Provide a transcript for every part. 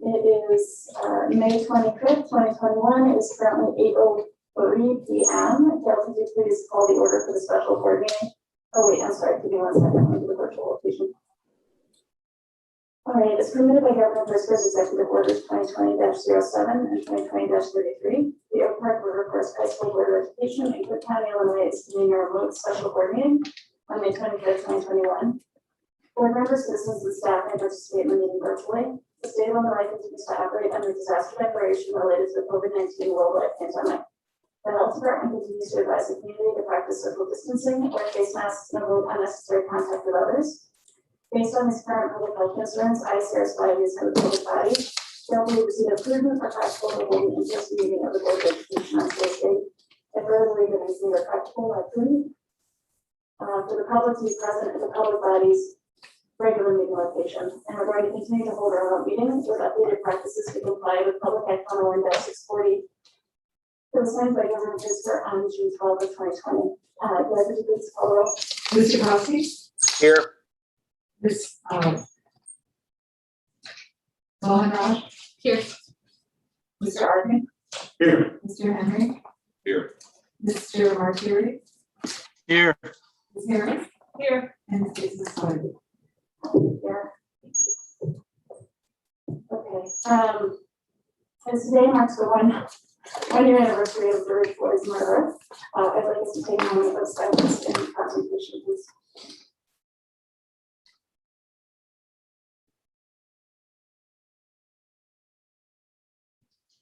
It is May 25th, 2021. It is currently 8:03 p.m. Gail, could you please call the order for the special board meeting? Oh wait, I'm sorry, give me 1 second. Into the virtual location. All right, it's permitted by Governor Briscoe's Executive Orders 2020-07 and 2020-33. The Oak Park River Forest High School Board of Education in Cook County, Illinois is convening a remote special board meeting on May 25th, 2021. Board members, citizens, and staff may participate in the meeting virtually. The state of Illinois continues to operate under disaster declaration related to the COVID-19 worldwide pandemic. The health department continues to advise the community to practice social distancing, wear face masks, and avoid unnecessary contact with others. Based on these current public health concerns, I, Sarah Spivey, as head of the public body, feel we receive a prudent or practical to hold an in-person meeting of the Board of Education on Thursday. I further believe it is neither practical nor prudent for the public to be present at the public body's regular meeting location. And we're going to continue to hold our own meetings with updated practices to comply with Public Act 101-640. It was signed by Governor Briscoe on June 12th of 2020. Would you please call the roll? Mr. Rossi? Here. Ms. Mohanraj? Here. Mr. Arkin? Here. Mr. Henry? Here. Mr. Martieri? Here. Ms. Harris? Here. And Ms. Spivey. Yeah. Okay. As today marks the one-year anniversary of George Floyd's murder, I'd like us to take a moment of silence and contemplation, please.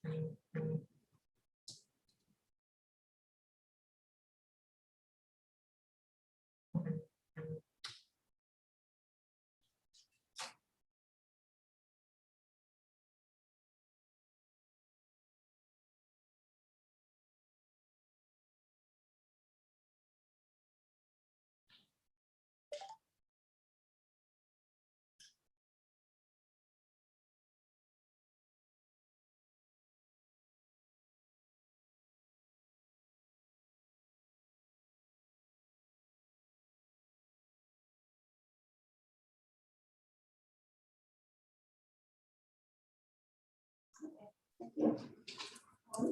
Thank you.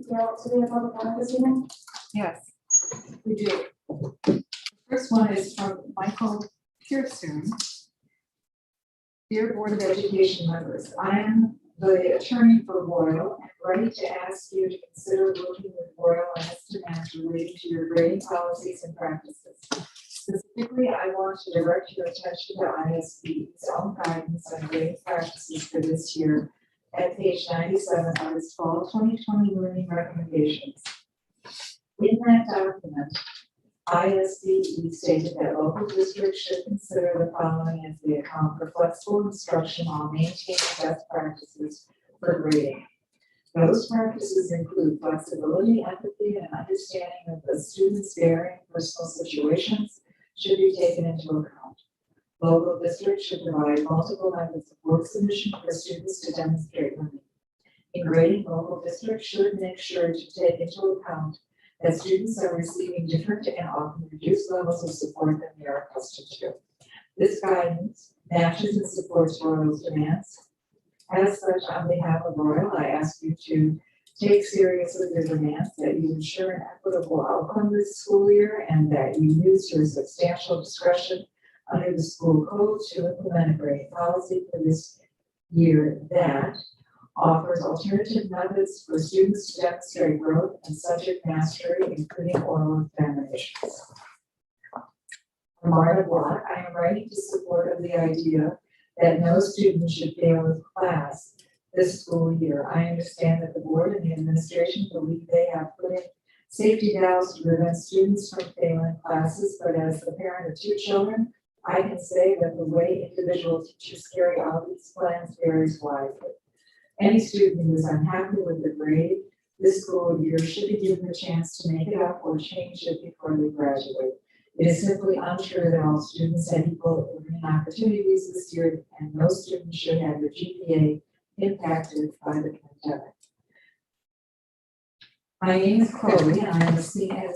Gail, do we have public comment this evening? Yes, we do. The first one is from Michael Pearson. Dear Board of Education members, I am the attorney for Royal and ready to ask you to consider working with Royal on its demands relating to your grading policies and practices. Specifically, I want to direct your attention to ISB's own guidance on grading practices for this year at page 97 of its fall 2020 learning recommendations. In that document, ISBE stated that local districts should consider the following as they account for flexible instruction while maintaining best practices for grading. Those practices include flexibility, empathy, and understanding of the students' varying personal situations should be taken into account. Local districts should provide multiple methods of work submission for students to demonstrate learning. In grading, local districts should make sure to take into account that students are receiving different and often reduced levels of support than they are accustomed to. This guidance matches and supports Royal's demands. As such, on behalf of Royal, I ask you to take seriously your demands, that you ensure an equitable outcome this school year, and that you use your substantial discretion under the school code to implement a grading policy for this year that offers alternative methods for students to demonstrate growth and subject mastery, including oral examinations. From Marta Block, I am writing to support of the idea that no student should fail a class this school year. I understand that the board and the administration believe they have put in safety valves to prevent students from failing classes, but as the parent of 2 children, I can say that the way individual teachers carry out these plans varies widely. Any student who is unhappy with the grade this school year should be given a chance to make it up or change it before they graduate. It is simply untrue that all students have equal learning opportunities this year, and no student should have their GPA impacted by the pandemic. My name is Chloe, and I am a senior.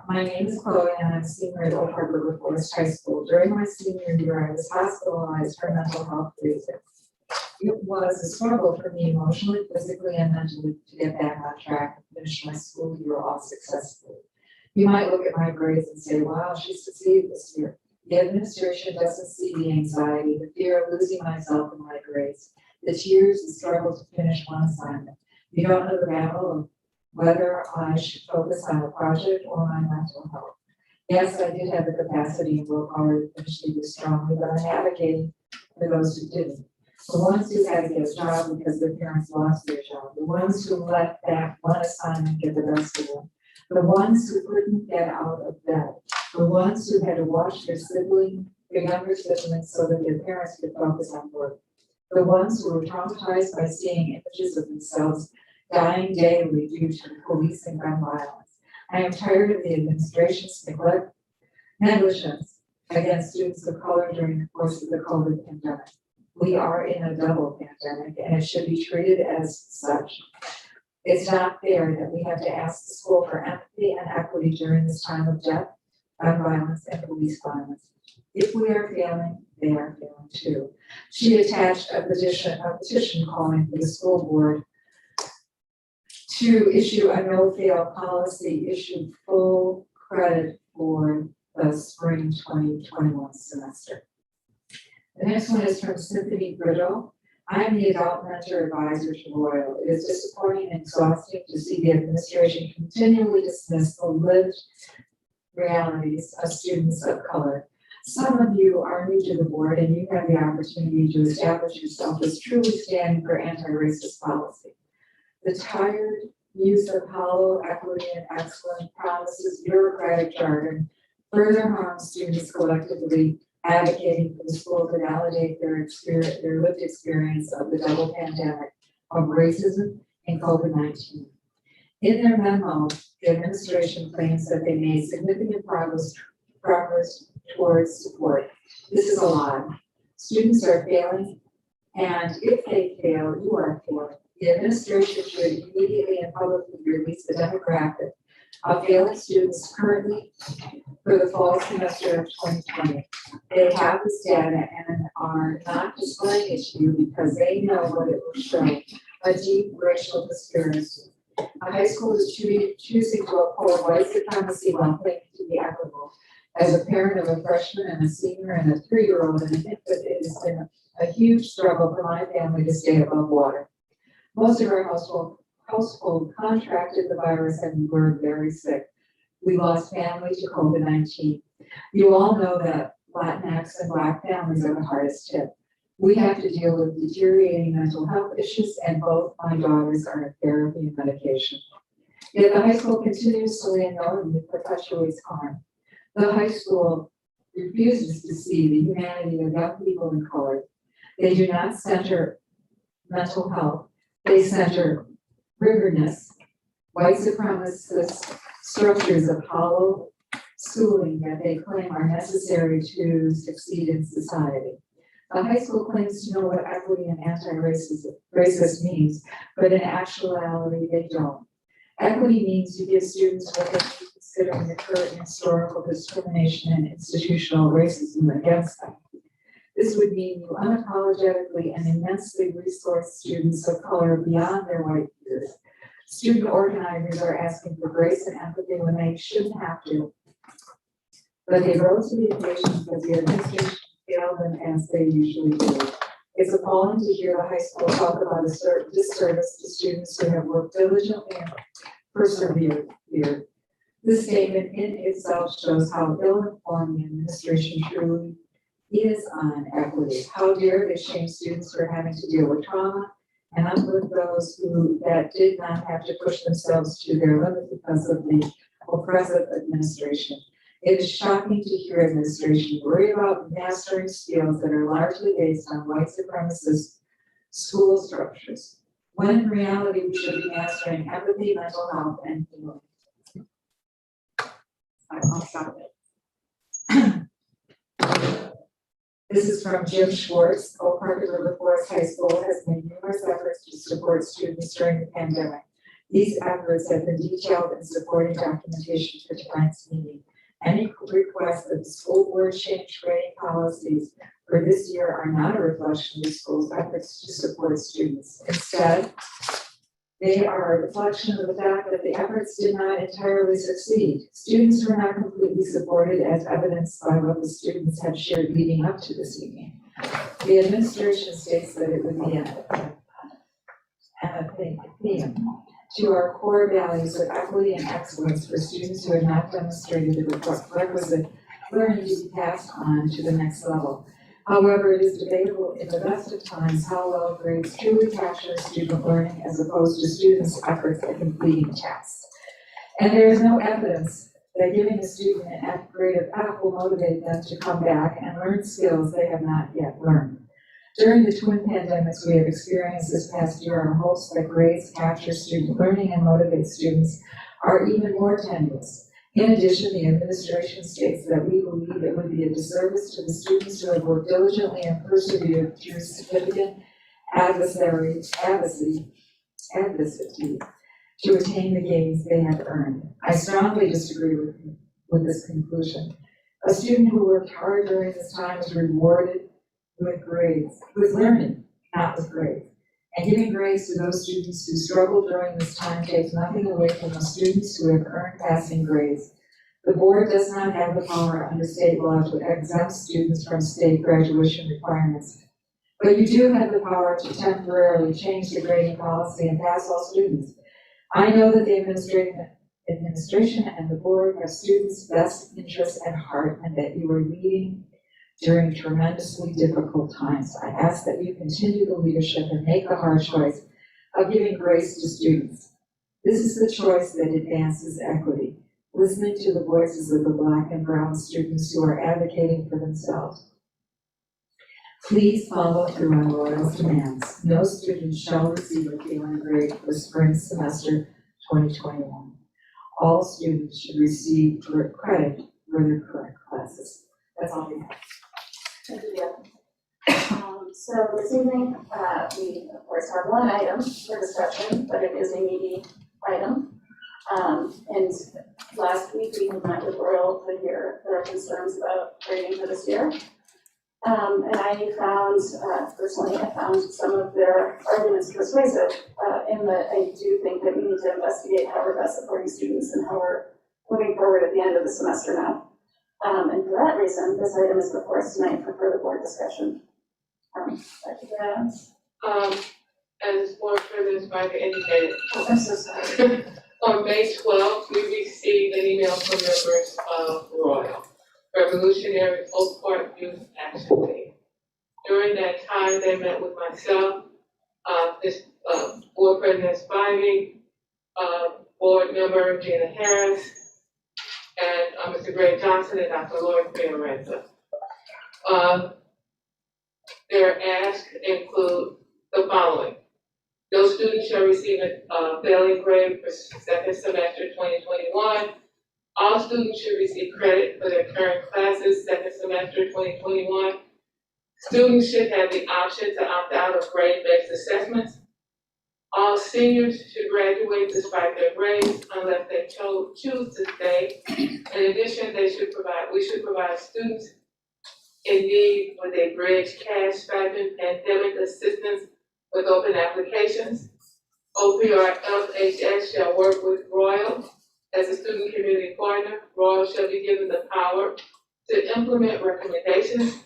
My name is Chloe, and I'm a senior at Oak Park River Forest High School. During my senior year, I was hospitalized for mental health reasons. It was a struggle for me emotionally, physically, and mentally to get back on track and finish my school year off successfully. You might look at my grades and say, wow, she succeeded this year. The administration doesn't see the anxiety, the fear of losing myself in my grades, the tears, the struggle to finish one assignment. You don't know the battle of whether I should focus on a project or my mental health. Yes, I did have the capacity and willpower to finish the year strongly, but I'm advocating for those who didn't. The ones who had to get a job because their parents lost their job, the ones who let that one assignment get the best of them, the ones who couldn't get out of bed, the ones who had to watch their younger siblings so that their parents could focus on work, the ones who were traumatized by seeing images of themselves dying daily due to police and gun violence. I am tired of the administration's negligence against students of color during the course of the COVID pandemic. We are in a double pandemic and it should be treated as such. It's not fair that we have to ask the school for empathy and equity during this time of death, gun violence, and police violence. If we are failing, they are failing too. She attached a petition calling for the school board to issue a no-fail policy, issue full credit for the spring 2021 semester. The next one is from Symphony Brittle. I am the adult mentor advisor to Royal. It is disappointing and exhausting to see the administration continually dismiss the lived realities of students of color. Some of you are new to the board and you have the opportunity to establish yourself as truly standing for anti-racist policy. The tired use of hollow equity and excellence promises bureaucratic jargon further harms students collectively advocating for the school to validate their lived experience of the double pandemic of racism and COVID-19. In their memo, the administration claims that they made significant progress towards support. This is a lie. Students are failing, and if they fail, you are failing. The administration should immediately and publicly release the demographic of failing students currently for the fall semester of 2020. They have this data and are not displaying it to you because they know what it will show, a deep racial conspiracy. A high school is choosing to uphold white supremacy while claiming to be equitable. As a parent of a freshman and a senior and a 3-year-old, and I think that it has been a huge struggle for my family to stay above water. Most of our household contracted the virus and we were very sick. We lost family to COVID-19. You all know that Latinx and Black families are the hardest hit. We have to deal with deteriorating mental health issues and both my daughters are in therapy and medication. Yet the high school continuously and knowingly perpetuates harm. The high school refuses to see the humanity of young people in color. They do not center mental health. They center rigorous, white supremacist structures of hollow schooling that they claim are necessary to succeed in society. The high school claims to know what equity and anti-racist means, but in actuality, they don't. Equity means you give students what they need considering the current historical discrimination and institutional racism against them. This would mean you unapologetically and immensely resource students of color beyond their white peers. Student organizers are asking for grace and empathy when they shouldn't have to. But they rose to the occasion because the administration failed them as they usually do. It's appalling to hear the high school talk about a certain disservice to students who have worked diligently and persevered. This statement in itself shows how ill-informed the administration truly is on equity. How dare they shame students for having to deal with trauma and uplift those that did not have to push themselves to their limit because of the oppressive administration. It is shocking to hear administration worry about mastering skills that are largely based on white supremacist school structures, when in reality we should be mastering empathy, mental health, and healing. I'll stop it. This is from Jim Schwartz. Oak Park River Forest High School has made numerous efforts to support students during the pandemic. These efforts have been detailed in supporting documentation for tonight's meeting. Any request that the school board change grading policies for this year are not a reflection of the school's efforts to support students. Instead, they are a reflection of the fact that the efforts did not entirely succeed. Students were not completely supported, as evidenced by what the students have shared leading up to this evening. The administration states that it would be a theme to our core values of equity and excellence for students who have not demonstrated the requisite learning to be passed on to the next level. However, it is debatable in the best of times how well grades truly capture student learning as opposed to students' efforts at completing tasks. And there is no evidence that giving a student an grade of F will motivate them to come back and learn skills they have not yet learned. During the twin pandemics we have experienced this past year, our hopes that grades capture student learning and motivate students are even more tenuous. In addition, the administration states that we believe it would be a disservice to the students who have worked diligently and persevered through significant adversity to attain the gains they have earned. I strongly disagree with this conclusion. A student who worked hard during this time is rewarded with grades, with learning, not with grades. And giving grades to those students who struggled during this time takes nothing away from the students who have earned passing grades. The board does not have the power under state law to exempt students from state graduation requirements. But you do have the power to temporarily change the grading policy and pass all students. I know that the administration and the board have students' best interests at heart and that you are leading during tremendously difficult times. I ask that you continue the leadership and make the hard choice of giving grace to students. This is the choice that advances equity, listening to the voices of the Black and brown students who are advocating for themselves. Please follow through on Royal's demands. No student shall receive a failing grade for spring semester 2021. All students should receive credit for their correct classes. That's all we have. Thank you. So this evening, we of course have one item for discussion, but it is a meaty item. And last week we had met with Royal to hear their concerns about grading for this year. And I found, personally, I found some of their arguments persuasive in that I do think that we need to investigate how we're best supporting students and how we're moving forward at the end of the semester now. And for that reason, this item is before us tonight for further board discussion. Dr. Grants? As board president Spiker indicated, I'm so sorry. on May 12th, we received an email from members of Royal Revolutionary Oak Park Youth Action Team. During that time, they met with myself, this board president Spivey, board member Gina Harris, and Mr. Greg Johnson and Dr. Lloyd Fiorenza. Their asks include the following. No student shall receive a failing grade for second semester 2021. All students should receive credit for their current classes second semester 2021. Students should have the option to opt out of grade-based assessments. All seniors should graduate despite their grades unless they choose to stay. In addition, we should provide students in need with a bridge cash stipend pandemic assistance with open applications. OPR FHS shall work with Royal as a student community partner. Royal shall be given the power to implement recommendations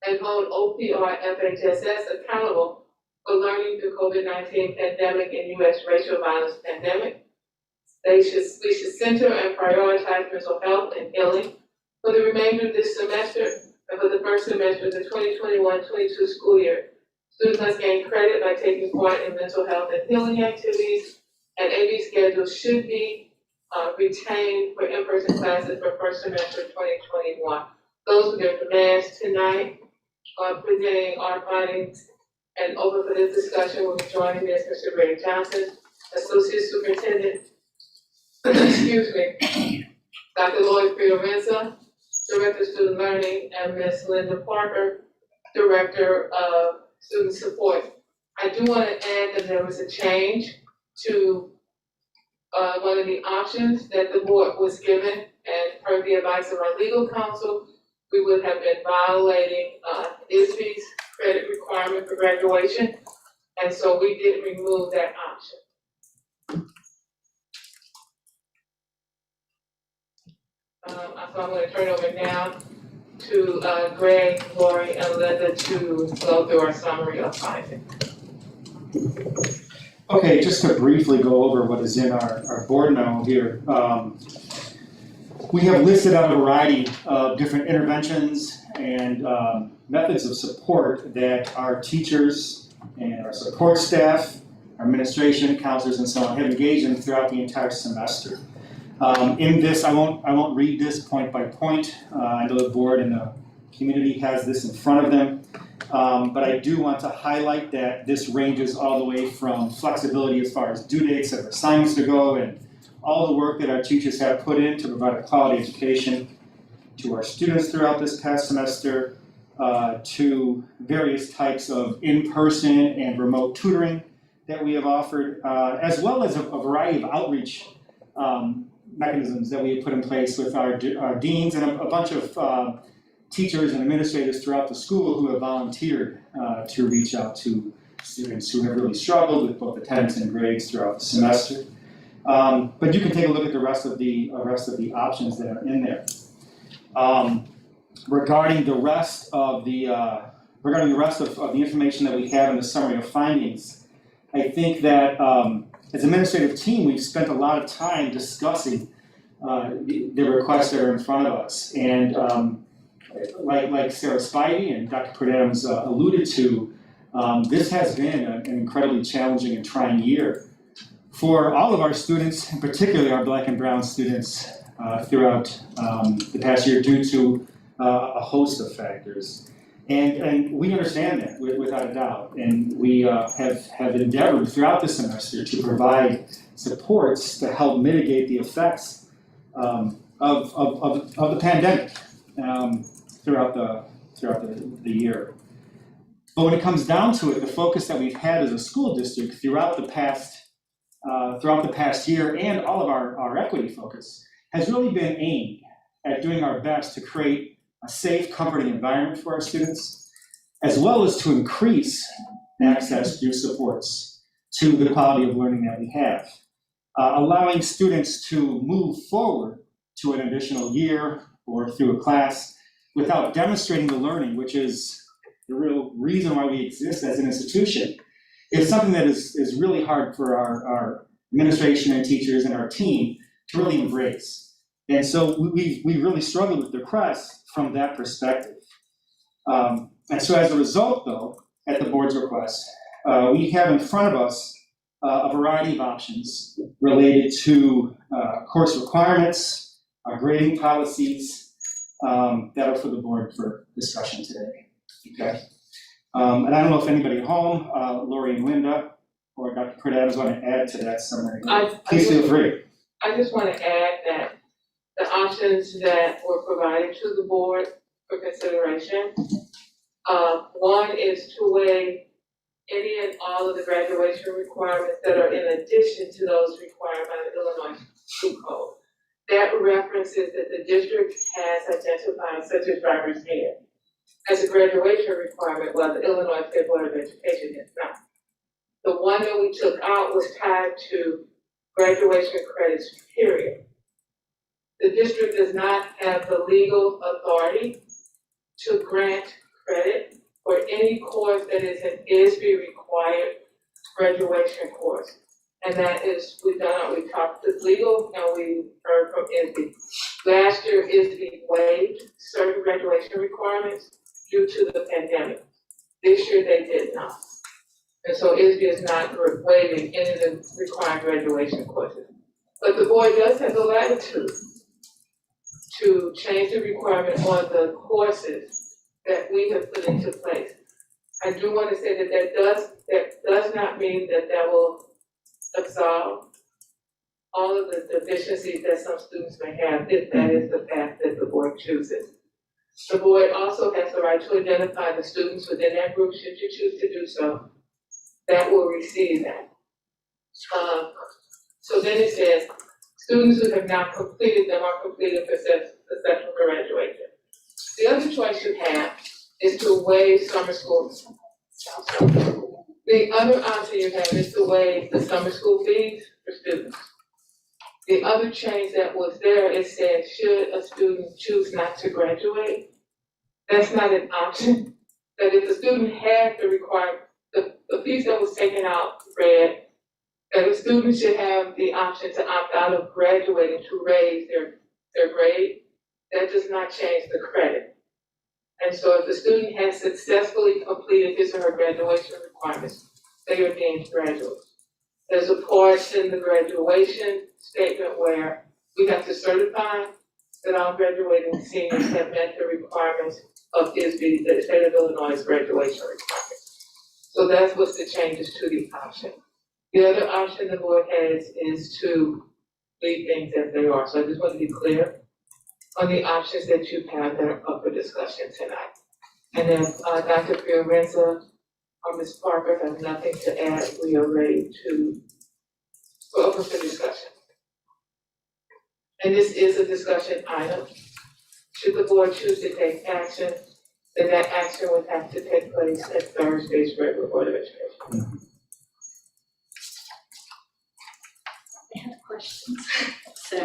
and hold OPR FHSS accountable for learning through COVID-19 pandemic and U.S. racial violence pandemic. We should center and prioritize mental health and healing for the remainder of this semester and for the first semester of the 2021-22 school year. Students must gain credit by taking part in mental health and healing activities, and AV schedules should be retained for in-person classes for first semester 2021. Those are their demands tonight. Presenting our findings and open for this discussion will be joining me as Mr. Greg Johnson, Associate Superintendent, excuse me, Dr. Lloyd Fiorenza, Director of Student Learning, and Ms. Linda Parker, Director of Student Support. I do want to add that there was a change to one of the options that the board was given, and per the advice of our legal counsel, we would have been violating ISB's credit requirement for graduation, and so we did remove that option. So I'm going to turn over now to Greg, Lori, and Linda to go through our summary of findings. Okay, just to briefly go over what is in our board memo here. We have listed out a variety of different interventions and methods of support that our teachers and our support staff, our administration, counselors, and so on have engaged in throughout the entire semester. In this, I won't read this point by point. I know the board and the community has this in front of them. But I do want to highlight that this ranges all the way from flexibility as far as due dates of assignments to go and all the work that our teachers have put in to provide a quality education to our students throughout this past semester, to various types of in-person and remote tutoring that we have offered, as well as a variety of outreach mechanisms that we have put in place with our deans and a bunch of teachers and administrators throughout the school who have volunteered to reach out to students who have really struggled with both attendance and grades throughout the semester. But you can take a look at the rest of the options that are in there. Regarding the rest of the information that we have in the summary of findings, I think that as an administrative team, we've spent a lot of time discussing the requests that are in front of us. And like Sarah Spivey and Dr. Pruitt-Adams alluded to, this has been an incredibly challenging and trying year for all of our students, and particularly our Black and Brown students throughout the past year due to a host of factors. And we understand that without a doubt. And we have endeavored throughout the semester to provide supports to help mitigate the effects of the pandemic throughout the year. But when it comes down to it, the focus that we've had as a school district throughout the past year and all of our equity focus has really been aimed at doing our best to create a safe, comforting environment for our students, as well as to increase access through supports to the quality of learning that we have, allowing students to move forward to an additional year or through a class without demonstrating the learning, which is the real reason why we exist as an institution. It's something that is really hard for our administration and teachers and our team to really embrace. And so we really struggled with the request from that perspective. And so as a result, though, at the board's request, we have in front of us a variety of options related to course requirements, grading policies that are for the board for discussion today. Okay. And I don't know if anybody at home, Lori and Linda, or Dr. Pruitt-Adams want to add to that summary. Please feel free. I just want to add that the options that were provided to the board for consideration, one is to waive any and all of the graduation requirements that are in addition to those required by the Illinois School Code. That references that the district has identified, such as driver's ed, as a graduation requirement, while the Illinois State Board of Education has not. The one that we took out was tied to graduation credits, period. The district does not have the legal authority to grant credit for any course that is an ISB required graduation course. And that is, we talked to legal and we heard from ISB. Last year, ISB waived certain graduation requirements due to the pandemic. This year, they did not. And so ISB is not waiving any of the required graduation courses. But the board does have the latitude to change the requirement on the courses that we have put into place. I do want to say that does not mean that will absolve all of the deficiencies that some students may have, if that is the path that the board chooses. The board also has the right to identify the students within that group, should you choose to do so, that will receive that. So then it says, students who have not completed them are completing for successful graduation. The other choice you have is to waive summer school. The other option you have is to waive the summer school fees for students. The other change that was there, it said, should a student choose not to graduate, that's not an option. That if the student had the the piece that was taken out read that a student should have the option to opt out of graduating to raise their grade. That does not change the credit. And so if the student has successfully completed his or her graduation requirements, they are deemed graduates. There's a part in the graduation statement where we have to certify that all graduating seniors have met the requirements of the state of Illinois' graduation requirements. So that's what's the changes to the option. The other option the board has is to leave things as they are. So I just want to be clear on the options that you have that are up for discussion tonight. And then Dr. Fiorenza or Ms. Parker have nothing to add. We are ready to go open for discussion. And this is a discussion item. Should the board choose to take action, then that action would have to take place at Thursday's regular Board of Education. I have questions. So,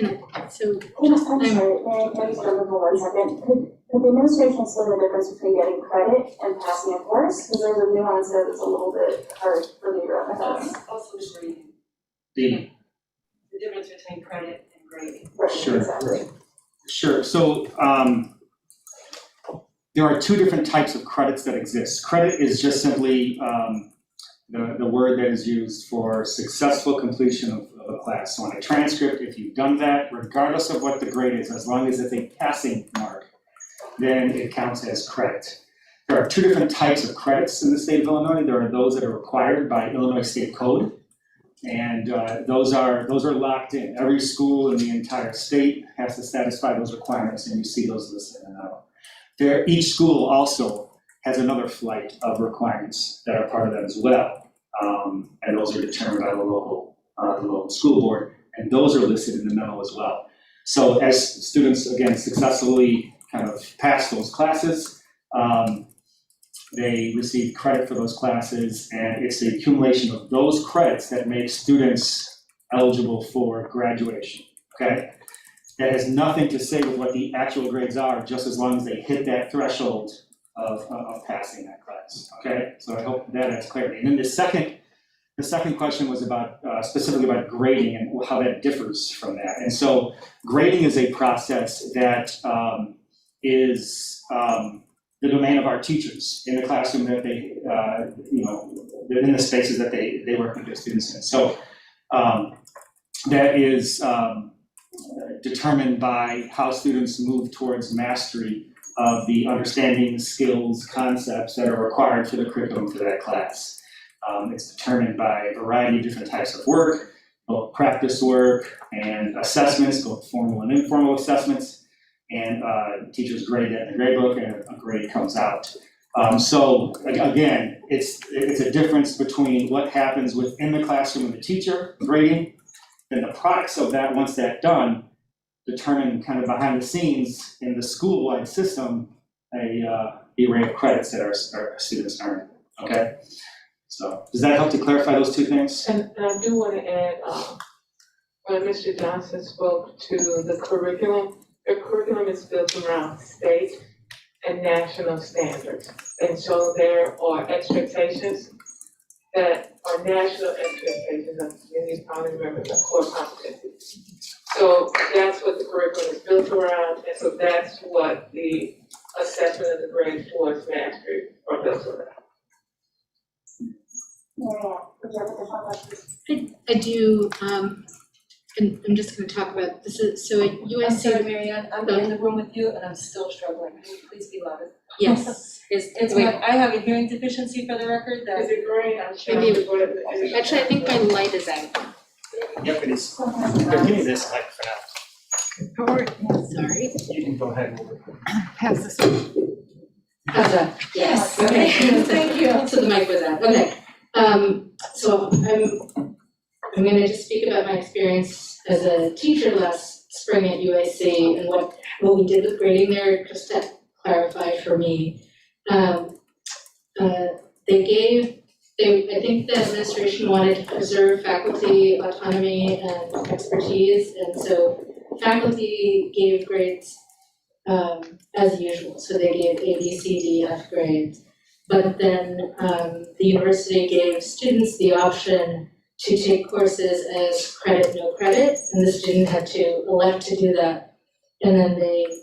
I'm sorry, can I just jump in for 1 second? Could the administration explain the difference between getting credit and passing a course? Because there's a nuance there that's a little bit hard for me to wrap my head around. Also just reading, The, the difference between credit and grading. Right, Sure. exactly. sure, so, there are two different types of credits that exist. Credit is just simply, the word that is used for successful completion of a class. So on a transcript, if you've done that, regardless of what the grade is, as long as it's a passing mark, then it counts as credit. There are two different types of credits in the state of Illinois. There are those that are required by Illinois State Code, and those are locked in. Every school in the entire state has to satisfy those requirements, and you see those listed in there. Each school also has another flight of requirements that are part of that as well. And those are determined by the local school board, and those are listed in the memo as well. So as students, again, successfully kind of pass those classes, they receive credit for those classes, and it's the accumulation of those credits that make students eligible for graduation, okay? That has nothing to say with what the actual grades are, just as long as they hit that threshold of passing that class, okay? So I hope that adds clarity. And then the second question was about, specifically about grading and how that differs from that. And so grading is a process that is the domain of our teachers in the classroom that they, in the spaces that they work with their students in. So that is determined by how students move towards mastery of the understanding, skills, concepts that are required for the curriculum for that class. It's determined by a variety of different types of work, both practice work and assessments, both formal and informal assessments, and teachers grade that in the grade book, and a grade comes out. So again, it's a difference between what happens within the classroom with the teacher grading, then the products of that, once that's done, determine kind of behind the scenes in the school-wide system the array of credits that our students earn, okay? So does that help to clarify those two things? And I do want to add, when Mr. Johnson spoke to the curriculum is built around state and national standards. And so there are expectations that are national expectations, you probably remember the core competencies. So that's what the curriculum is built around, and so that's what the assessment of the grades towards mastery are built around. Marianne, would you have additional questions? I do, and I'm just gonna talk about, this is, so at I'm sorry, USC, Marianne, I'm in the room with you and I'm still struggling. Can you please be louder? yes, It's Wait. I have a hearing deficiency for the record Is that, it green? I'm sure. Maybe- it's what it is. actually, I think my light is out. Yep, it is. Here, give me this mic for now. Sorry. You can go ahead. Pass this. how's that? Yes. Okay, thank you. So the mic was out, okay. So I'm gonna just speak about my experience as a teacher less spring at UIC and what we did with grading there, just to clarify for me. I think the administration wanted to preserve faculty autonomy and expertise, and so faculty gave grades as usual. So they gave A, B, C, D, F grades. But then the university gave students the option to take courses as credit, no credit, and the student had to elect to do that. And then the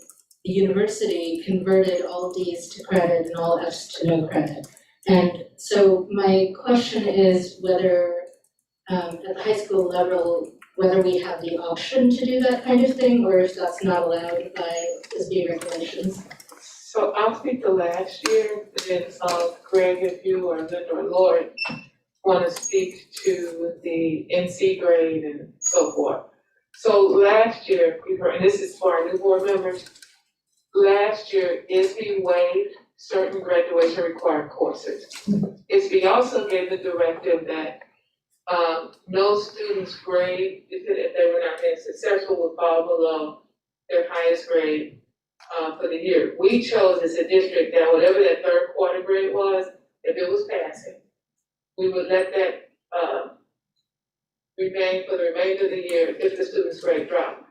university converted all Ds to credit and all Fs to no credit. And so my question is whether at the high school level, whether we have the option to do that kind of thing, or if that's not allowed by SB regulations. So I'll speak to last year, and then Greg, if you or Linda or Lord want to speak to the NC grade and so forth. So last year, and this is for our new board members, last year ISB waived certain graduation required courses. ISB also gave the directive that no student's grade, if they were not being successful, would fall below their highest grade for the year. We chose as a district that whatever that third quarter grade was, if it was passing, we would let that remain for the remainder of the year if the student's grade dropped.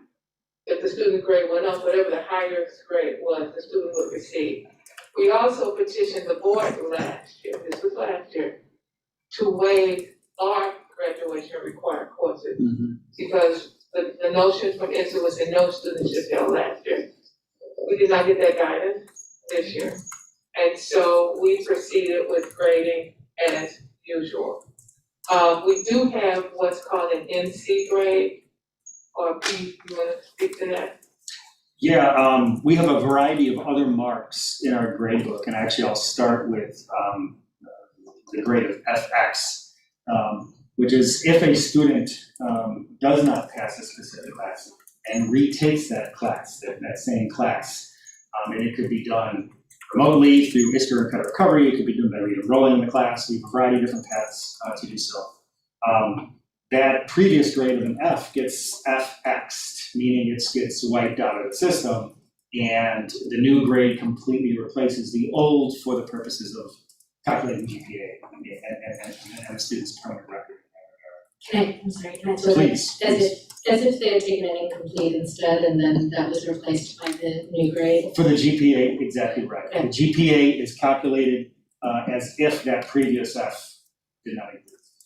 If the student grade went up, whatever the highest grade was, the student would receive. We also petitioned the board last year, this was last year, to waive our graduation required courses. Because the notion from INSA was that no students should fail last year. We did not get that guidance this year. And so we proceeded with grading as usual. We do have what's called an NC grade, or Pete, you want to speak to that? Yeah, we have a variety of other marks in our grade book, and actually I'll start with the grade of FX, which is if a student does not pass a specific class and retakes that class, that same class, and it could be done remotely through history and credit recovery, it could be done by re-enrolling in the class. We have a variety of different paths to do so. That previous grade of an F gets FX'd, meaning it gets wiped out of the system, and the new grade completely replaces the old for the purposes of calculating GPA and a student's permanent record. I'm sorry, can I tell Please. As if they had taken an incomplete instead, and then that was replaced by the new grade? For the GPA, exactly right. Okay. The GPA is calculated as if that previous F did not exist.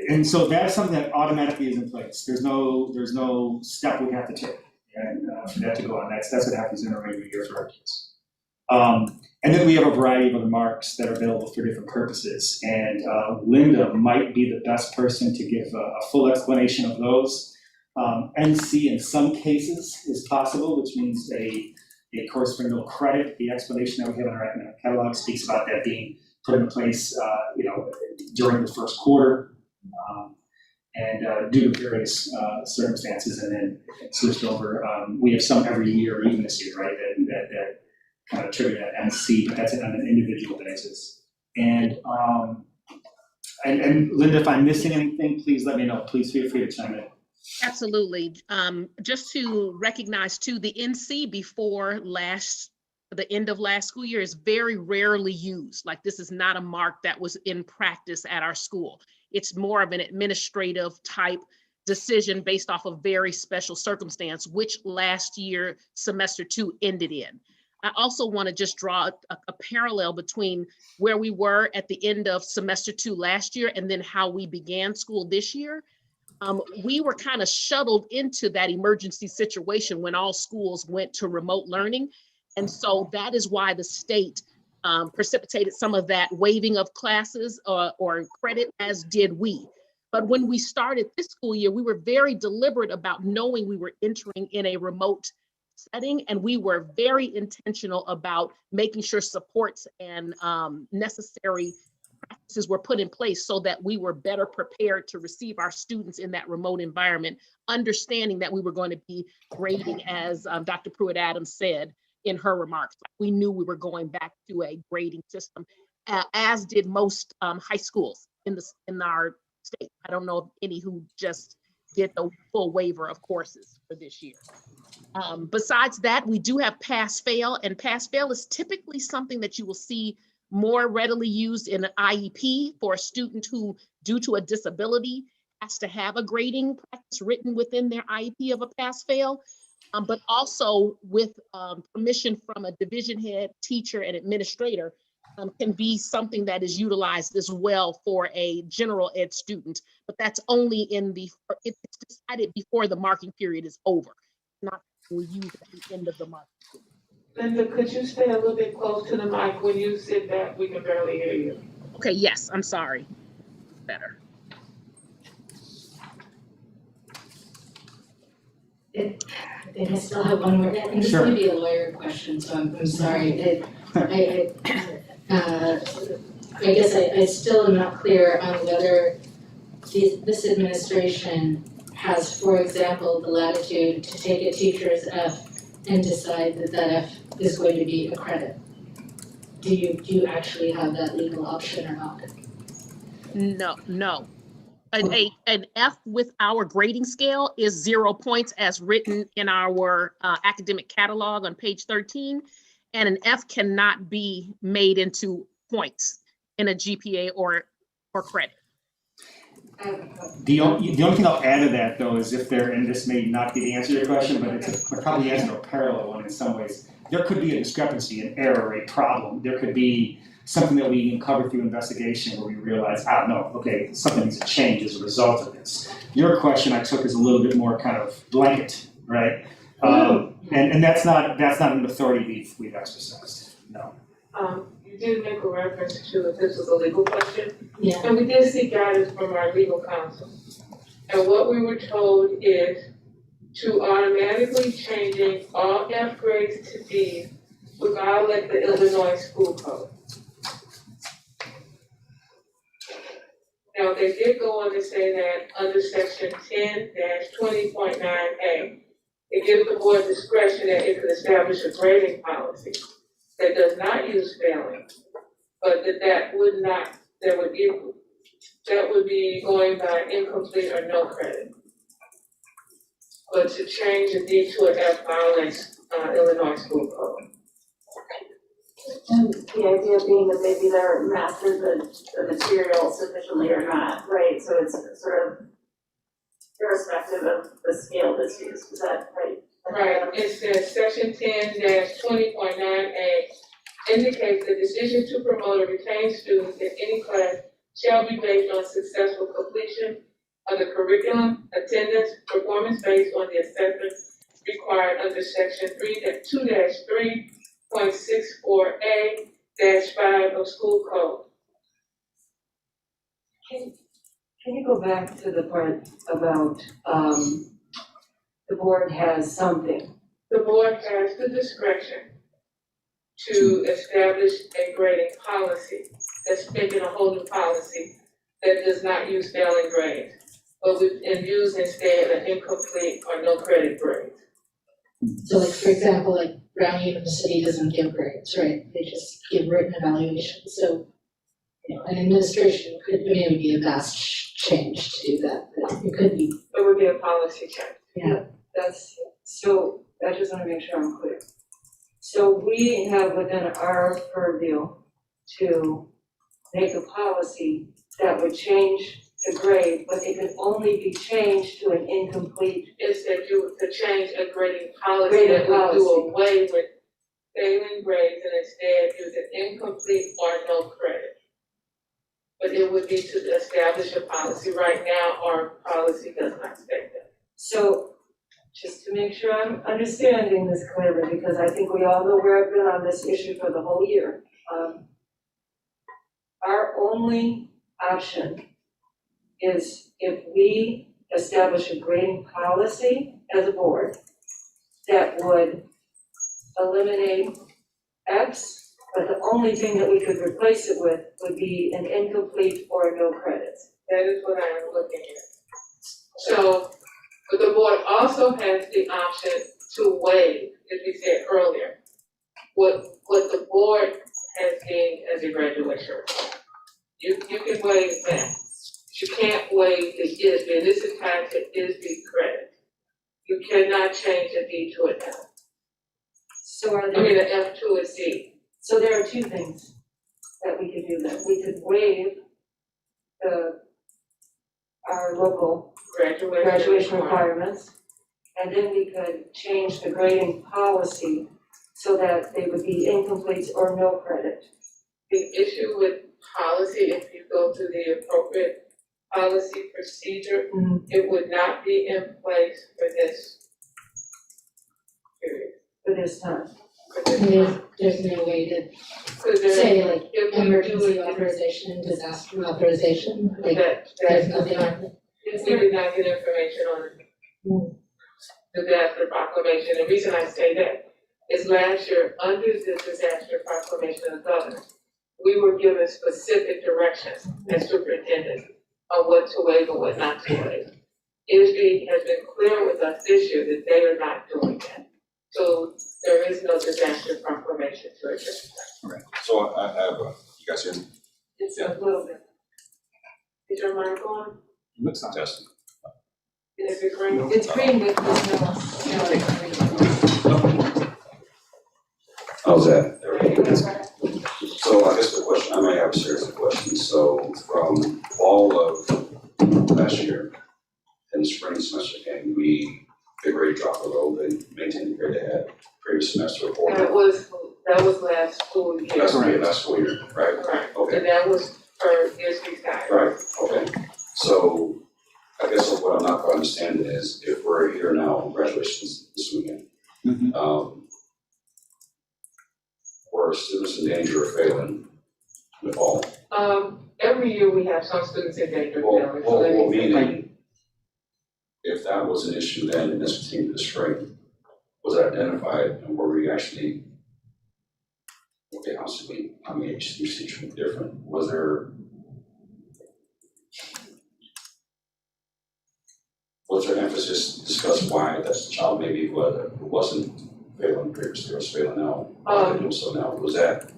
And so that's something that automatically is in place. There's no step we have to take for that to go on. That's what happens in a regular year for our kids. And then we have a variety of other marks that are available for different purposes. And Linda might be the best person to give a full explanation of those. NC in some cases is possible, which means a course for no credit. The explanation that we have in our academic catalog speaks about that being put in place, during the first quarter, and due to various circumstances, and then switched over. We have some every year, even this year, right? That kind of triggered that NC, but that's on an individual basis. And Linda, if I'm missing anything, please let me know. Please feel free to chime in. Absolutely. Just to recognize too, the NC before the end of last school year is very rarely used. Like, this is not a mark that was in practice at our school. It's more of an administrative type decision based off of very special circumstance, which last year semester 2 ended in. I also want to just draw a parallel between where we were at the end of semester 2 last year and then how we began school this year. We were kind of shuttled into that emergency situation when all schools went to remote learning. And so that is why the state precipitated some of that waiving of classes or credit, as did we. But when we started this school year, we were very deliberate about knowing we were entering in a remote setting, and we were very intentional about making sure supports and necessary practices were put in place so that we were better prepared to receive our students in that remote environment, understanding that we were going to be grading, as Dr. Pruitt-Adams said in her remarks. We knew we were going back to a grading system, as did most high schools in our state. I don't know of any who just get the full waiver of courses for this year. Besides that, we do have pass-fail, and pass-fail is typically something that you will see more readily used in an IEP for a student who, due to a disability, has to have a grading practice written within their IEP of a pass-fail, but also with permission from a division head, teacher, and administrator, can be something that is utilized as well for a general ed student, but that's only it's decided before the marking period is over, not we use it at the end of the marking period. Linda, could you stay a little bit close to the mic? When you sit back, we can barely hear you. Okay, yes, I'm sorry. Better. I think I still have one more, and this Sure. may be a lawyer question, so I'm sorry. I guess I still am not clear on whether this administration has, for example, the latitude to take a teacher's F and decide that F is going to be a credit. Do you actually have that legal option or not? No. An F with our grading scale is 0 points as written in our academic catalog on page 13. And an F cannot be made into points in a GPA or credit. The only thing I'll add to that though is if there, and this may not be the answer to your question, but it's probably answer a parallel one in some ways. There could be a discrepancy, an error, a problem. There could be something that we can cover through investigation where we realize, no, okay, something needs to change as a result of this. Your question I took is a little bit more kind of blanket, right? And that's not an authority we've exercised, no. You did make a reference to if this was a legal question. Yeah. And we did seek guidance from our legal counsel. And what we were told is to automatically changing all F grades to D would violate the Illinois school code. Now, they did go on to say that under section 10-20.9A, it gives the board discretion that it could establish a grading policy that does not use failing, but that would be going by incomplete or no credit. But to change a D to an F violates Illinois school code. And the idea being that maybe they're mastered the material sufficiently or not, right? So it's sort of irrespective of the scale that's used, is that right? Right, it says section 10-20.9A indicates the decision to promote or retain students in any class shall be based on successful completion of the curriculum, attendance, performance based on the assessments required under section 2-3.64A-5 of school code. Can you go back to the part about the board has something? The board has the discretion to establish a grading policy that's making a whole new policy that does not use failing grades, but and use instead an incomplete or no credit grade. So like, for example, like Brown University doesn't give grades, right? They just give written evaluations. So, an administration could, it would be a vast change to do that, but it could be. It would be a policy change. Yeah. So I just want to make sure I'm clear. So we have within our purview to make a policy that would change the grade, but it could only be changed to an incomplete. Is that you could change a grading policy that would do away with failing grades and instead use an incomplete or no credit. But it would be to establish a policy. Right now, our policy does not state that. So just to make sure I'm understanding this clearly, because I think we all know where I've been on this issue for the whole year. Our only option is if we establish a grading policy as a board that would eliminate X, but the only thing that we could replace it with would be an incomplete or no credits. That is what I am looking at. So, but the board also has the option to waive, as we said earlier, what the board has deemed as a graduation requirement. You can waive that. You can't waive the ISB, and this is tied to ISB credit. You cannot change a D to an F. So are I mean, there, an F to a C. so there are two things that we could do then. We could waive our local graduation requirements, and then we could change the grading policy so that they would be incompletes or no credit. The issue with policy, if you go to the appropriate policy procedure, it would not be in place for this period. For this time. For this time. There's no way to Because there, say like if we do emergency it, authorization, disaster authorization, like there's there's nothing like that. if we did not get information on the disaster proclamation, the reason I say that is last year, under the disaster proclamation of the governor, we were given specific directions as superintendents on what to waive and what not to waive. ISB has been clear with us this year that they are not doing that. So there is no disaster proclamation to address that. Right. So I have, you guys hear me? It's a little bit. Is your mic on? Looks fantastic. Is it green? It's green, but there's no. How's that? So I guess the question, I may have a series of questions. So from fall of last year, in the spring semester came, the grade dropped a little bit, maintained the grade they had previous semester report. That was last school year. That's right, last school year, right? Right, Okay. and that was per ISB side. Right, okay. So I guess what I'm not quite understanding is if we're here now on graduations this weekend, were students in danger of failing in the fall? Every year we have some students in danger of failing. Well, meaning, if that was an issue then in this particular spring, was it identified and were we actually, okay, honestly, I mean, each teacher was different. Was there emphasis discussed why that child maybe who wasn't failing previously or was failing now, or doing so now? Was that,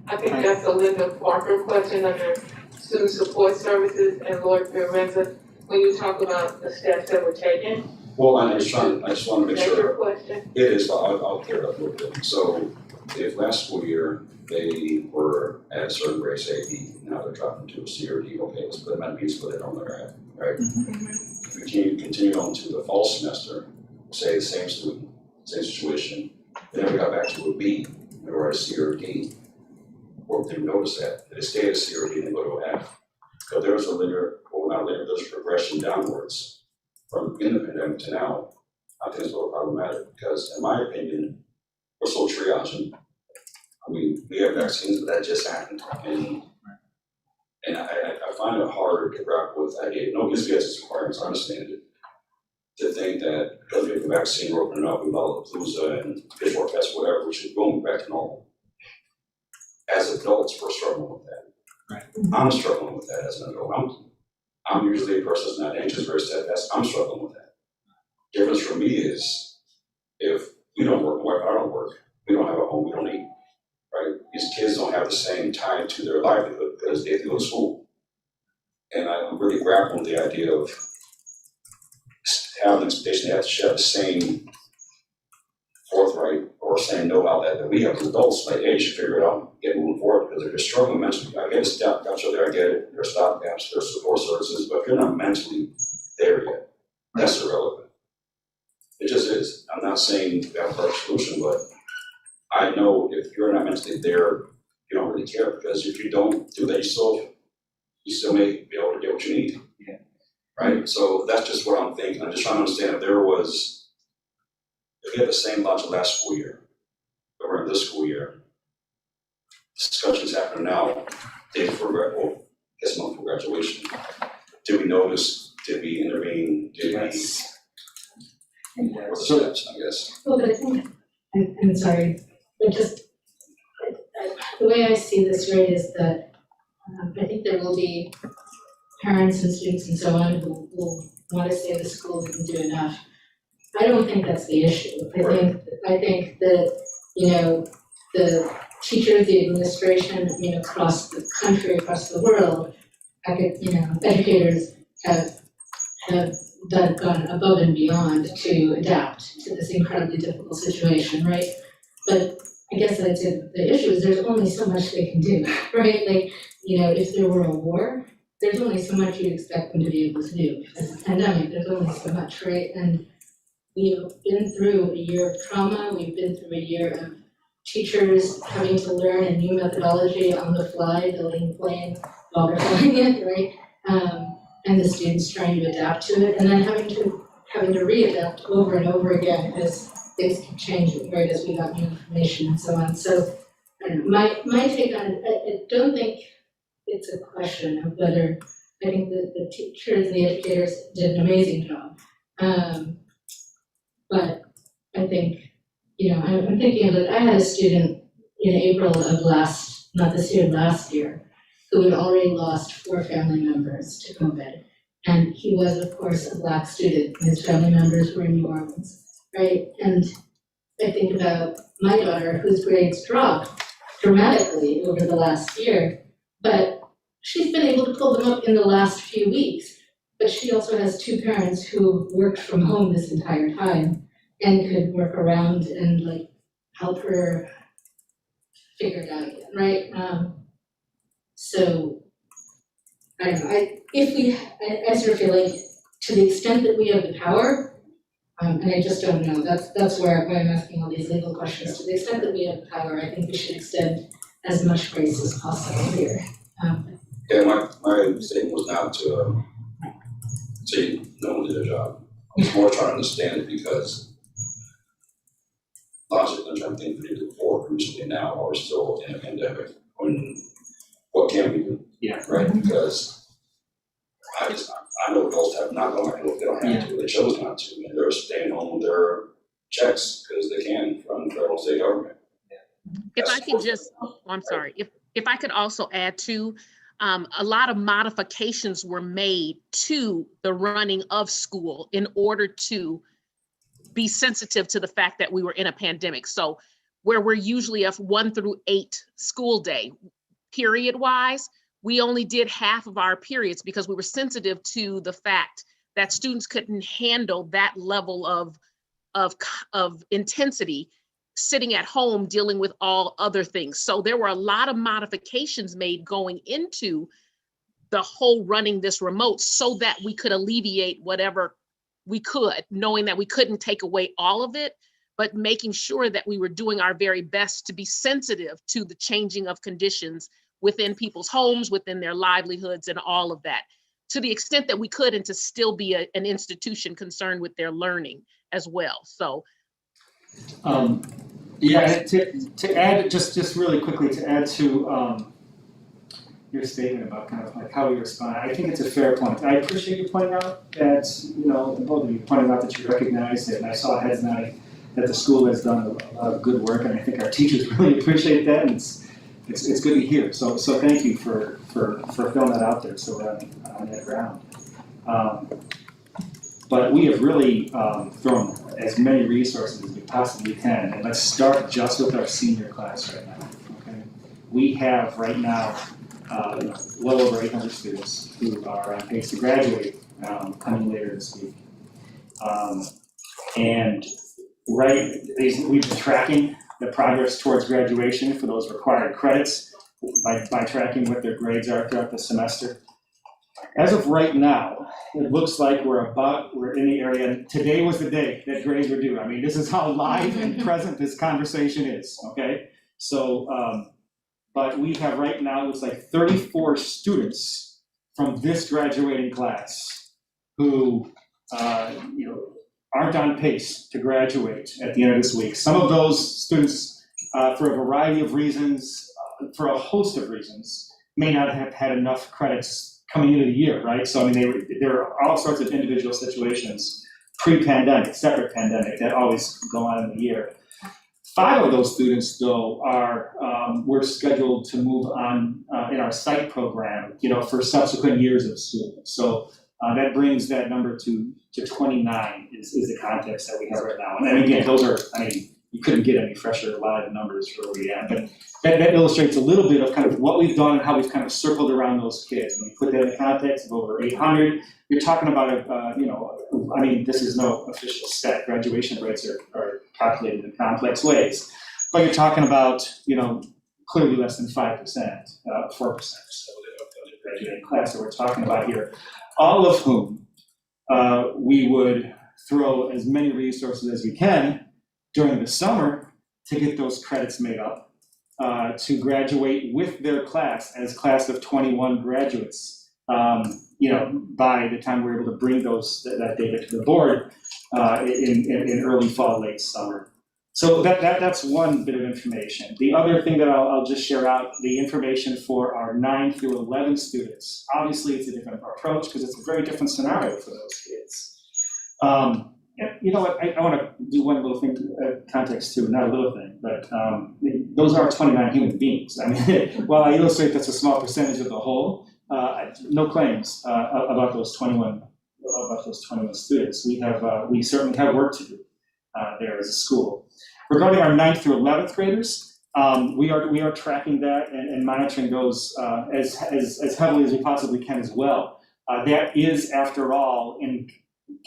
I think that's a Linda Parker question under student support services and Lord Fiorenza. When you talk about the steps that were taken, well, I just want to make that's sure. your question. It is, but I'll clear it up a little bit. So if last school year they were at a certain grade, say B, now they're dropping to a C or D, okay, let's put them at B, split it on their head, right? If we continue on to the fall semester, say the same student, same situation, then we got back to a B, they were at a C or a D, or didn't notice that, they stay at a C or a D and they go to an F. So there was a linear, well, not linear, there's a progression downwards from in the pandemic to now. I think it's a little problematic because, in my opinion, we're still triaging. I mean, we have vaccines, but that just happened, and I find it hard to grapple with the idea. Nobody gets its requirements, I understand it. To think that because we have a vaccine, we're opening up with Lollapalooza and Pitchfork Fest, whatever, we should go back to normal. As adults, we're struggling with that. Right. I'm struggling with that as an adult. I'm usually a person that's not anxious, very steadfast. I'm struggling with that. Difference for me is if we don't work, my wife and I don't work, we don't have a home, we don't eat, right? These kids don't have the same tie to their livelihood because they have to go to school. And I'm really grappling with the idea of having an expectation they have to share the same forthright or same know-how that we have as adults, like, hey, you should figure it out, get moving forward, because if you're struggling mentally, I get it, stopgaps are there, I get it, there's stopgaps, there's support services, but if you're not mentally there yet, that's irrelevant. It just is. I'm not saying that's a perfect solution, but I know if you're not mentally there, you don't really care, because if you don't do that, you still may be able to get what you need. Yeah. Right? So that's just what I'm thinking. I'm just trying to understand if we had the same logic last school year, but we're in this school year, discussions happening now, day before, month before graduation. Did we notice? Did we intervene? Did we? What were the steps, I guess? Well, but I think, I'm sorry, but just, the way I see this, right, is that I think there will be parents and students and so on who will want to say the school didn't do enough. I don't think that's the issue. I think that, the teachers, the administration, across the country, across the world, educators have gone above and beyond to adapt to this incredibly difficult situation, right? But I guess I'd say the issue is there's only so much they can do, right? Like, if there were a war, there's only so much you'd expect them to be able to do. As a pandemic, there's only so much, right? And we've been through a year of trauma, we've been through a year of teachers having to learn a new methodology on the fly, building a plane while they're flying it, right? And the students trying to adapt to it, and then having to re-adapt over and over again as things keep changing, right, as we got new information and so on. So, I don't know, my take on it, I don't think it's a question of whether, I think the teachers and the educators did an amazing job. But I think, I'm thinking of it, I had a student in April of last year, who had already lost 4 family members to COVID. And he was, of course, a Black student, and his family members were in New Orleans, right? And I think about my daughter, whose grades dropped dramatically over the last year, but she's been able to pull them up in the last few weeks. But she also has 2 parents who worked from home this entire time and could work around and help her figure it out again, right? So, I don't know, I sort of feel like to the extent that we have the power, and I just don't know, that's why I'm asking all these legal questions, to the extent that we have the power, I think we should extend as much grace as possible here. Yeah, my statement was not to say no one did their job. I was more trying to understand it because logically, I'm trying to think we did before, recently now, while we're still in a pandemic. What can we do? Yeah. Right? Because I know adults have not gone back, they don't have to, they chose not to, and they're staying home with their checks because they can from the federal state government. If I could just, I'm sorry, if I could also add to, a lot of modifications were made to the running of school in order to be sensitive to the fact that we were in a pandemic. So where we're usually a 1 through 8 school day, period wise, we only did half of our periods because we were sensitive to the fact that students couldn't handle that level of intensity sitting at home dealing with all other things. So there were a lot of modifications made going into the whole running this remote so that we could alleviate whatever we could, knowing that we couldn't take away all of it, but making sure that we were doing our very best to be sensitive to the changing of conditions within people's homes, within their livelihoods and all of that, to the extent that we could, and to still be an institution concerned with their learning as well. So. To add, just really quickly, to add to your statement about kind of how we respond, I think it's a fair point. I appreciate you pointing out that, both of you pointing out that you recognize it, and I saw heads nodding that the school has done a lot of good work, and I think our teachers really appreciate that, and it's good to hear. So thank you for filling that out there so we're on that ground. But we have really thrown as many resources as we possibly can, and let's start just with our senior class right now. Okay, we have right now well over 800 students who are on pace to graduate coming later this week, and we've been tracking the progress towards graduation for those required credits by tracking what their grades are throughout the semester. As of right now, it looks like we're in the area. Today was the day that grades were due. I mean, this is how live and present this conversation is, okay? So, but we have right now, it's like 34 students from this graduating class who, aren't on pace to graduate at the end of this week. Some of those students, for a variety of reasons, for a host of reasons, may not have had enough credits coming into the year, right? So I mean, there are all sorts of individual situations, pre-pandemic, separate pandemic, that always go on in the year. 5 of those students, though, we're scheduled to move on in our site program, for subsequent years of school. So that brings that number to 29 is the context that we have right now. And then again, those are, you couldn't get any fresher live numbers for where we at. But that illustrates a little bit of kind of what we've done and how we've kind of circled around those kids. When you put that in the context of over 800, you're talking about, I mean, this is no official stat. Graduation rates are calculated in complex ways. But you're talking about, clearly less than 5%, 4% of the graduating class that we're talking about here, all of whom we would throw as many resources as we can during the summer to get those credits made up, to graduate with their class as class of 21 graduates, by the time we're able to bring that data to the board in early fall, late summer. So that's one bit of information. The other thing that I'll just share out, the information for our 9 through 11 students. Obviously, it's a different approach because it's a very different scenario for those kids. You know what, I want to do one little thing, context too, not a little thing, but those are 29 human beings. I mean, while I illustrate that's a small percentage of the whole, no claims about those 21 students. We certainly have work to do there as a school. Regarding our 9th through 11th graders, we are tracking that and monitoring those as heavily as we possibly can as well. That is, after all, in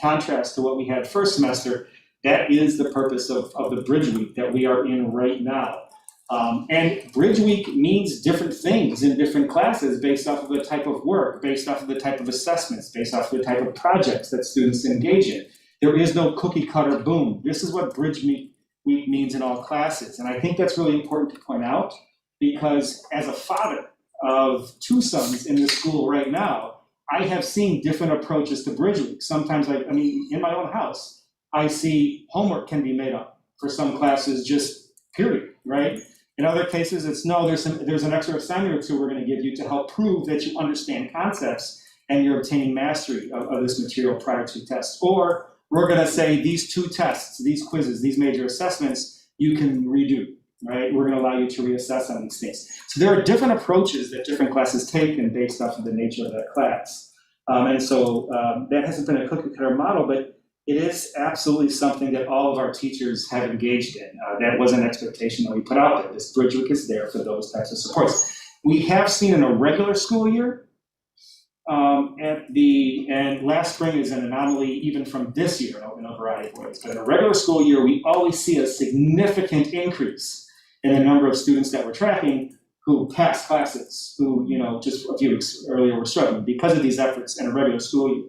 contrast to what we had first semester, that is the purpose of the Bridge Week that we are in right now. And Bridge Week means different things in different classes based off of the type of work, based off of the type of assessments, based off of the type of projects that students engage in. There is no cookie cutter boom. This is what Bridge Week means in all classes. And I think that's really important to point out because as a father of 2 sons in this school right now, I have seen different approaches to Bridge Week. Sometimes, I mean, in my own house, I see homework can be made up for some classes, just period, right? In other cases, it's no, there's an extra assignment or 2 we're going to give you to help prove that you understand concepts and you're obtaining mastery of this material prior to tests. Or we're going to say these 2 tests, these quizzes, these major assessments, you can redo, right? We're going to allow you to reassess on these things. So there are different approaches that different classes take and based off of the nature of that class. And so that hasn't been a cookie cutter model, but it is absolutely something that all of our teachers have engaged in. That was an expectation that we put out there. This Bridge Week is there for those types of supports. We have seen in a regular school year, and last spring is an anomaly even from this year in a variety of ways, but in a regular school year, we always see a significant increase in the number of students that we're tracking who passed classes, who, just a few weeks earlier were struggling because of these efforts in a regular school year.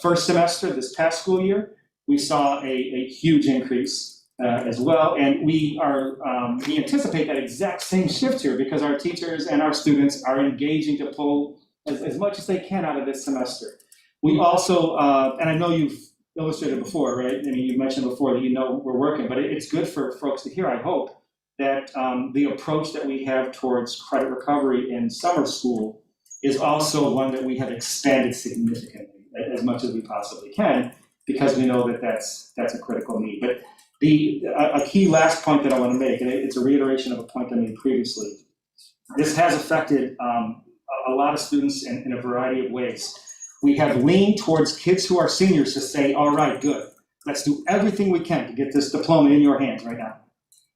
First semester, this past school year, we saw a huge increase as well, and we anticipate that exact same shift here because our teachers and our students are engaging to pull as much as they can out of this semester. We also, and I know you've illustrated before, right? I mean, you mentioned before that we're working, but it's good for folks to hear, I hope, that the approach that we have towards credit recovery in summer school is also one that we have expanded significantly, as much as we possibly can, because we know that that's a critical need. But a key last point that I want to make, and it's a reiteration of a point I made previously, this has affected a lot of students in a variety of ways. We have leaned towards kids who are seniors to say, all right, good, let's do everything we can to get this diploma in your hands right now.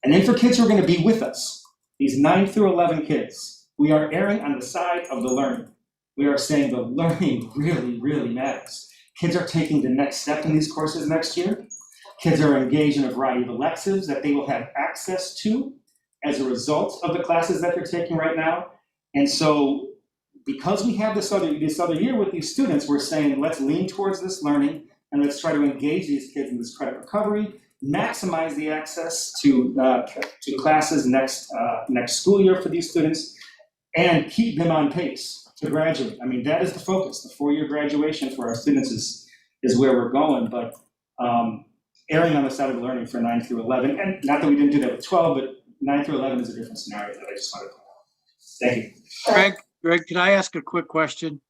And then for kids who are going to be with us, these 9 through 11 kids, we are erring on the side of the learning. We are saying the learning really, really matters. Kids are taking the next step in these courses next year. Kids are engaged in a variety of electives that they will have access to as a result of the classes that they're taking right now. And so because we have this other year with these students, we're saying let's lean towards this learning and let's try to engage these kids in this credit recovery, maximize the access to classes next school year for these students, and keep them on pace to graduate. I mean, that is the focus. The 4-year graduation for our students is where we're going, but erring on the side of learning for 9 through 11, and not that we didn't do that with 12, but 9 through 11 is a different scenario that I just wanted to point out. Thank you. Greg, can I ask a quick question?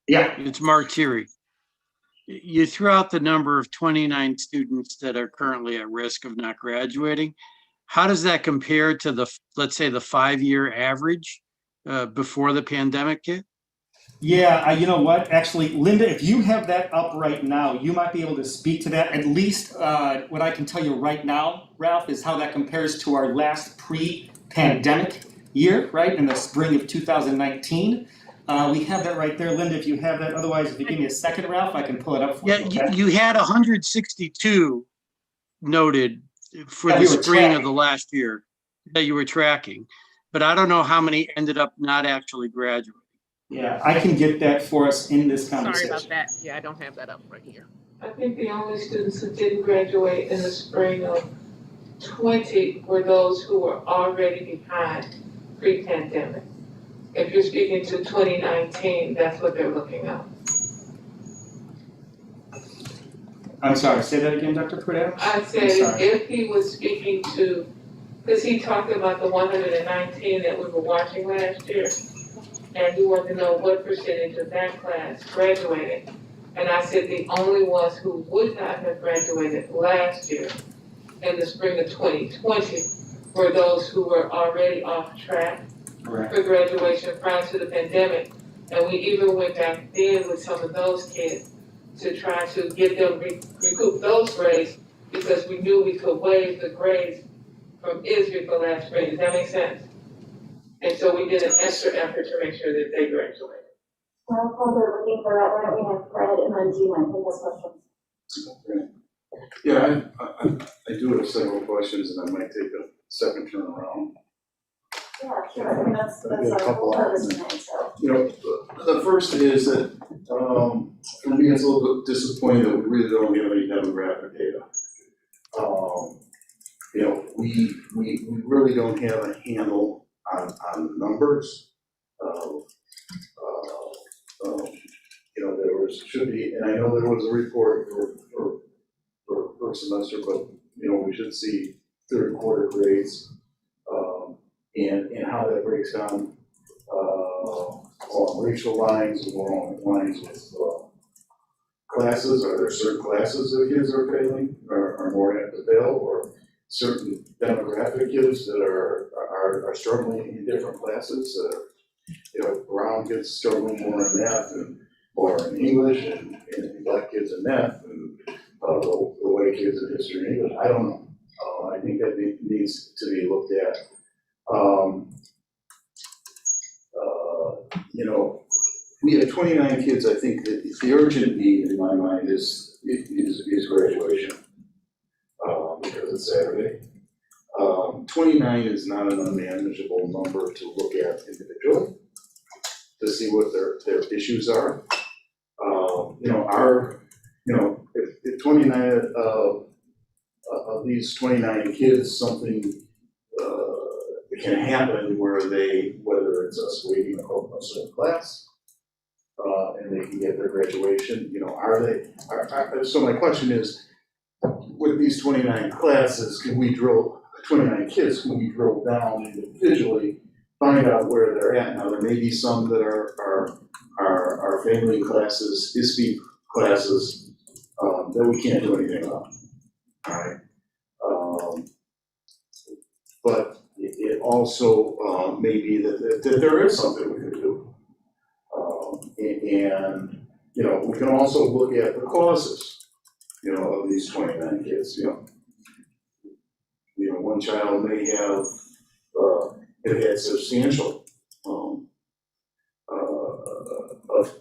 Yeah. It's Mark Thierry. You threw out the number of 29 students that are currently at risk of not graduating. How does that compare to let's say the 5-year average before the pandemic hit? Yeah, you know what, actually, Linda, if you have that up right now, you might be able to speak to that. At least, what I can tell you right now, Ralph, is how that compares to our last pre-pandemic year, right, in the spring of 2019. We have that right there, Linda, if you have that. Otherwise, if you give me a second, Ralph, I can pull it up for Yeah, you, okay? you had 162 noted for That the we were spring of tracking. the last year that you were tracking, but I don't know how many ended up not actually graduating. Yeah, I can get that for us in this Sorry conversation. about that. Yeah, I don't have that up right here. I think the only students who didn't graduate in the spring of 20 were those who were already behind pre-pandemic. If you're speaking to 2019, that's what they're looking at. I'm sorry, say that again, Dr. Pradell? I said, if he was speaking to, because he talked about the 119 that we were watching last year, and he wanted to know what percentage of that class graduated. And I said the only ones who would not have graduated last year in the spring of 2020 were those who were already off track Correct. for graduation prior to the pandemic. And we even went back then with some of those kids to try to get them recoup those grades because we knew we could waive the grades from ISRI for last grade. Does that make sense? And so we did an extra effort to make sure that they graduated. Well, while they're looking for that, why don't we have Fred and then Gina, I think that's questions. Yeah, I do have several questions and I might take a second turn around. Yeah, sure, I mean, that's Maybe a our couple whole of purpose them. tonight, so. You know, the first is that, for me, it's a little bit disappointing that we really don't have any demographic data. You know, we really don't have a handle on the numbers of, you know, should be, and I know there was a report for first semester, but, you know, we should see third quarter grades, and how that breaks down, along racial lines, along lines with, classes. Are there certain classes that kids are failing, are more apt to fail, or certain demographic kids that are struggling in different classes, you know, brown kids struggling more in math and or in English, and black kids in math, and the white kids in history and English. I don't know. I think that needs to be looked at. You know, we have 29 kids. I think that the urgent need in my mind is graduation, because it's Saturday. 29 is not an unmanageable number to look at individually to see what their issues are. You know, if 29 of these 29 kids, something can happen where whether it's us waiving a certain class, and they can get their graduation, you know, so my question is, with these 29 classes, 29 kids, can we drill down individually, find out where they're at? Now, there may be some that are failing classes, ISPE classes, that we can't do anything about, all right? But it also may be that there is something we could do. And, you know, we can also look at the causes, you know, of these 29 kids, you know. You know, one child may have had substantial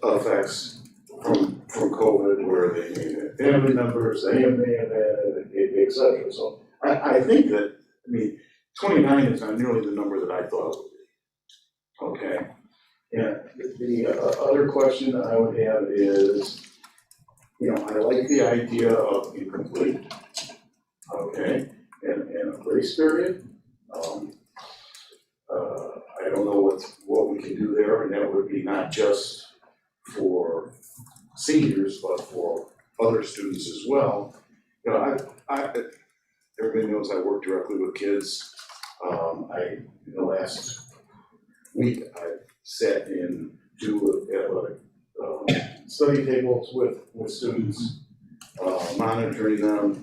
effects from COVID, where they may have family members, they may have had it, et cetera. So I think that, I mean, 29 is not nearly the number that I thought it would be. Okay. And the other question I would have is, you know, I like the idea of incomplete, okay, and a grace period. I don't know what we can do there, and that would be not just for seniors, but for other students as well. You know, everybody knows I work directly with kids. In the last week, I sat in two athletic study tables with students, monitoring them.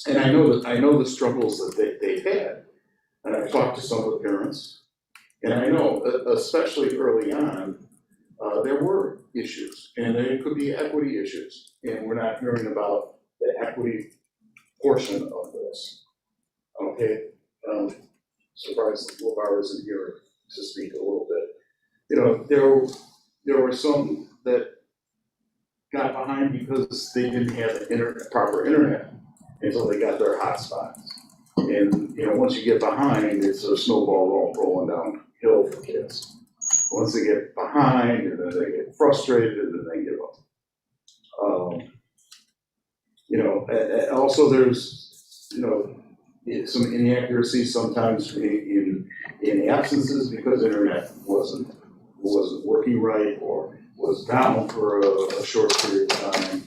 And I know the struggles that they've had. And I've talked to some of the parents, And I know, especially early on, there were issues, and there could be equity issues, and we're not hearing about the equity portion of this. Okay, surprised LeVar isn't here to speak a little bit. You know, there were some that got behind because they didn't have proper internet until they got their hotspots. And, you know, once you get behind, it's a snowball rolling downhill for kids. Once they get behind, and then they get frustrated, and then they give up. You know, also there's, you know, some inaccuracies sometimes in absences because internet wasn't working right or was down for a short period of time.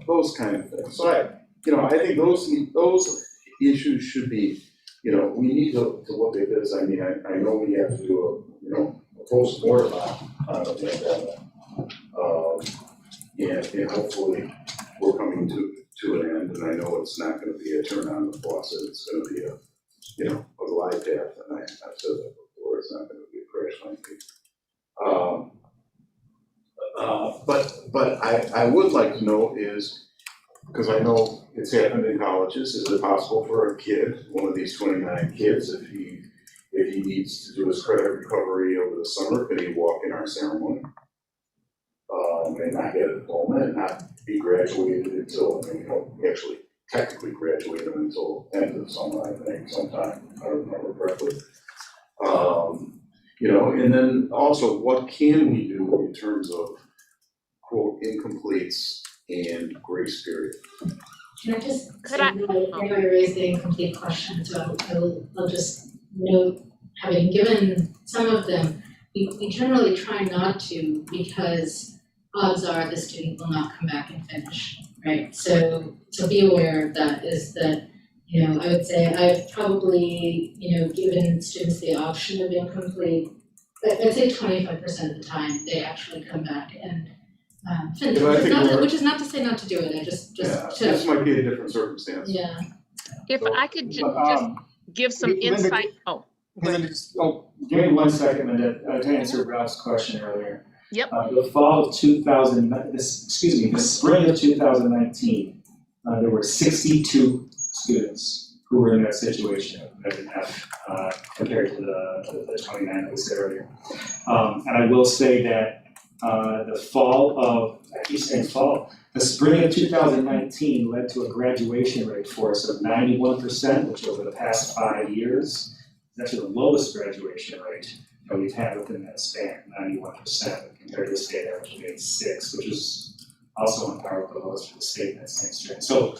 Those kind of things. So I think those issues should be, you know, we need to look at this. I mean, I know we have to do a post-mortem on the pandemic. And hopefully we're coming to an end, and I know it's not gonna be a turn on the faucet, it's gonna be a glide path, and I've said that before, it's not gonna be a crash landing. But I would like to know is, because I know it's happened in colleges, is it possible for a kid, one of these 29 kids, if he needs to do his credit recovery over the summer, can he walk in our ceremony? And not get a diploma and not be graduated until, actually technically graduated until end of summer, I think, sometime, I don't remember correctly. And then also, what can we do in terms of quote incompletes and grace period? Can I just say that I raised the incomplete question, so I'll just note, having given some of them, we generally try not to, because odds are the student will not come back and finish, right? So be aware of that, is that, I would say I've probably, given students the option of incomplete, but I'd say 25% of the time they actually come back and finish, which is not to say not to do it, I just This might be a different circumstance. Yeah. If I could just give some Linda, insight, give me 1 second, Linda, to answer Ralph's question earlier. Yep. The fall of the spring of 2019, there were 62 students who were in that situation that didn't have, compared to the 29 that we said earlier. And I will say that the spring of 2019 led to a graduation rate for us of 91%, which over the past 5 years is actually the lowest graduation rate that we've had within that span, 91%, compared to the state average of 86, which is also on par with the lowest for the state in that same string. So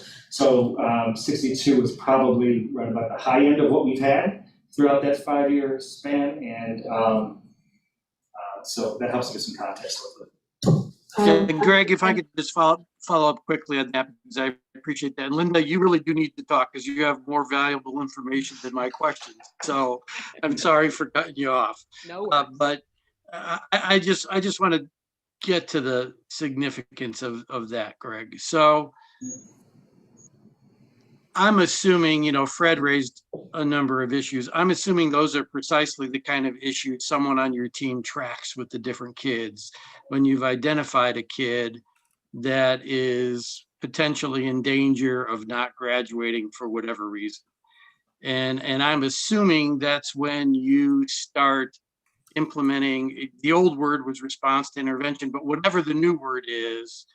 62 is probably right about the high end of what we've had throughout that 5-year span, and so that helps give some context with it. And Greg, if I could just follow up quickly on that, because I appreciate that. And Linda, you really do need to talk because you have more valuable information than my questions. So I'm sorry for cutting you off. No. But I just want to get to the significance of that, Greg. So I'm assuming, Fred raised a number of issues. I'm assuming those are precisely the kind of issues someone on your team tracks with the different kids when you've identified a kid that is potentially in danger of not graduating for whatever reason. And I'm assuming that's when you start implementing, the old word was response to intervention, but whatever the new word is,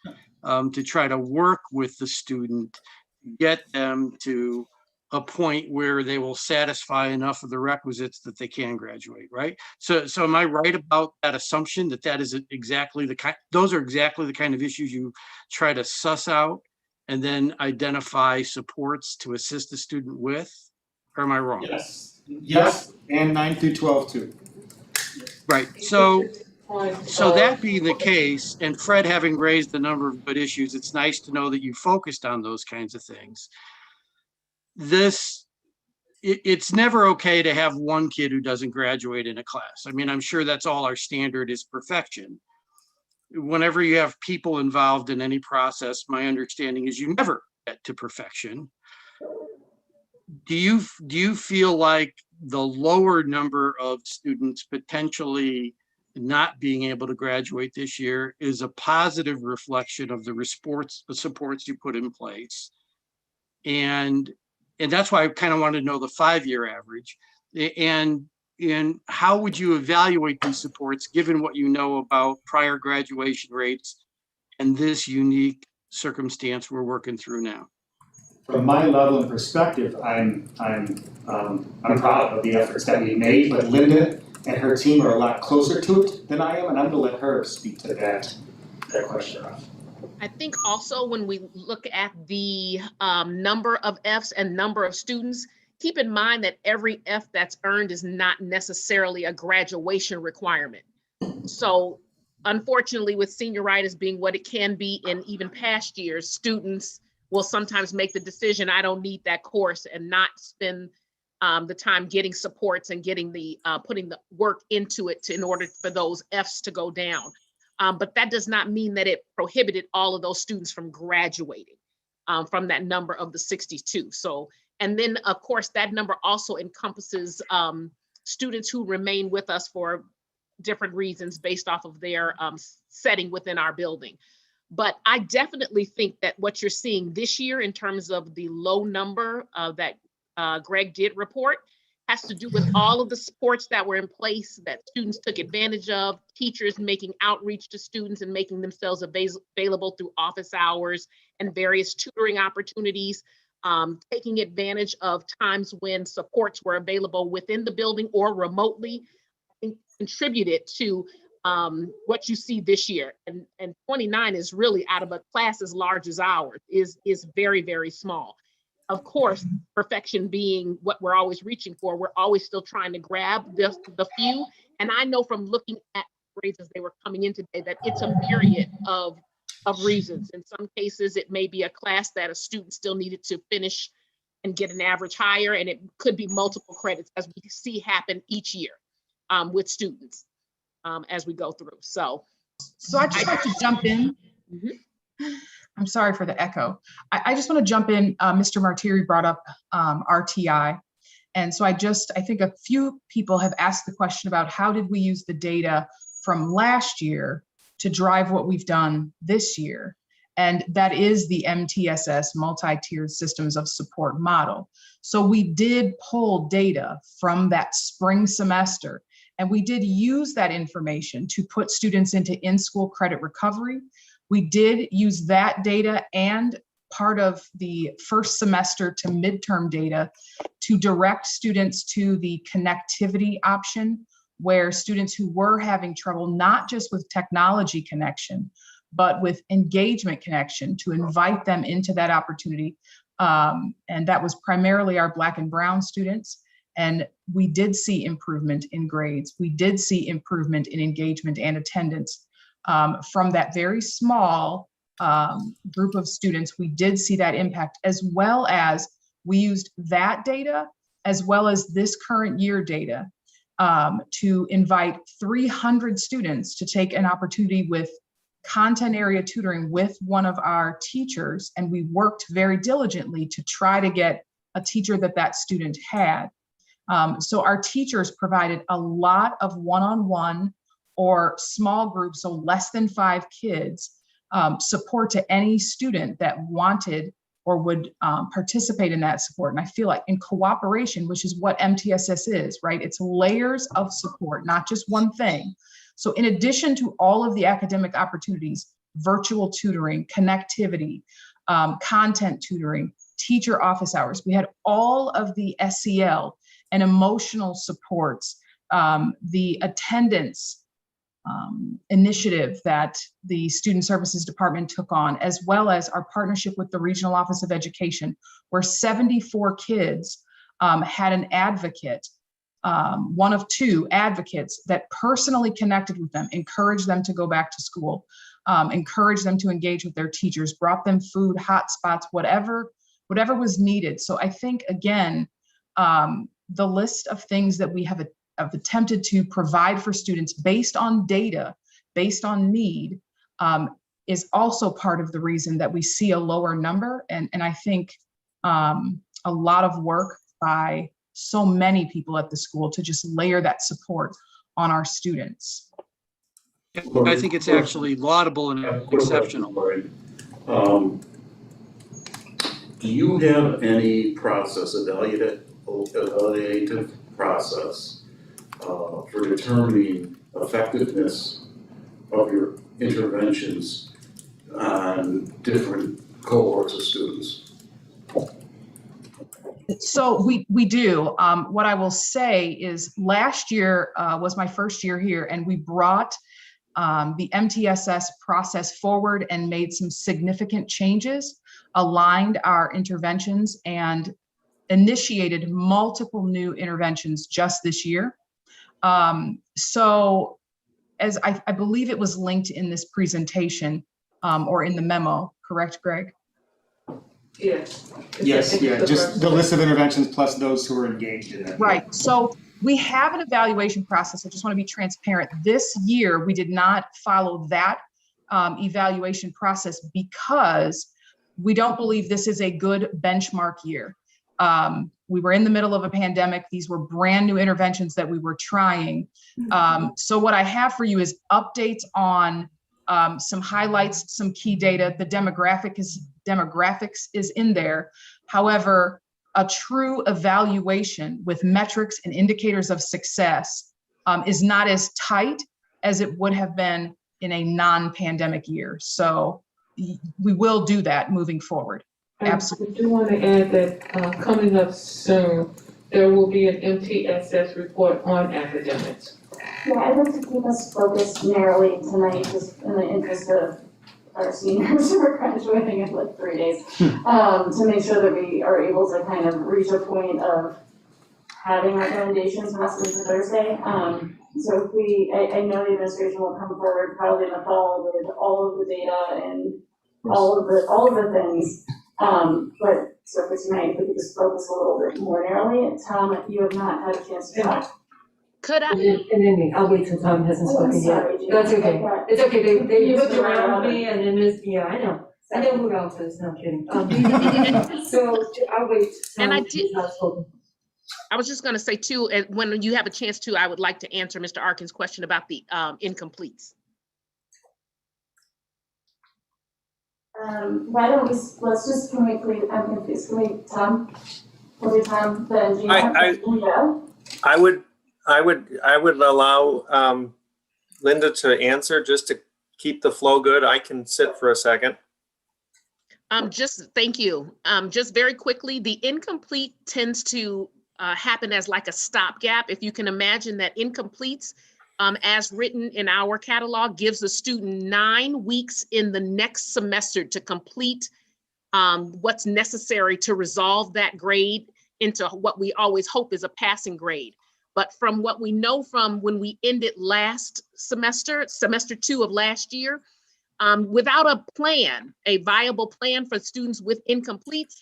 to try to work with the student, get them to a point where they will satisfy enough of the requisites that they can graduate, right? So am I right about that assumption that is exactly those are exactly the kind of issues you try to suss out and then identify supports to assist the student with? Or am I wrong? Yes, and 9 through 12 too. Right. So that being the case, and Fred having raised a number of good issues, it's nice to know that you focused on those kinds of things. It's never okay to have one kid who doesn't graduate in a class. I mean, I'm sure that's all our standard is perfection. Whenever you have people involved in any process, my understanding is you never get to perfection. Do you feel like the lower number of students potentially not being able to graduate this year is a positive reflection of the supports you put in place. And that's why I kind of wanted to know the 5-year average. And how would you evaluate these supports given what you know about prior graduation rates and this unique circumstance we're working through now? From my level of perspective, I'm proud of the efforts that we made, but Linda and her team are a lot closer to it than I am, and I'm gonna let her speak to that question. I think also when we look at the number of Fs and number of students, keep in mind that every F that's earned is not necessarily a graduation requirement. So unfortunately, with senioritis being what it can be in even past years, students will sometimes make the decision, I don't need that course, and not spend the time getting supports and getting the putting the work into it in order for those Fs to go down. But that does not mean that it prohibited all of those students from graduating from that number of the 62. So, and then of course, that number also encompasses students who remain with us for different reasons based off of their setting within our building. But I definitely think that what you're seeing this year in terms of the low number that Greg did report has to do with all of the supports that were in place that students took advantage of, teachers making outreach to students and making themselves available through office hours and various tutoring opportunities, taking advantage of times when supports were available within the building or remotely, contributed to what you see this year. And 29 is really, out of a class as large as ours, is very, very small. Of course, perfection being what we're always reaching for, we're always still trying to grab the few. And I know from looking at grades as they were coming in today that it's a myriad of reasons. In some cases, it may be a class that a student still needed to finish and get an average higher, and it could be multiple credits, as we see happen each year with students as we go through. So I'd just like to jump in. I'm sorry for the echo. I just want to jump in. Mr. Martiri brought up RTI. And so I think a few people have asked the question about how did we use the data from last year to drive what we've done this year. And that is the MTSS, multi-tiered systems of support model. So we did pull data from that spring semester, and we did use that information to put students into in-school credit recovery. We did use that data and part of the first semester to midterm data to direct students to the connectivity option, where students who were having trouble, not just with technology connection, but with engagement connection, to invite them into that opportunity. And that was primarily our Black and Brown students. And we did see improvement in grades. We did see improvement in engagement and attendance. From that very small group of students, we did see that impact, as well as we used that data, as well as this current year data, to invite 300 students to take an opportunity with content area tutoring with one of our teachers. And we worked very diligently to try to get a teacher that student had. So our teachers provided a lot of one-on-one or small groups, so less than 5 kids, support to any student that wanted or would participate in that support. And I feel like in cooperation, which is what MTSS is, right? It's layers of support, not just one thing. So in addition to all of the academic opportunities, virtual tutoring, connectivity, content tutoring, teacher office hours, we had all of the SEL and emotional supports, the attendance initiative that the Student Services Department took on, as well as our partnership with the Regional Office of Education, where 74 kids had an advocate, one of 2 advocates that personally connected with them, encouraged them to go back to school, encouraged them to engage with their teachers, brought them food, hotspots, whatever was needed. So I think, again, the list of things that we have attempted to provide for students based on data, based on need, is also part of the reason that we see a lower number. And I think a lot of work by so many people at the school to just layer that support on our students. I think it's actually laudable and exceptional. Do you have any process, evaluative process for determining effectiveness of your interventions on different cohorts of students? So we do. What I will say is last year was my first year here, and we brought the MTSS process forward and made some significant changes, aligned our interventions, and initiated multiple new interventions just this year. So as I believe it was linked in this presentation or in the memo, correct, Greg? Yes. Yes, yeah, just the list of interventions plus those who are engaged in it. Right. So we have an evaluation process. I just want to be transparent. This year, we did not follow that evaluation process because we don't believe this is a good benchmark year. We were in the middle of a pandemic. These were brand new interventions that we were trying. So what I have for you is updates on some highlights, some key data. The demographics is in there. However, a true evaluation with metrics and indicators of success is not as tight as it would have been in a non-pandemic year. So we will do that moving forward. Absolutely. I do want to add that coming up soon, there will be an MTSS report on academics. Yeah, I'd like to keep us focused narrowly tonight, just in the interest of our seniors who are graduating in like 3 days, to make sure that we are able to kind of reach a point of having recommendations from us for Thursday. So if I know the administration will come forward probably in the fall with all of the data and all of the things. But so for tonight, we could just focus a little bit more narrowly. Tom, you have not had a chance to talk. Could I? And then I'll wait till Tom hasn't Oh, I'm spoken yet. sorry, Gina. That's okay. It's okay, they You looked still around around. me and then yeah, I know who else is, no I'm kidding. So I'll wait till And I Tom has not spoken. I was just going to say too, and when you have a chance to, I would like to answer Mr. Arkin's question about the incompletes. Why don't we, let's just, can we please, I'm confused, can we, Tom? Will we Tom, then Gina? I would allow Linda to answer just to keep the flow good. I can sit for a second. Thank you. Just very quickly, the incomplete tends to happen as like a stopgap. If you can imagine that incompletes, as written in our catalog, gives the student 9 weeks in the next semester to complete what's necessary to resolve that grade into what we always hope is a passing grade. But from what we know from when we ended last semester 2 of last year, without a plan, a viable plan for students with incompletes,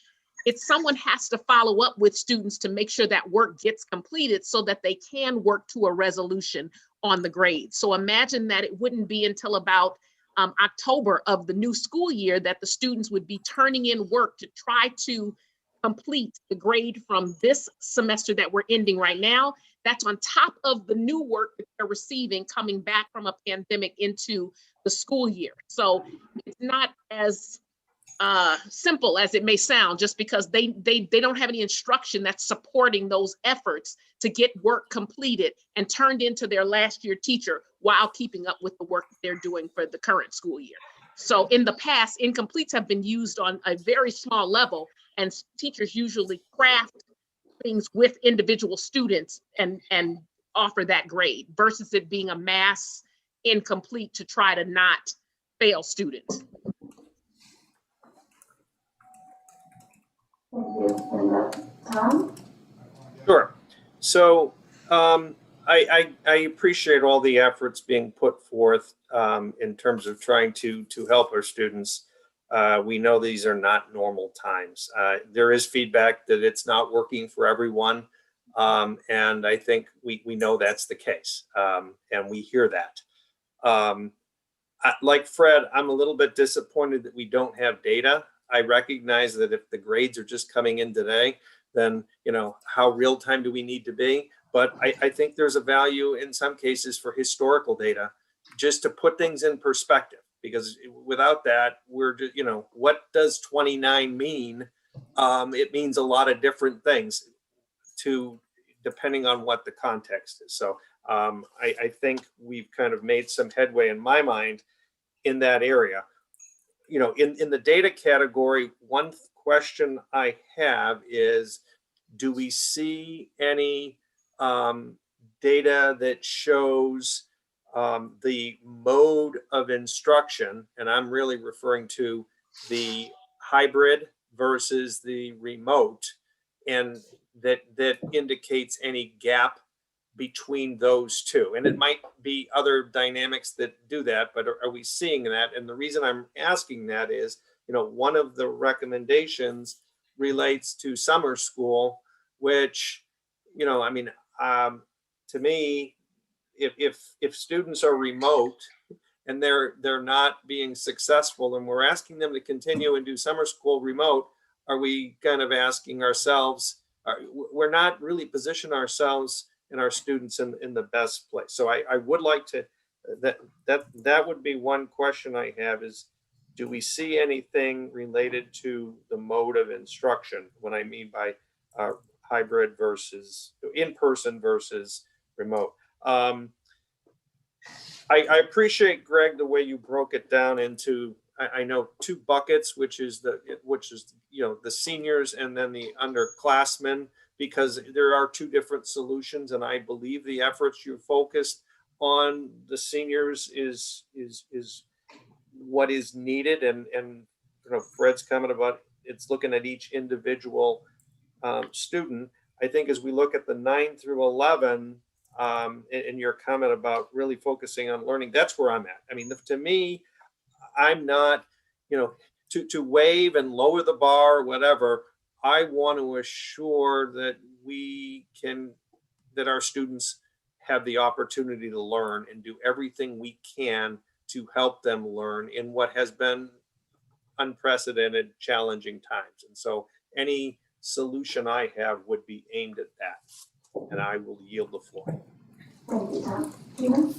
someone has to follow up with students to make sure that work gets completed so that they can work to a resolution on the grade. So imagine that it wouldn't be until about October of the new school year that the students would be turning in work to try to complete the grade from this semester that we're ending right now. That's on top of the new work that they're receiving coming back from a pandemic into the school year. So it's not as simple as it may sound, just because they don't have any instruction that's supporting those efforts to get work completed and turned into their last year teacher while keeping up with the work that they're doing for the current school year. So in the past, incompletes have been used on a very small level, and teachers usually craft things with individual students and offer that grade versus it being a mass incomplete to try to not fail students. Thank you. And Tom? Sure. So I appreciate all the efforts being put forth in terms of trying to help our students. We know these are not normal times. There is feedback that it's not working for everyone. And I think we know that's the case. And we hear that. Like Fred, I'm a little bit disappointed that we don't have data. I recognize that if the grades are just coming in today, then, how real time do we need to be? But I think there's a value in some cases for historical data, just to put things in perspective, because without that, we're just, what does 29 mean? It means a lot of different things depending on what the context is. So I think we've kind of made some headway in my mind in that area. In the data category, one question I have is, do we see any data that shows the mode of instruction? And I'm really referring to the hybrid versus the remote, and that indicates any gap between those two. And it might be other dynamics that do that, but are we seeing that? And the reason I'm asking that is, one of the recommendations relates to summer school, which, to me, if students are remote and they're not being successful, and we're asking them to continue and do summer school remote, are we kind of asking ourselves, we're not really positioning ourselves and our students in the best place. So I would like to, that would be one question I have is, do we see anything related to the mode of instruction? What I mean by hybrid versus in-person versus remote. I appreciate, Greg, the way you broke it down into, I know, two buckets, which is the seniors and then the underclassmen, because there are two different solutions, and I believe the efforts you focused on the seniors is what is needed, and Fred's comment about it's looking at each individual student. I think as we look at the 9 through 11, and your comment about really focusing on learning, that's where I'm at. I mean, to me, I'm not, to waive and lower the bar or whatever. I want to assure that that our students have the opportunity to learn and do everything we can to help them learn in what has been unprecedented, challenging times. And so any solution I have would be aimed at that. And I will yield the floor. Thank you, Tom. Tina?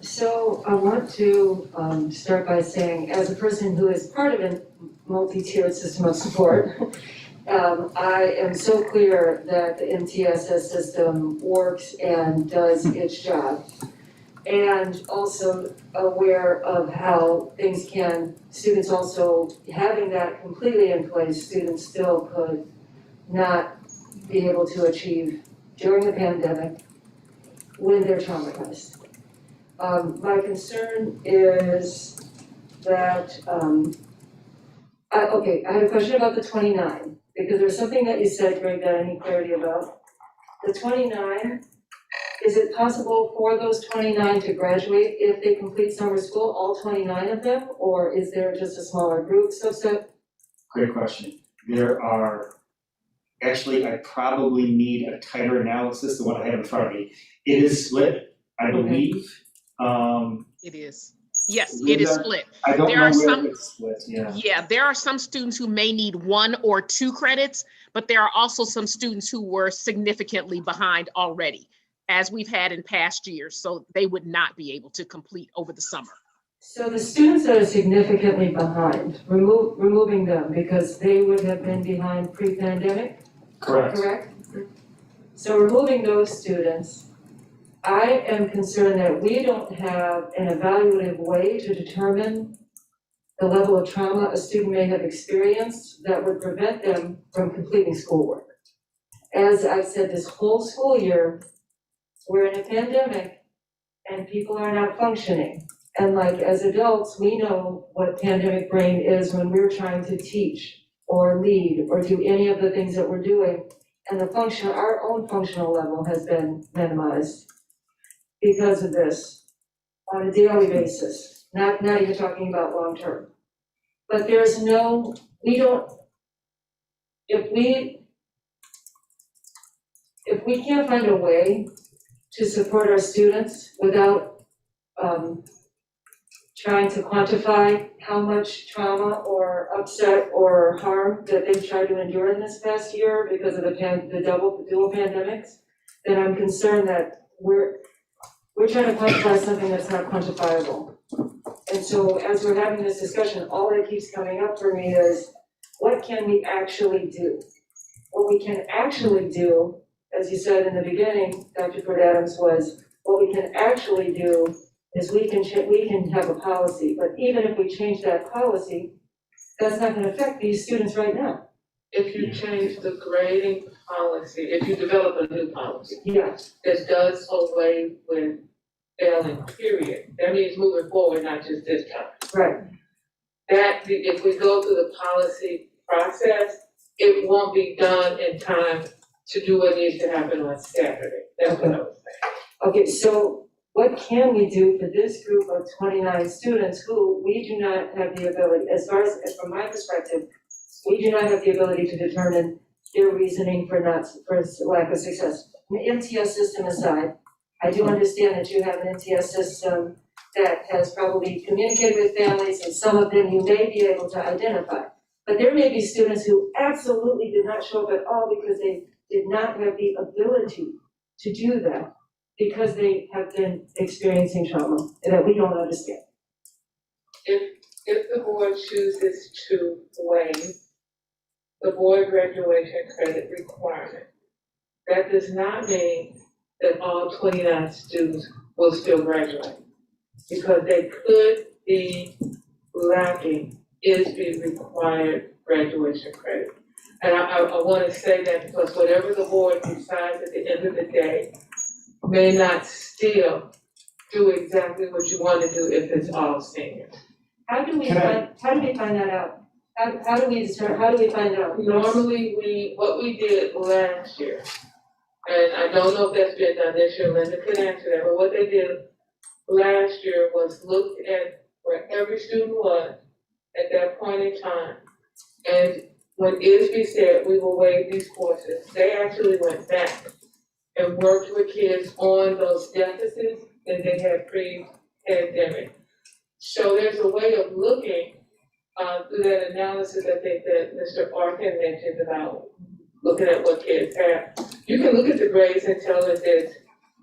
So I want to start by saying, as a person who is part of a multi-tiered system of support, I am so clear that the MTSS system works and does its job. And also aware of how things students also, having that completely in place, students still could not be able to achieve during the pandemic when they're traumatized. My concern is that, I had a question about the 29, because there's something that you said, Greg, that I need clarity about. The 29, is it possible for those 29 to graduate if they complete summer school, all 29 of them, or is there just a smaller group subset? Great question. There are, actually, I probably need a tighter analysis than what I have in front of me. It is split, I believe. It is. Yes, it is split. I don't There know are where some, it's split, yeah. yeah, there are some students who may need 1 or 2 credits, but there are also some students who were significantly behind already, as we've had in past years, so they would not be able to complete over the summer. So the students that are significantly behind, removing them because they would have been behind pre-pandemic? Correct? So removing those students, I am concerned that we don't have an evaluative way to determine the level of trauma a student may have experienced that would prevent them from completing schoolwork. As I've said, this whole school year, we're in a pandemic and people are not functioning. And like as adults, we know what pandemic brain is when we're trying to teach or lead or do any of the things that we're doing. And our own functional level has been minimized because of this on a daily basis, not even talking about long term. But there's no, if we can't find a way to support our students without trying to quantify how much trauma or upset or harm that they've tried to endure in this past year because of the dual pandemics, then I'm concerned that we're trying to quantify something that's not quantifiable. And so as we're having this discussion, all that keeps coming up for me is, what can we actually do? What we can actually do, as you said in the beginning, Dr. Ford Adams, was what we can actually do is we can have a policy, but even if we change that policy, that's not gonna affect these students right now. If you change the grading policy, if you develop a new policy Yeah, that does away with failing, period, that means moving forward, not just this time. right. That, if we go through the policy process, it won't be done in time to do what needs to happen on Saturday. That's what I was saying. Okay, so what can we do for this group of 29 students who we do not have the ability, as from my perspective, we do not have the ability to determine their reasoning for lack of success. The MTS system aside, I do understand that you have an MTS system that has probably communicated with families, and some of them you may be able to identify. But there may be students who absolutely did not show up at all because they did not have the ability to do that, because they have been experiencing trauma that we don't understand. If the board chooses to waive the board graduation credit requirement, that does not mean that all 29 students will still graduate, because they could be lacking ISB required graduation credit. And I want to say that because whatever the board decides at the end of the day may not still do exactly what you want to do if it's all seniors. How do we find that out? How do we find out? Normally, what we did last year, and I don't know if that's been done this year, Linda could answer that, but what they did last year was looked at where every student was at that point in time. And when ISB said we will waive these courses, they actually went back and worked with kids on those deficits that they had pre-pandemic. So there's a way of looking through that analysis, I think that Mr. Arkin mentioned about looking at what kids have. You can look at the grades and tell us it's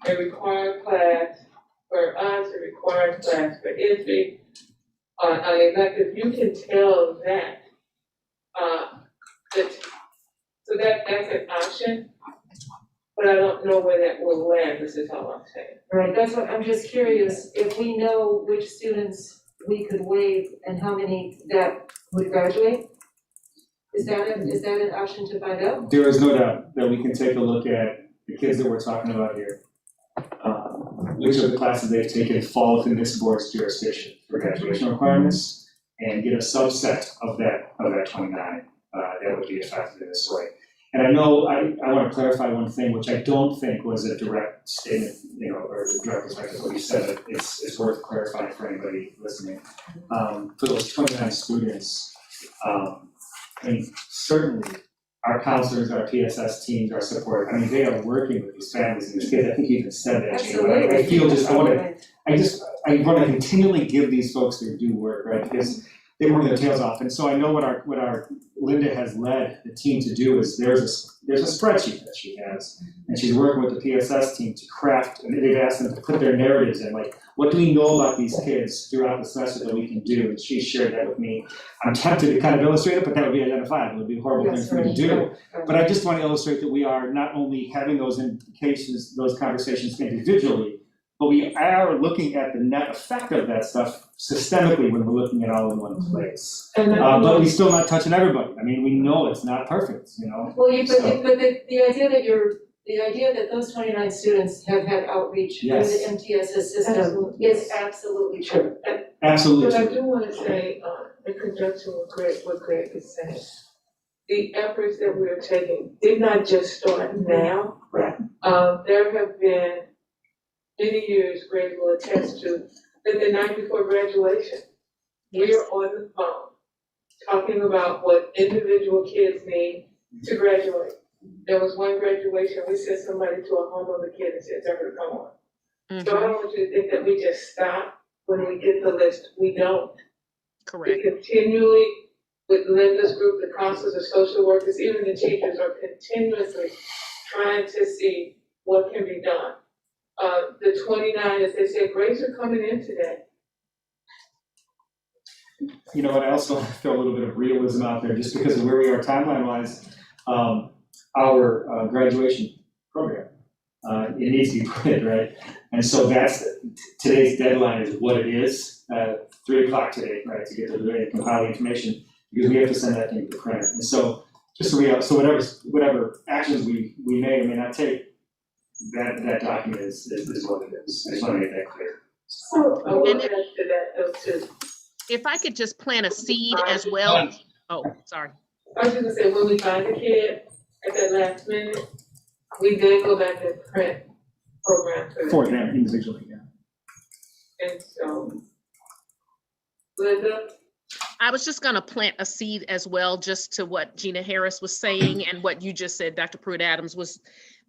a required class for us, a required class for ISB, an elective. You can tell that. So that's an option, but I don't know where that will land. This is all I'm saying. Right, that's what, I'm just curious, if we know which students we could waive and how many that would graduate? Is that an option to find out? There is no doubt that we can take a look at the kids that we're talking about here. Which of the classes they've taken fall within this board's jurisdiction for graduation requirements, and get a subset of that 29 that would be affected in this way. And I know, I want to clarify one thing, which I don't think was a direct statement, or a direct perspective of what you said, but it's worth clarifying for anybody listening. For those 29 students, I mean, certainly our counselors, our PSS teams, our support, I mean, they are working with these families and these kids. I think you even said that, Gina, but I feel I want to continually give these folks their due work, right? Because they work their tails off. And so I know what our Linda has led the team to do is there's a spreadsheet that she has, and she's working with the PSS team to craft, and they've asked them to put their narratives in, like, what do we know about these kids throughout the semester that we can do? And she shared that with me. I'm tempted to kind of illustrate it, but that would be identifiable. It would be a horrible thing for me to do. But I just want to illustrate that we are not only having those implications, those conversations individually, but we are looking at the net effect of that stuff systemically when we're looking at all in one place. But we're still not touching everybody. I mean, we know it's not perfect, Well, but the idea that those 29 students have had outreach through the MTSS system is absolutely true. Absolutely. But I do want to say, in conjunction with what Greg is saying, the efforts that we're taking did not just start now. Right. There have been many years, Greg will attest to, that the night before graduation, we are on the phone talking about what individual kids need to graduate. There was one graduation, we sent somebody to a home of a kid and said, "They're gonna come on." So I don't want you to think that we just stop when we get the list, we don't. Correct. We continually, with Linda's group, the counselors, the social workers, even the teachers are continuously trying to see what can be done. The 29, as they said, grades are coming in today. You know what, I also want to throw a little bit of realism out there, just because of where we are timeline-wise. Our graduation program, it needs to be printed, right? And so that's, today's deadline is what it is, 3 o'clock today, right, to get the compile the information, because we have to send that thing to the printer. And so, just so we have, so whatever actions we may or may not take, that document is what it is. I just want to make that clear. So, I will add to that though too. If I could just plant a seed as well. Oh, sorry. I was gonna say, when we find a kid at that last minute, we then go back and print program For them individually, yeah. And so, Linda? I was just going to plant a seed as well, just to what Gina Harris was saying and what you just said, Dr. Pruitt-Adams, was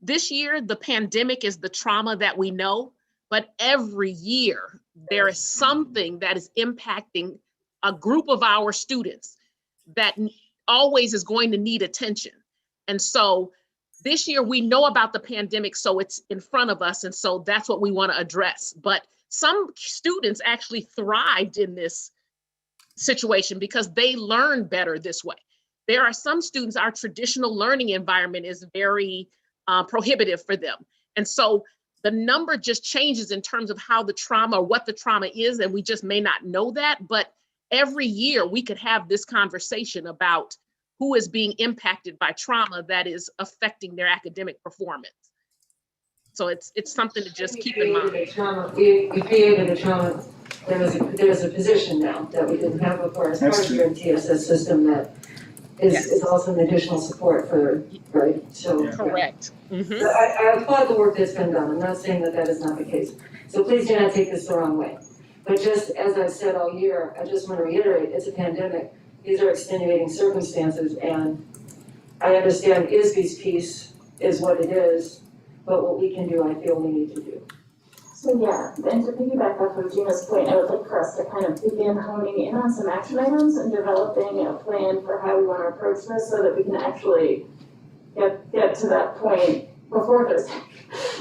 this year, the pandemic is the trauma that we know, but every year there is something that is impacting a group of our students that always is going to need attention. And so this year we know about the pandemic, so it's in front of us. And so that's what we want to address. But some students actually thrived in this situation because they learn better this way. There are some students, our traditional learning environment is very prohibitive for them. And so the number just changes in terms of how the trauma, or what the trauma is, and we just may not know that. But every year we could have this conversation about who is being impacted by trauma that is affecting their academic performance. So it's something to just keep in mind. We created a trauma. There's a position now that we didn't have before as part of your TSS system that is also an additional support for, right? So Correct. Mm-hmm. So I applaud the work that's been done. I'm not saying that is not the case. So please do not take this the wrong way. But just as I've said all year, I just want to reiterate, it's a pandemic. These are extenuating circumstances, and I understand ISB's piece is what it is, but what we can do, I feel we need to do. So yeah, and to piggyback off of Gina's point, I would like for us to kind of begin honing in on some action items and developing a plan for how we want to approach this so that we can actually get to that point before Thursday,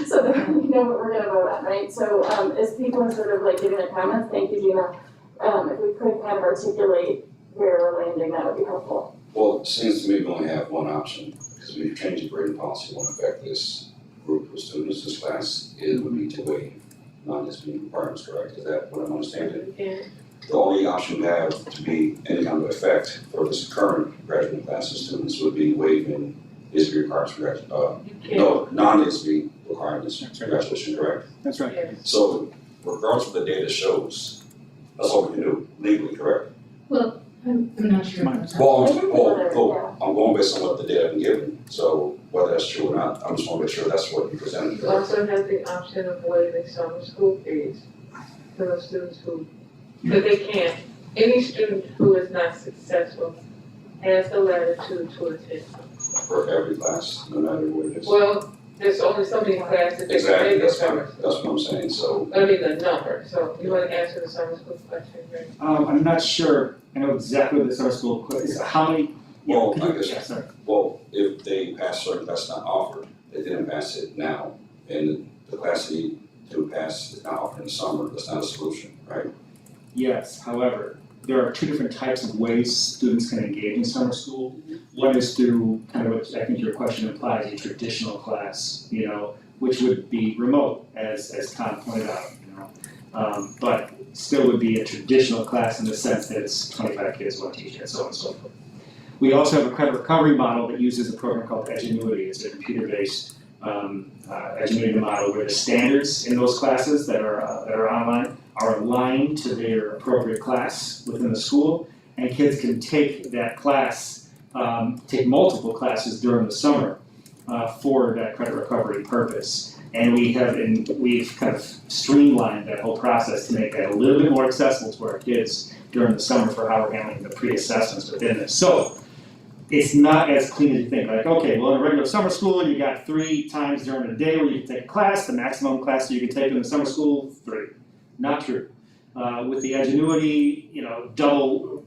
so that we know what we're gonna vote on, right? So as people are sort of like giving their comments, thank you, Gina. If we could kind of articulate where we're landing, that would be helpful. Well, it seems to me we only have one option, because we've changed the grading policy won't affect this group of students, this class. It would be to waive non-disciplinary requirements, correct? Is that what I'm understanding? Yeah. The only option we have to be any kind of effect for this current graduating class of students would be waiving ISB requirements for non-ISB requirements for graduation, correct? That's right. Yeah. So regardless of the data shows, that's all we can do legally, correct? Well, I'm not sure. I'm going based on what the data have been given, so whether that's true or not, I just want to make sure that's what you presented. We also have the option of waiving summer school fees for those students who, but they can't. Any student who is not successful has the latitude to attend. For every class, no matter what it is. Well, there's only so many classes that Exactly, can take that's summer. what I'm saying, so. I mean, the number, so you want to answer the summer school question, right? I'm not sure, I know exactly what the summer school is, how many? Well, could I you- guess- yeah, sorry. Well, if they pass certain class not offered, they didn't pass it now, and the class they need to pass is not offered in the summer, that's not a solution, right? Yes, however, there are two different types of ways students can engage in summer school. One is through kind of what I think your question implies, a traditional class, which would be remote, as Tom pointed out, but still would be a traditional class in the sense that it's 25 kids, one teacher, and so on and so forth. We also have a credit recovery model that uses a program called Edgenuity. It's a computer-based Edgenuity model where the standards in those classes that are online are aligned to their appropriate class within the school, and kids can take that class, take multiple classes during the summer for that credit recovery purpose. And we've kind of streamlined that whole process to make that a little bit more accessible to our kids during the summer for how we're handling the pre-assessments within this. So it's not as clean as you think. Like, okay, well, in a regular summer school, you got 3 times during the day where you can take a class. The maximum class you can take in the summer school, 3. Not true. with the ingenuity, double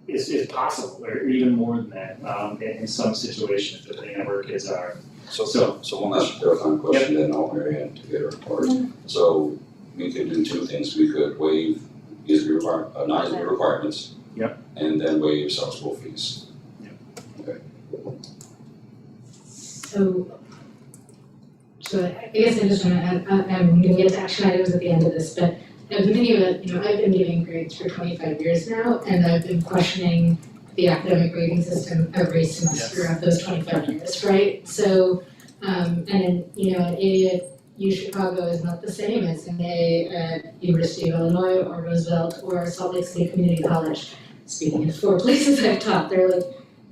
is possible, or even more than that, in some situations, depending on where kids are. So one last clarifying question, then I'll Mary Ann to get her report. So we could do two things. We could waive non-ISB requirements. Yep. And then waive subsidial fees. So I guess I just want to add, I'm gonna get to action items at the end of this, but I've been thinking about, I've been giving grades for 25 years now, and I've been questioning the academic grading system every semester of those 25 years, right? So, and an A at U Chicago is not the same as an A at University of Illinois or Roosevelt or Salt Lake City Community College. Speaking of 4 places I've taught, they're like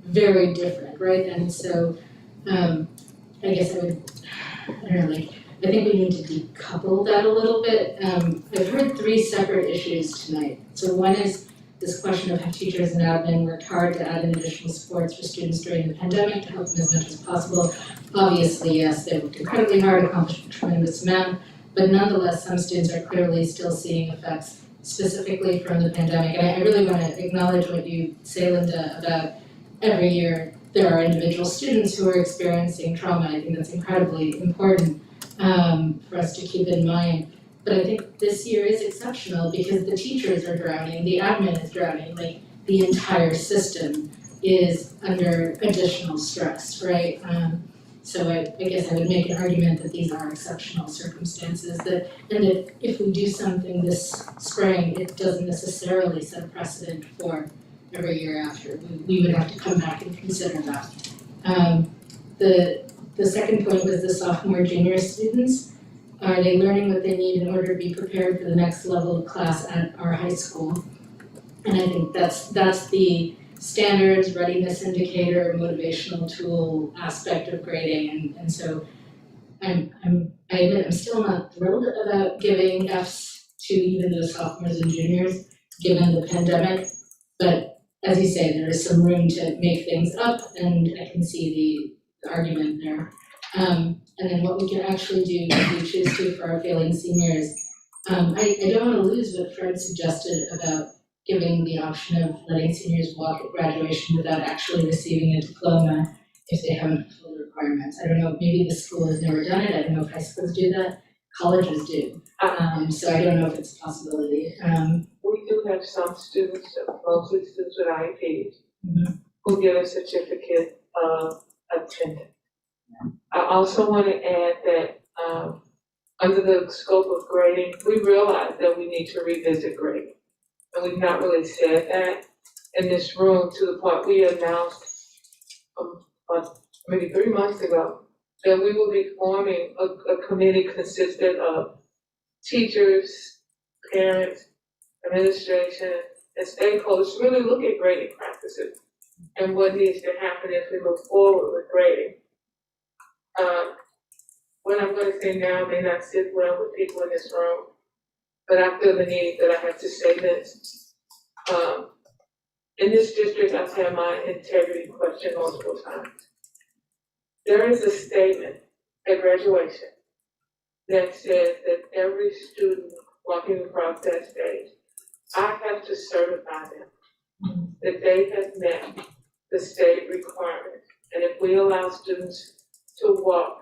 very different, right? And so, I guess I think we need to decouple that a little bit. I've heard 3 separate issues tonight. So one is this question of have teachers and admin worked hard to add in additional supports for students during the pandemic to help them as much as possible. Obviously, yes, they worked incredibly hard, accomplished a tremendous amount, but nonetheless, some students are clearly still seeing effects specifically from the pandemic. And I really want to acknowledge what you say, Linda, about every year there are individual students who are experiencing trauma. I think that's incredibly important for us to keep in mind. But I think this year is exceptional because the teachers are drowning, the admin is drowning, like the entire system is under additional stress, right? So I guess I would make an argument that these are exceptional circumstances, and that if we do something this spring, it doesn't necessarily set a precedent for every year after. We would have to come back and consider that. The second point was the sophomore, junior students. Are they learning what they need in order to be prepared for the next level of class at our high school? And I think that's the standards, readiness indicator, motivational tool aspect of grading. And so I admit I'm still not thrilled about giving Fs to even those sophomores and juniors, given the pandemic. But as you say, there is some room to make things up, and I can see the argument there. And then what we can actually do if we choose to for our failing seniors. I don't want to lose what Fred suggested about giving the option of letting seniors walk at graduation without actually receiving a diploma if they haven't fulfilled the requirements. I don't know, maybe the school has never done it. I don't know if high schools do that. Colleges do. So I don't know if it's a possibility. We do have some students, mostly students with IEPs, who get a certificate of attendance. I also want to add that under the scope of grading, we realize that we need to revisit grading. And we've not really said that in this room to the point we announced maybe 3 months ago that we will be forming a committee consistent of teachers, parents, administration, and stakeholders to really look at grading practices and what needs to happen as we move forward with grading. What I'm going to say now may not sit well with people in this room, but I feel the need that I have to say this. In this district, I've had my integrity questioned multiple times. There is a statement at graduation that says that every student walking across that stage, I have to certify them that they have met the state requirements. And if we allow students to walk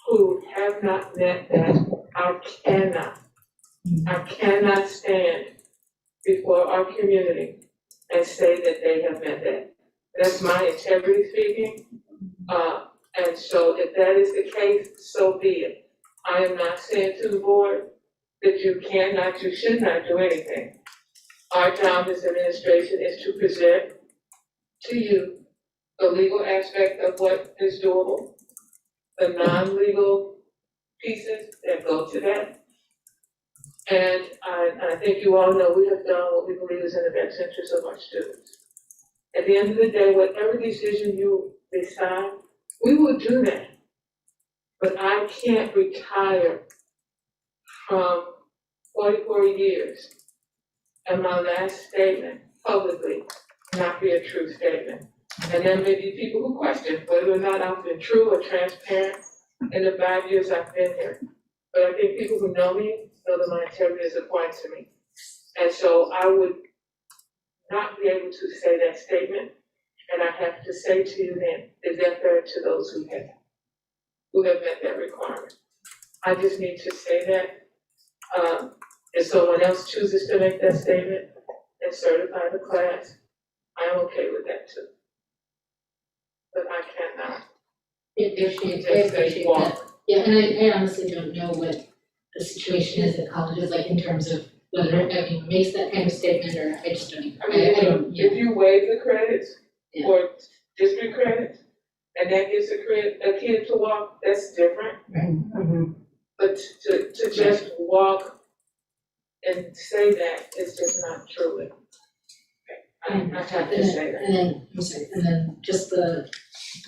who have not met that, I cannot stand before our community and say that they have met that. That's my integrity speaking. And so if that is the case, so be it. I am not saying to the board that you should not do anything. Our job as administration is to present to you the legal aspect of what is doable, the non-legal pieces that go to that. And I think you all know we have done what we believe is in the best interest of our students. At the end of the day, whatever decision you decide, we will do that. But I can't retire from 44 years and my last statement publicly not be a true statement. And there may be people who question whether or not I've been true or transparent in the 5 years I've been here. but I think people who know me know that my integrity is important to me. And so I would not be able to say that statement, and I have to say to you then, is that fair to those who have met that requirement? I just need to say that. If someone else chooses to make that statement and certify the class, I'm okay with that too. But I cannot. I appreciate that. Yeah, and I honestly don't know what the situation is at colleges, like in terms of whether anyone makes that kind of statement, or I just don't. I mean, I don't. if you waive the credits Yeah. or district credits, and that gives a kid to walk, that's different. Right. But to just walk and say that is just not true. I have to say that. And then, I'm sorry, and then just the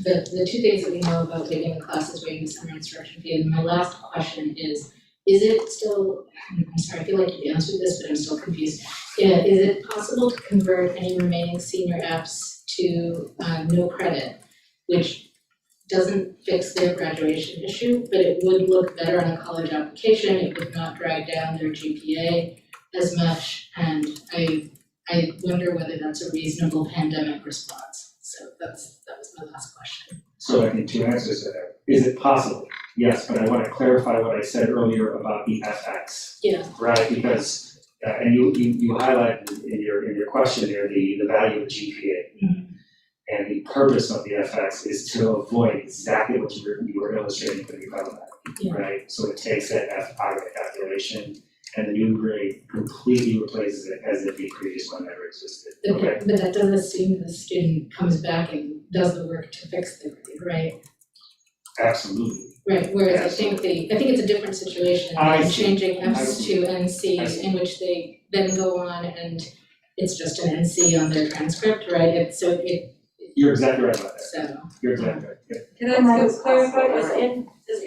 two things that we know about waiving the classes, waiving the summer instruction fee, and my last question is it still, I'm sorry, I feel like you answered this, but I'm still confused. Is it possible to convert any remaining senior Fs to no credit, which doesn't fix their graduation issue, but it would look better on a college application, it would not drag down their GPA as much, and I wonder whether that's a reasonable pandemic response. So that was my last question. So I think two answers to that. Is it possible? Yes, but I want to clarify what I said earlier about the FX. Yeah. Right, because, and you highlighted in your question there, the value of the GPA. Mm-hmm. And the purpose of the FX is to avoid exactly what you were illustrating for the government, right? So it takes that F out of the calculation, and the new grade completely replaces it as if the previous one never existed. Okay. But that does assume the student comes back and does the work to fix the grade, right? Absolutely. Right, whereas Absolutely. I think it's a different situation than changing Fs to NCs, in which they then go on and it's just an NC on their transcript, right? You're exactly right about that. So. You're exactly right. Yeah. Can I just clarify, does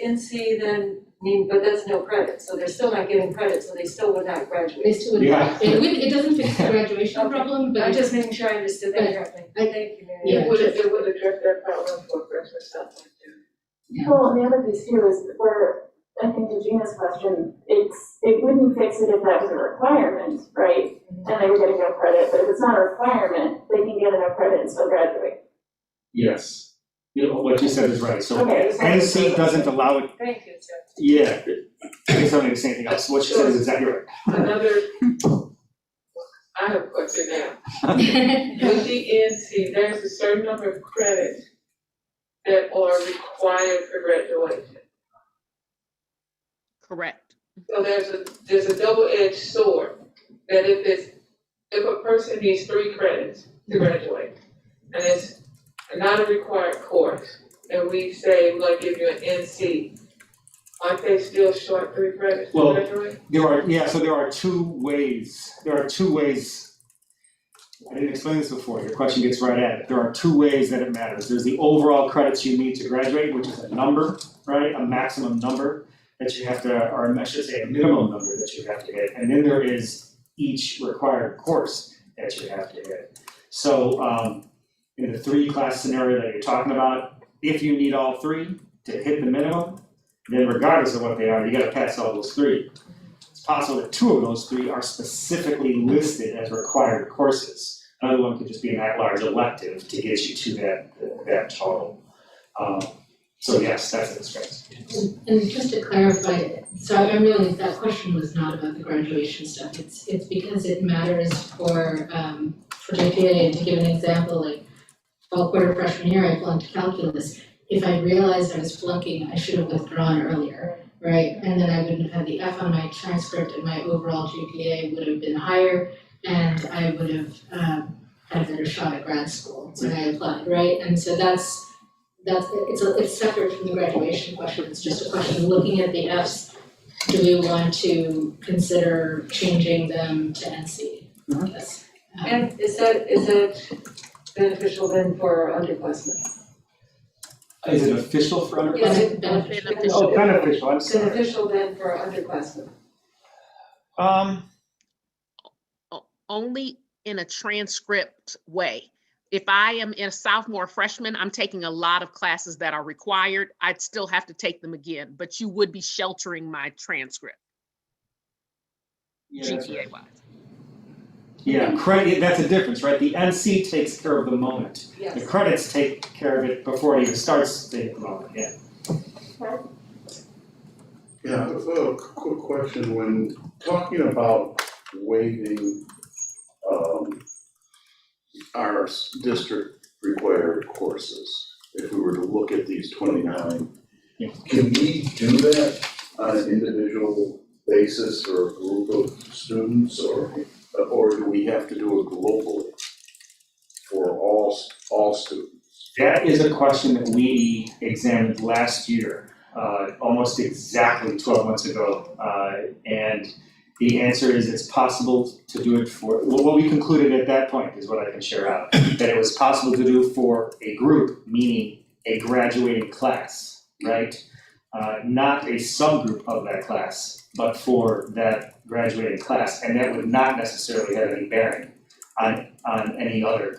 NC then mean, but that's no credit, so they're still not getting credit, so they still would not graduate? They still would, Yeah. it doesn't fix the graduation problem, but I'm just making sure I understood that correctly. Thank you, Mary. Yeah. It would address that problem for freshman sophomore too. Yeah. Well, and the other piece too is where, I think to Gina's question, it wouldn't fix it if that was a requirement, right? And they were getting no credit, but if it's not a requirement, they can get no credit and still graduate. Yes. What you said is right. So Okay. NC doesn't allow it. Thank you, sir. Yeah. I guess I'm going to say anything else. What you said is exactly right. I have a question now. With the NC, there's a certain number of credits that are required for graduation. Correct. So there's a double-edged sword, that if a person needs 3 credits to graduate, and it's not a required course, and we say we're gonna give you an NC, aren't they still short 3 credits to graduate? There are two ways. I didn't explain this before, your question gets right at it. There are 2 ways that it matters. There's the overall credits you need to graduate, which is a number, right? A maximum number that you have to, or I should say a minimum number that you have to hit. And then there is each required course that you have to hit. So in the 3-class scenario that you're talking about, if you need all 3 to hit the minimum, then regardless of what they are, you gotta pass all those 3. It's possible that 2 of those 3 are specifically listed as required courses. Another one could just be an at-large elective to get you to that total. So yes, that's the discrepancy. And just to clarify, so I'm really, that question was not about the graduation stuff, it's because it matters for JPA. To give an example, like fall quarter freshman year, I flunked calculus. If I realized I was flunking, I should have withdrawn earlier, right? And then I wouldn't have had the F on my transcript, and my overall GPA would have been higher, and I would have had a better shot at grad school, so I applied, right? And so it's separate from the graduation question. It's just a question of looking at the Fs. Do we want to consider changing them to NC? Yes. And is that beneficial then for underclassmen? Is it official for underclassmen? Is it beneficial? Oh, beneficial, I'm sorry. Beneficial then for underclassmen? Only in a transcript way. if I am a sophomore, freshman, I'm taking a lot of classes that are required. I'd still have to take them again, but you would be sheltering my transcript, Yeah, that's right. GPA wise. Yeah, credit, that's a difference, right? The NC takes care of the moment. The Yes. credits take care of it before it even starts the moment, yeah. Yeah, a quick question, when talking about waiving, our district required courses, if we were to look at these 29, Yeah. can we do that on an individual basis for a group of students, or do we have to do it globally for all students? That is a question that we examined last year, almost exactly 12 months ago. And the answer is it's possible to do it for, well, what we concluded at that point is what I can share out, that it was possible to do for a group, meaning a graduating class, right? Not a subgroup of that class, but for that graduating class, and that would not necessarily have any bearing on any other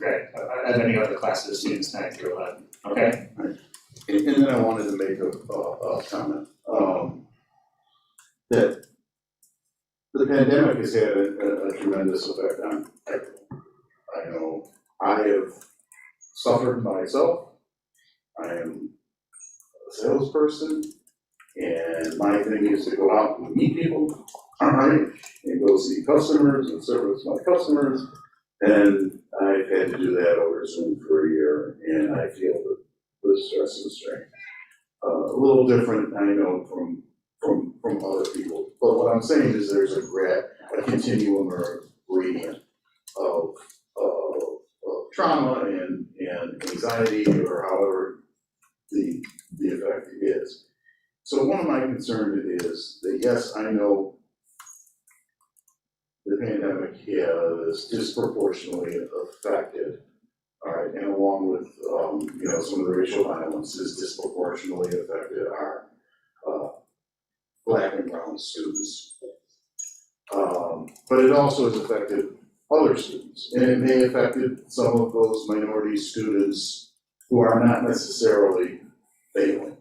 any other classes of students 9 through 11, okay? And then I wanted to make a comment, that the pandemic has had a tremendous effect on everyone. I know I have suffered myself. I am a salesperson, and my thing is to go out and meet people, all right, and go see customers and service my customers. And I've had to do that over Zoom for a year, and I feel the stress and strain. A little different, I know, from other people. But what I'm saying is there's a continuum or gradient of trauma and anxiety, or however the effect is. So one of my concerns is that, yes, I know the pandemic has disproportionately affected, all right, and along with, some of the racial violence has disproportionately affected our Black and brown students. But it also has affected other students, and it may have affected some of those minority students who are not necessarily failing.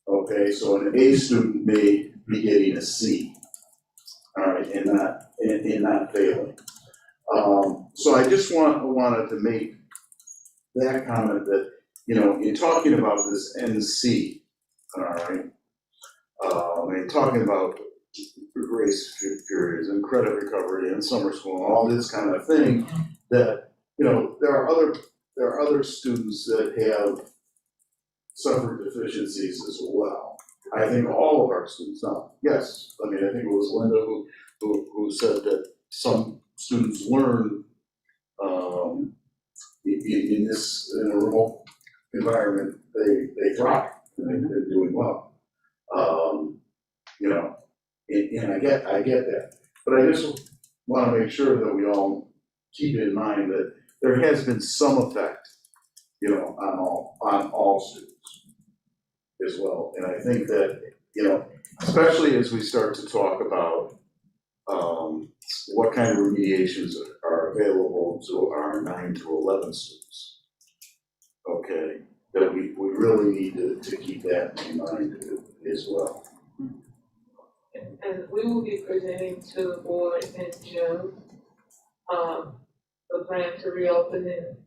Okay, so an A student may be getting a C, all right, and not failing. So I just wanted to make that comment that, in talking about this NC, all right, and talking about grace periods and credit recovery and summer school and all this kind of thing, that, there are other students that have suffered deficiencies as well. I think all of our students, now, yes, I think it was Linda who said that some students learn in a remote environment, they thrive, and they're doing well. And I get that, but I just want to make sure that we all keep in mind that there has been some effect, on all students as well. And I think that, especially as we start to talk about what kind of remediations are available to our 9 to 11 students, okay, that we really need to keep that in mind as well. And we will be presenting to the board in June, the plan to reopen in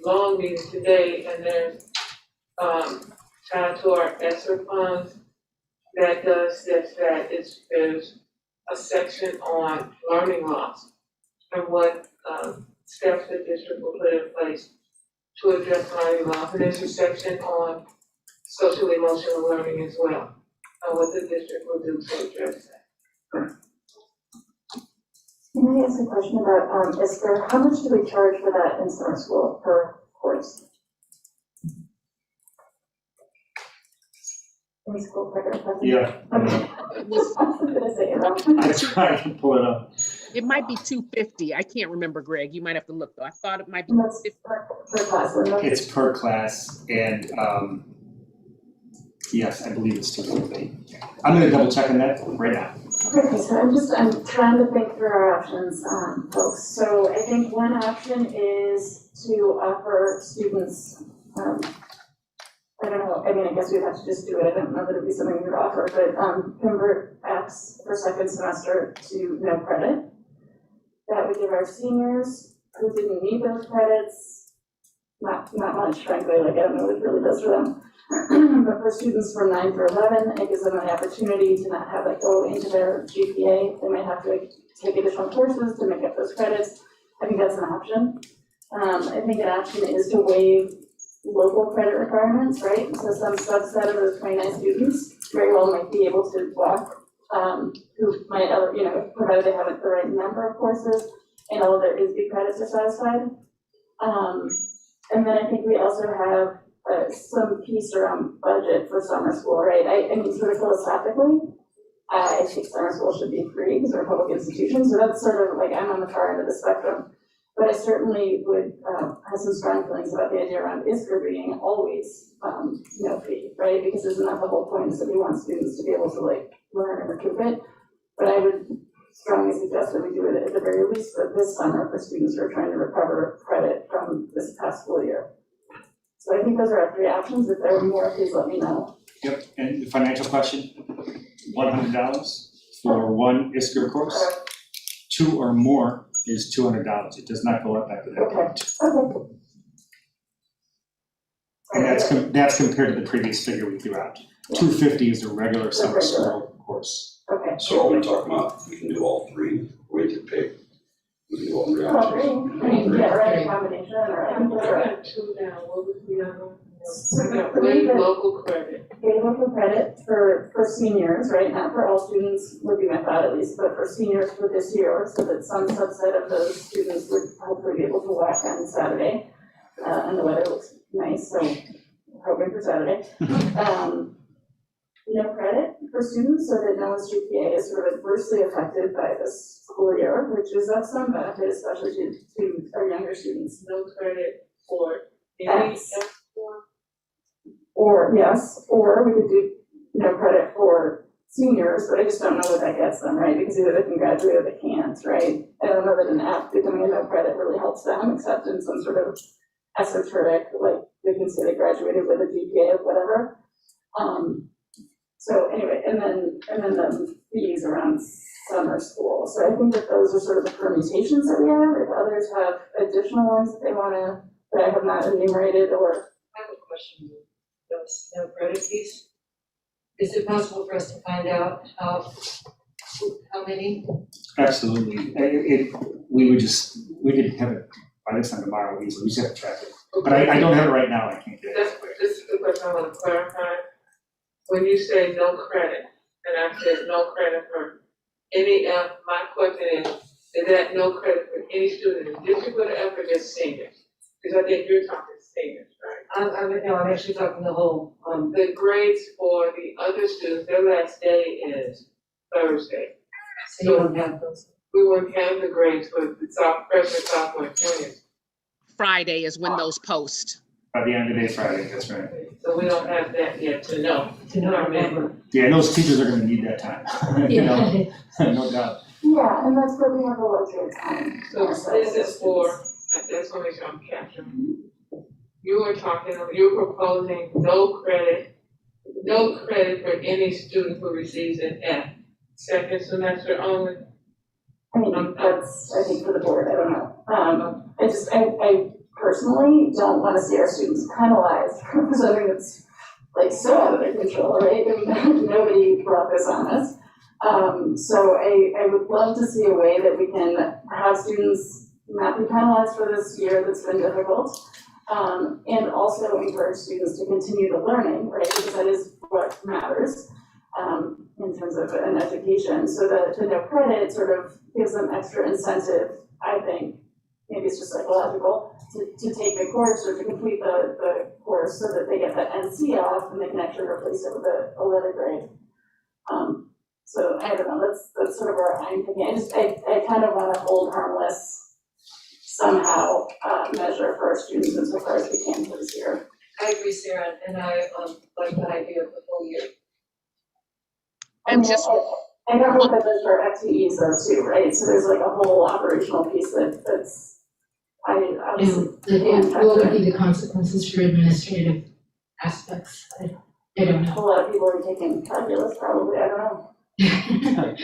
long meeting today, and then, tied to our ESSER funds, that does this, there's a section on learning loss and what, steps the district will put in place to address learning loss, and there's a section on social emotional learning as well. What the district will do to address that. Can I ask a question about, how much do we charge for that in summer school per course? Any school credit? Yeah. Okay. It was, I was gonna say it. I tried to pull it up. it might be 250. I can't remember, Greg. You might have to look though. I thought it might be. And that's per class, isn't it? It's per class, and yes, I believe it's 250. I'm gonna double check on that right now. Okay, so I'm trying to think through our options, folks. So I think one option is to offer students, I don't know, I mean, I guess we'd have to just do it. I don't know that it'd be something we would offer, but convert X for second semester to no credit. That would give our seniors who didn't need those credits, not much, frankly, like I don't know what it really does for them. But for students from 9 through 11, it gives them an opportunity to not have that go into their GPA. They might have to take additional courses to make up those credits. I think that's an option. I think an option is to waive local credit requirements, right? So some subset of those 29 students very well might be able to walk, who might, provided they have the right number of courses and all of their ISB credits are satisfied. And then I think we also have some piece around budget for summer school, right? I mean, sort of philosophically, I think summer school should be free because we're a public institution. So that's sort of like, I'm on the far end of the spectrum. But I certainly would have some strong feelings about the idea around ISCR being always no fee, right? Because isn't that the whole point, is that we want students to be able to like learn and recoup it? But I would strongly suggest that we do it at the very least for this summer for students who are trying to recover credit from this past school year. So I think those are our three options. If there are more, please let me know. Yep, and the financial question, $100 for one ISCR course. 2 or more is $200. It does not go up after that point. Okay. And that's compared to the previous figure we threw out. $250 is a regular summer school course. Okay. So are we talking about, we can do all three, or we can pick, we can do all three All options? three. I mean, yeah, right, a combination, or I think those are. got two now, what was the other one? So We got the- waive local credit. Pay local credit for seniors, right, not for all students, would be my thought at least, but for seniors for this year, so that some subset of those students would hopefully be able to walk on Saturday. And the weather looks nice, so hoping for Saturday. No credit for students, so that no one's GPA is sort of adversely affected by this school year, which is of some benefit, especially to our younger students. No credit for any X. form. Or, yes, or we could do no credit for seniors, but I just don't know what that gets them, right? Because either they can graduate or they can't, right? I don't know that an app becoming a no credit really helps them, except in some sort of esoteric, like they can say they graduated with a GPA or whatever. So anyway, and then the fees around summer school. So I think that those are sort of the permutations that we have. If others have additional ones that they wanna, that I have not enumerated or. I have a question, those no credit piece. Is it possible for us to find out how many? Absolutely. We could have it by this time tomorrow, easily. We just have to track it. But I don't have it right now, I can't get it. This is the question I want to clarify. When you say no credit, and I said no credit for any, my question is that no credit for any student in the district or the F or just seniors? Because I think you're talking seniors, right? I'm actually talking the whole, The grades for the other students, their last day is Thursday. so you don't have those. We won't have the grades for the freshman, sophomore, and juniors. Friday is when those post. By the end of the day Friday, that's right. So we don't have that yet to know. To know our number. Yeah, and those teachers are gonna need that time, you know, no doubt. Yeah, and that's where we have a luxury of time. So this is for, I just want to make sure I'm capturing. You were proposing no credit for any student who receives an F, second semester only. I mean, that's, I think for the board, I don't know. I personally don't want to see our students penalized for something that's like so out of their control, right? I mean, nobody brought this on us. So I would love to see a way that we can have students not be penalized for this year that's been difficult. And also encourage students to continue the learning, right? Because that is what matters in terms of an education. So that the no credit sort of gives them extra incentive, I think, maybe it's just psychological, to take the course or to complete the course so that they get that NC off and they can actually replace it with a letter grade. So I don't know, that's sort of where I'm thinking. I kind of want to hold harmless somehow measure for our students insofar as we can for this year. I agree, Sarah, and I like that idea of the whole year. And just, I know what that does for FTEs though too, right? So there's like a whole operational piece that's, I obviously can't What would factor in. be the consequences for administrative aspects? I don't A know. whole lot of people are taking calculus probably, I don't know.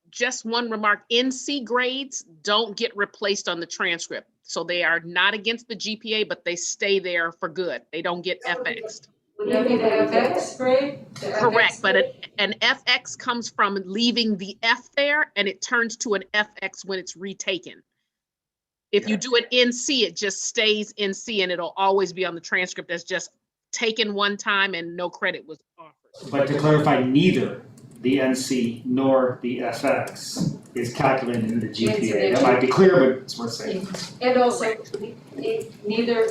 Just one remark, NC grades don't get replaced on the transcript. So they are not against the GPA, but they stay there for good. They don't get FX'd. Would that be the FX grade? The FX Correct, but grade? an FX comes from leaving the F there and it turns to an FX when it's retaken. If you do an NC, it just stays NC and it'll always be on the transcript as just taken one time and no credit was offered. But to clarify, neither the NC nor the FX is calculated in the GPA. That might be clear, but it's worth saying. And also, neither,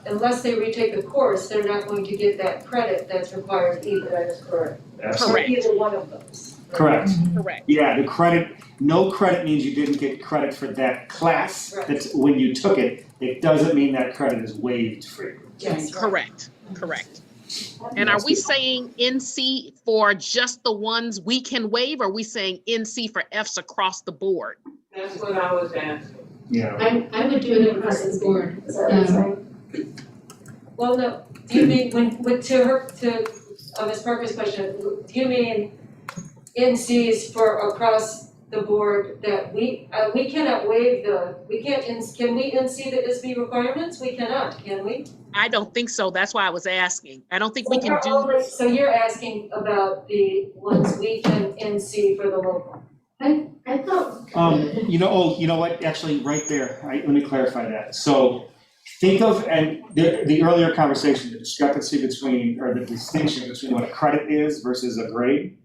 unless they retake the course, they're not going to get that credit that's required either, that is correct. Correct. Either one of those. Correct. Correct. Yeah, the credit, no credit means you didn't get credit for that class. Right. That's when you took it. It doesn't mean that credit is waived for you. Yes, right. Correct, correct. And are we saying NC for just the ones we can waive, or are we saying NC for Fs across the board? That's what I was asking. Yeah. I would do it across the board. Is that what you're saying? Well, no, do you mean, to Ms. Parker's question, do you mean NCs for across the board that we cannot waive can we NC the ISB requirements? We cannot, can we? I don't think so. That's why I was asking. I don't think we can do. So you're asking about the ones we can NC for the local? I thought. You know what, actually, right there, let me clarify that. So think of, and the earlier conversation, the discrepancy between, or the distinction between what a credit is versus a grade.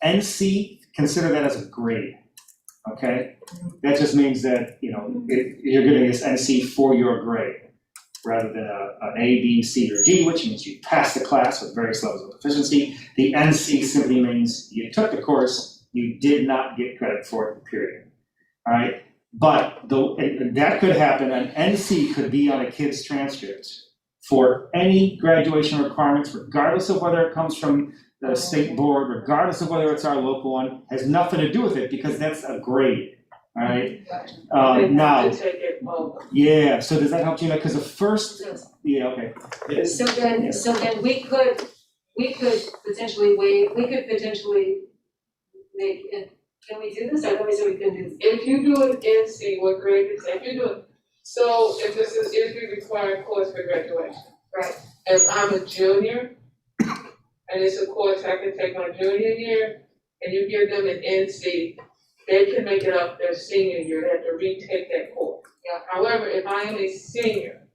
NC, consider that as a grade, okay? That just means that, you're giving this NC for your grade, rather than an A, B, C, or D, which means you passed the class with various levels of proficiency. The NC simply means you took the course, you did not get credit for it, period. All right? But that could happen, an NC could be on a kid's transcript for any graduation requirements, regardless of whether it comes from the state board, regardless of whether it's our local one, has nothing to do with it because that's a grade. All right? They Now, have to take it over. yeah, so does that help you? Because the first, Yes. yeah, okay. So then we could potentially make it, can we do this? I thought we said we couldn't do this. If you do an NC, what grade is that? If you do it, so if this is the required course for graduation. Right. If I'm a junior, and it's a course I can take my junior year, and you give them an NC, they can make it up their senior year, they have to retake that course. Yeah. However, if I am a senior,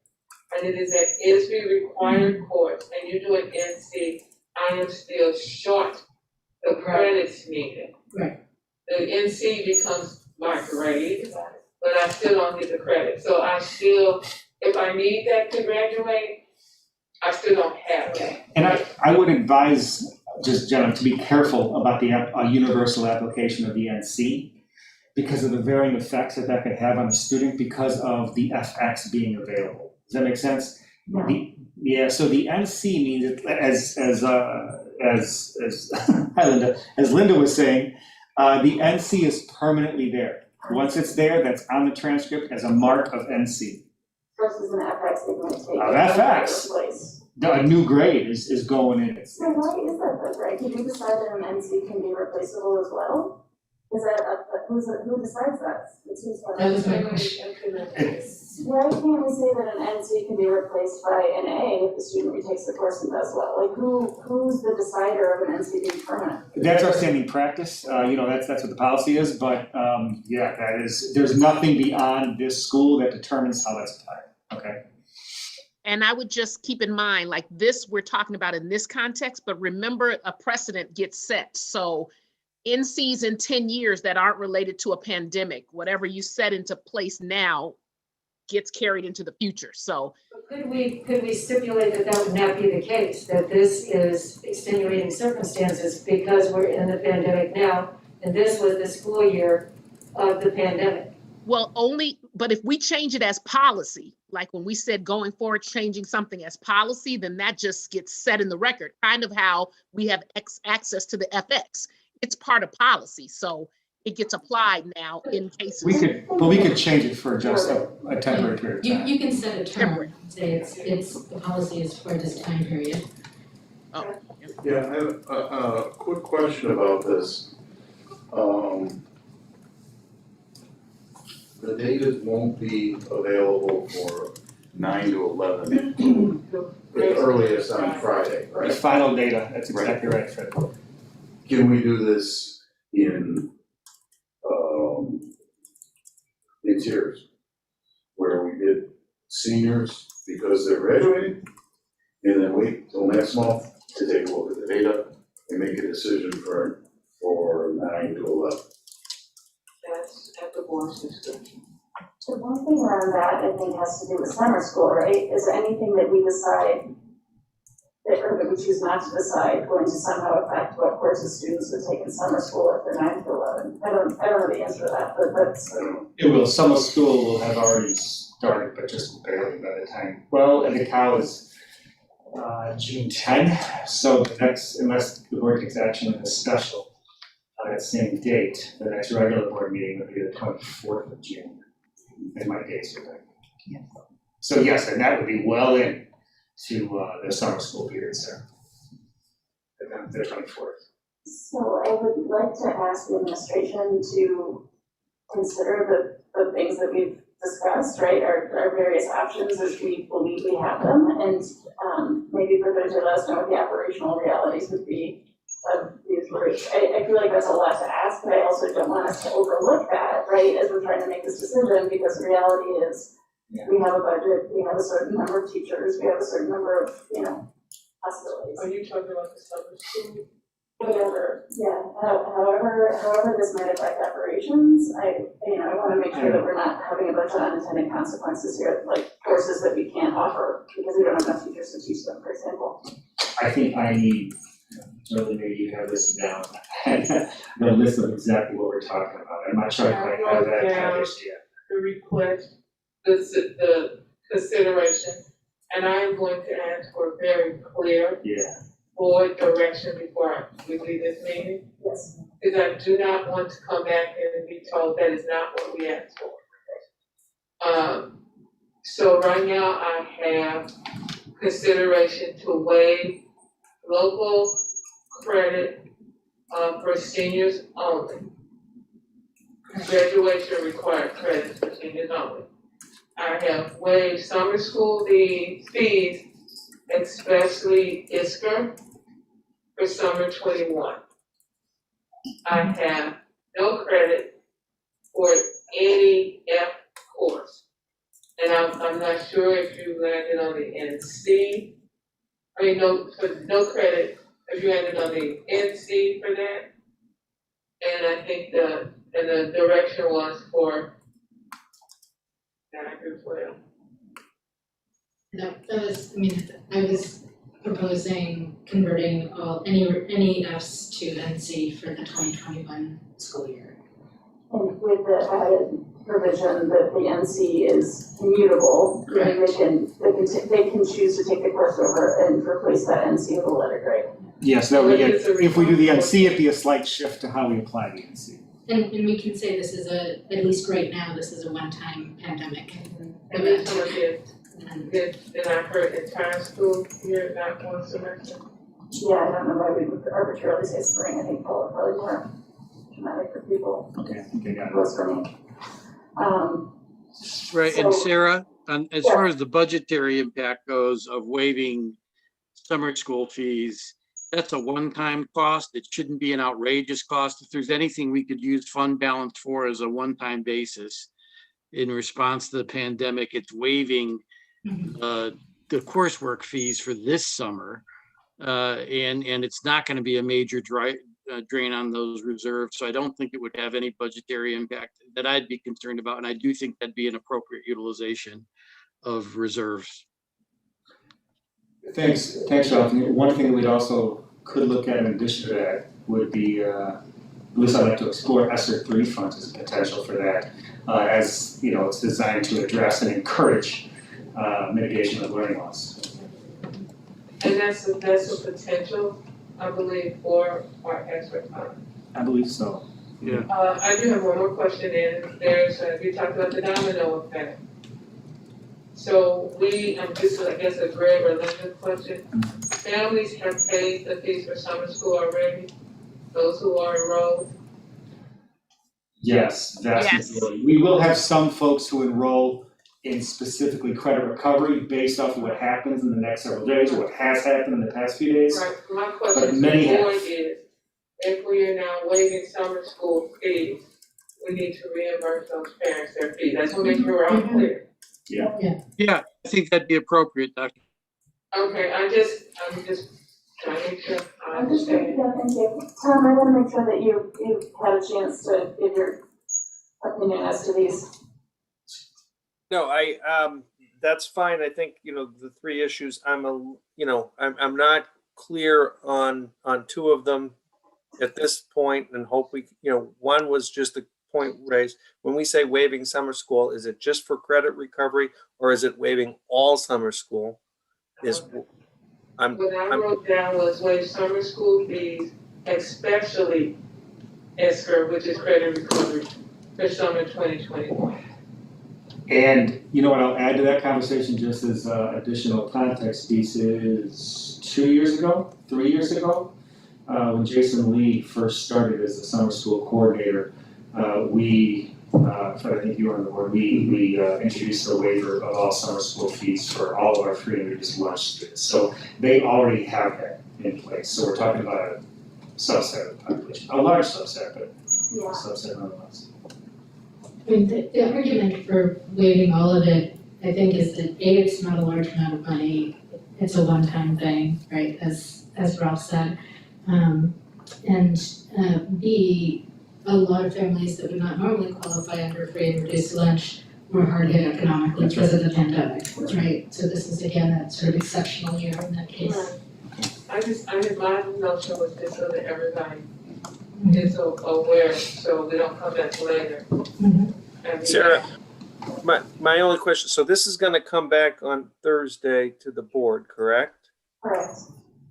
and it is an ISB required course, and you do an NC, I am still short the credits needed. Right. The NC becomes my grade, but I still don't get the credit. So I still, if I need that to graduate, I still don't have it. And I would advise, just Jenna, to be careful about the universal application of the NC because of the varying effects that could have on a student because of the FX being available. Does that make sense? Yeah. So the NC means, hi Linda, as Linda was saying, the NC is permanently there. Once it's there, that's on the transcript as a mark of NC. Versus an FX, they might take. FX. Place. A new grade is going in. So why is that though, right? Can we decide that an NC can be replaceable as well? Is that, who decides that? It's who's That was my question. Why can't we say that an NC can be replaced by an A if the student retakes the course and does well? Like who's the decider of an NC being permanent? That's our standing practice. That's what the policy is. But yeah, that is. There's nothing beyond this school that determines how that's applied. Okay. And I would just keep in mind, like this, we're talking about in this context, but remember a precedent gets set. So NCs in 10 years that aren't related to a pandemic, whatever you set into place now gets carried into the future. So Could we stipulate that would not be the case, that this is extenuating circumstances because we're in the pandemic now, and this was the school year of the pandemic? well, but if we change it as policy, like when we said going forward, changing something as policy, then that just gets set in the record, kind of how we have access to the FX. it's part of policy, so it gets applied now in cases. We could change it for just a temporary period of time. You can set a term, say it's, the policy is for this time period. Oh, Yeah, I have a quick question about this. The data won't be available for 9 to 11, the earliest on Friday, The right? final data, that's exactly right, Fred. Can we do this in tiers? Where we get seniors because they're graduating, and then wait till next month to take a look at the data and make a decision for 9 to 11. That's at the board's discretion. The one thing around that, I think, has to do with summer school, right? Is there anything that we decide, or that we choose not to decide, going to somehow affect what courses students would take in summer school if they're 9 to 11? I don't know the answer to that, but that's. It will, summer school will have already started, but just barely by the time. Well, and the cow is June 10, so the next, unless the board takes action in a special on that same date, the next regular board meeting would be the 24th of June. In my dates are right. So yes, and that would be well in to the summer school period, sir. The 24th. So I would like to ask the administration to consider the things that we've discussed, right, our various options as we believe we have them, and maybe for those let us know what the operational realities would be of these routes. I feel like that's a lot to ask, but I also don't want us to overlook that, right, as we're trying to make this decision, because the reality is we have a budget, we have a certain number of teachers, we have a certain number of, possibilities. Are you talking about the summer school? Whatever, yeah, however this might affect operations, I wanna make sure that we're not having a bunch of unintended consequences here, like courses that we can't offer because we don't have enough teachers to teach them, for example. I think I need, really maybe you have this down, the list of exactly what we're talking about. I'm not sure I quite have that packaged yet. The request, the consideration, and I am going to ask for very clear board direction before we leave this meeting. Yes. Because I do not want to come back and be told that is not what we asked for. So right now I have consideration to waive local credit for seniors only. Graduation required credits for seniors only. I have waived summer school fees, especially ISCR, for summer 21. I have no credit for any F course. And I'm not sure if you landed on the NC. No credit if you landed on the NC for that. And I think the direction was for that as well. I was proposing converting any Fs to NC for the 2021 school year. And with the added provision that the NC is immutable, they can choose to take the course over and replace that NC with a letter grade. Yes, that would be, if we do the NC, it'd be a slight shift to how we apply the NC. And we can say this is at least right now, this is a one-time pandemic And this one is, then I heard entire school year, not one semester. Yeah, I don't know why we would arbitrarily say spring, I think fall is probably more traumatic for people. Okay, I think I got it. Close for me. Right, and Sarah, as far as the budgetary impact goes of waiving summer school fees, that's a one-time cost. It shouldn't be an outrageous cost. If there's anything we could use fund balance for as a one-time basis in response to the pandemic, it's waiving the coursework fees for this summer. And it's not going to be a major drain on those reserves. So I don't think it would have any budgetary impact that I'd be concerned about. And I do think that'd be an appropriate utilization of reserves. Thanks, Ralph. One thing we'd also could look at in addition to that would be, at least I'd like to explore ESSER 3 funds as a potential for that. As you know, it's designed to address and encourage mitigation of learning loss. And that's a potential, I believe, for our ESSER fund. I believe so. Yeah. I do have one more question, and there's, we talked about the domino effect. So this is, I guess, a Greg or Linda question. Families have paid the fees for summer school already, those who are enrolled? Yes, vast Yes. majority. We will have some folks who enroll in specifically credit recovery based off of what happens in the next several days or what has happened in the past few days. Right, my question to many the have. board is, if we are now waiving summer school fees, we need to reimburse those parents their fees. That's what makes sure we're all clear. Yeah, I think that'd be appropriate, Dr. Okay, I'm just trying to make sure I I'm just, understand. yeah, thank you. Tom, I want to make sure that you've had a chance to give your opinion as to these. No, that's fine. I think, the three issues, I'm not clear on two of them at this point, and hope one was just a point raised. When we say waiving summer school, is it just for credit recovery, or is it waiving all summer school? What I wrote down was waive summer school fees, especially ESCR, which is credit recovery, for summer 2021. And you know what, I'll add to that conversation just as additional context pieces. 3 years ago, when Jason Lee first started as the summer school coordinator, Fred, I think you were on the board, we introduced a waiver of all summer school fees for all of our 300 lunch students. So they already have that in place. So we're talking about a subset of the population, a large subset, but a subset nonetheless. I mean, the argument for waiving all of it, I think, is that A, it's not a large amount of money, it's a one-time thing, right, as Ralph said. And B, a lot of families that would not normally qualify under free and reduced lunch were hard hit economically because of the pandemic, right? So this is again that sort of exceptional year in that case. My notion was just so that everybody is aware, so we don't come back later. And Sarah, my only question, so this is gonna come back on Thursday to the board, correct? Correct.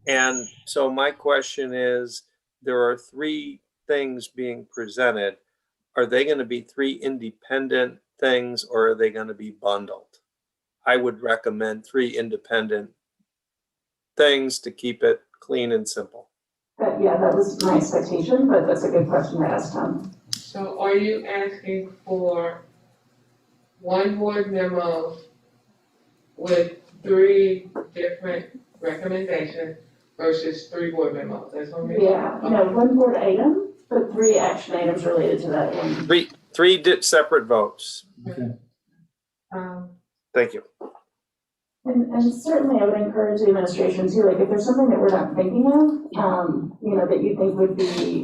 And so my question is, there are three things being presented. Are they gonna be three independent things, or are they gonna be bundled? I would recommend three independent things to keep it clean and simple. Yeah, that was my expectation, but that's a good question to ask Tom. so are you asking for one board memo with 3 different recommendations versus 3 board memos? That's what we Yeah, no, one board item, but 3 action items related to that one. Three separate votes. Okay. Thank you. And certainly I would encourage the administration too, like if there's something that we're not thinking of, that you think would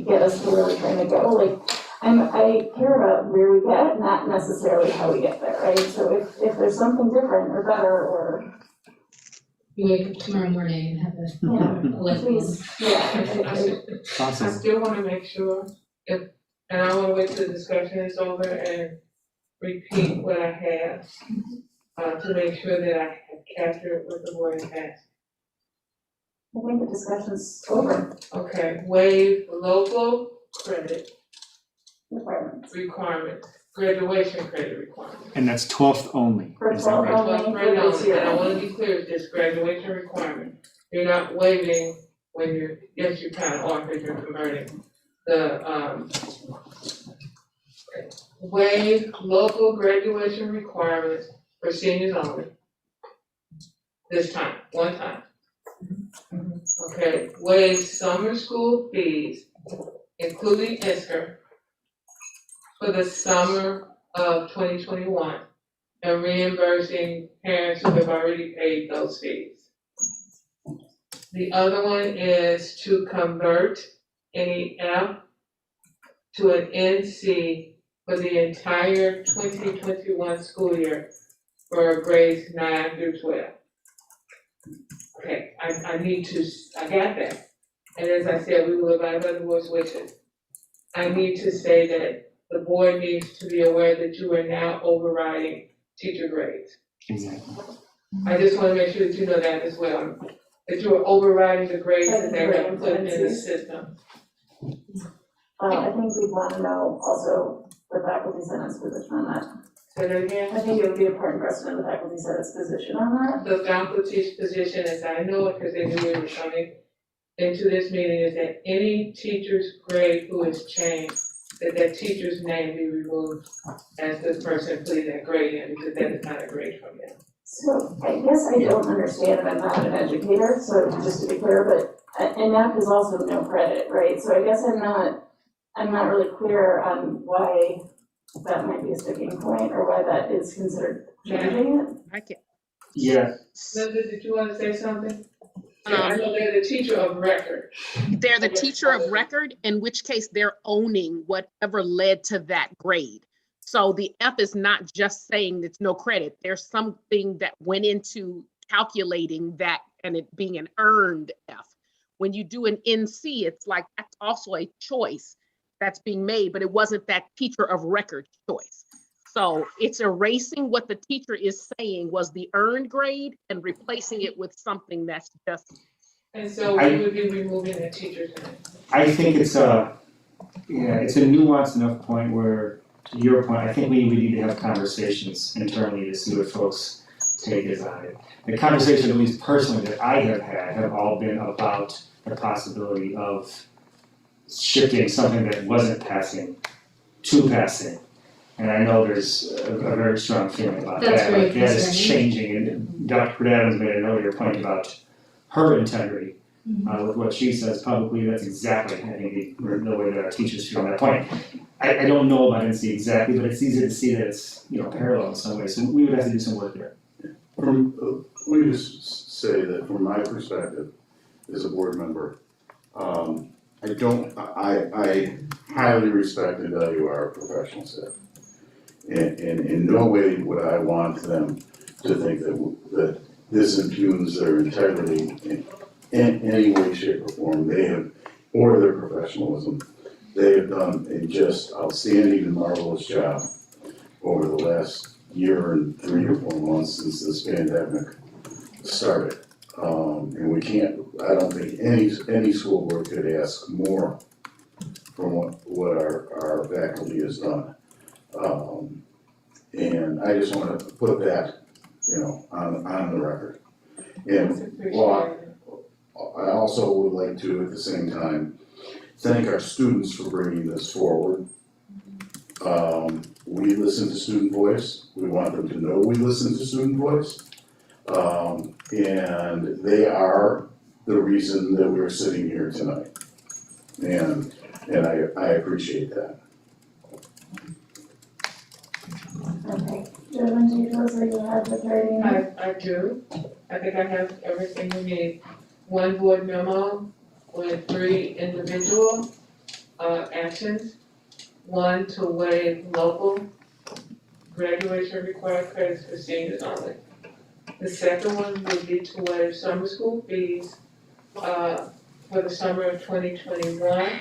get us to where we're trying to go, like, I care about where we get, not necessarily how we get there, right? So if there's something different or better or. You wake up tomorrow morning and have a light bulb. Please, yeah. I still wanna make sure and I wanna wait till the discussion is over and repeat what I have, to make sure that I have captured what the board has asked. I think the discussion's over. Okay, waive local credit Requirements. graduation credit requirements. And that's 12th only, For is that right? 12th Well, only right now, for this year. and I wanna be clear, this graduation requirement, you're not waiving when yes, you kind of are, because you're converting the, waive local graduation requirements for seniors only. This time, one time. Okay, waive summer school fees, including ESCR, for the summer of 2021, and reimbursing parents who have already paid those fees. The other one is to convert any F to an NC for the entire 2021 school year for grades 9 through 12. Okay, I got that. And as I said, we will abide by the board's wishes. I need to say that the board needs to be aware that you are now overriding teacher grades. Exactly. I just wanna make sure that you know that as well, that you are overriding the grades that they're gonna put in the system. I think we'd want to know also the faculty senate's position on that. Say that again? I think it would be important for us to know the faculty senate's position on that. The faculty's position, as I know it, because they knew we were coming into this meeting, is that any teacher's grade who is changed, that teacher's name be removed as this person putting that grade in, because that is not a grade from them. So I guess I don't understand, and I'm not an educator, so just to be clear, but, and math is also no credit, right? So I guess I'm not really clear on why that might be a sticking point, or why that is considered changing it. I can. Yeah, Linda, did you want to say something? I know they're the teacher of record. They're the teacher of record, in which case they're owning whatever led to that grade. So the F is not just saying it's no credit. There's something that went into calculating that and it being an earned F. When you do an NC, it's like that's also a choice that's being made, but it wasn't that teacher of record choice. So it's erasing what the teacher is saying was the earned grade and replacing it with something that's just. And so we would be removing the teacher's name. I think it's a nuanced enough point where, to your point, I think we need to have conversations internally to see what folks' take is on it. The conversation, at least personally, that I have had have all been about the possibility of shifting something that wasn't passing to passing. And I know there's a very strong feeling about That's that. very Like that is concerning. changing, and Dr. Adams made an earlier point about her integrity. With what she says publicly, that's exactly, I think, the way that our teachers feel on that point. I don't know about NC exactly, but it's easy to see that it's, parallel in some ways, so we would have to do some work there. Let me just say that from my perspective, as a board member, I highly respect and value our professional staff. And in no way would I want them to think that this impugns their integrity in any way, shape, or form. Or their professionalism. They have done a just outstanding and marvelous job over the last year and 3 or 4 months since this pandemic started. And we can't, I don't think any school board could ask more from what our faculty has done. And I just want to put that, on the record. And I also would like to, at the same time, thank our students for bringing this forward. We listen to student voice. We want them to know we listen to student voice. And they are the reason that we're sitting here tonight. And I appreciate that. Okay, Jovan, do you feel as though you have the clarity? I do. I think I have everything we need. 1 board memo with 3 individual actions. 1 to waive local graduation required credits for seniors only. The second one would be to waive summer school fees for the summer of 2021.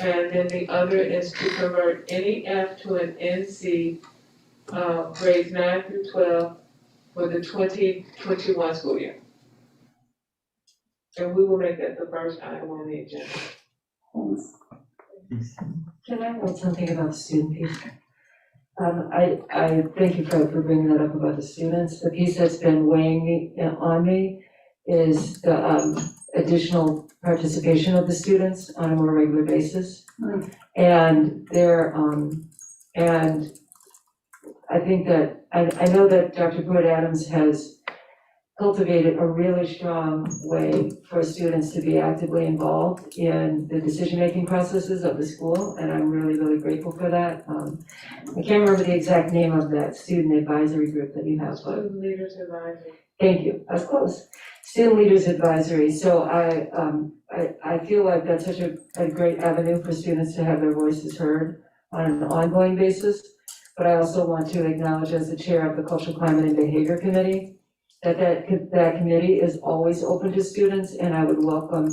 And then the other is to convert any F to an NC, grades 9 through 12 for the 2021 school year. And we will make that the first item on the agenda. Thanks. Can I note something about the student piece? I thank you for bringing that up about the students. The piece that's been weighing on me is the additional participation of the students on a more regular basis. And and I think that, I know that Dr. Adams has cultivated a really strong way for students to be actively involved in the decision-making processes of the school, and I'm really, really grateful for that. I can't remember the exact name of that student advisory group that you have, but Student Leaders Advisory. thank you, I was close. Student Leaders Advisory, so I feel like that's such a great avenue for students to have their voices heard on an ongoing basis. But I also want to acknowledge, as the chair of the Cultural Climate and Behavior Committee, that committee is always open to students, and I would welcome,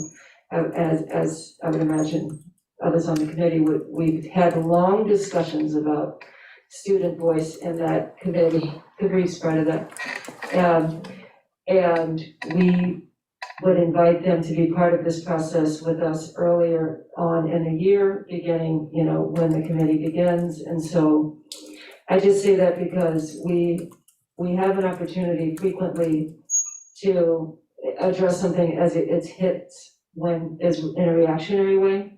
as I would imagine others on the committee we've had long discussions about student voice in that committee, the brief part of that. And we would invite them to be part of this process with us earlier on in the year, beginning, when the committee begins. And so I just say that because we have an opportunity frequently to address something as it hits when is in a reactionary way.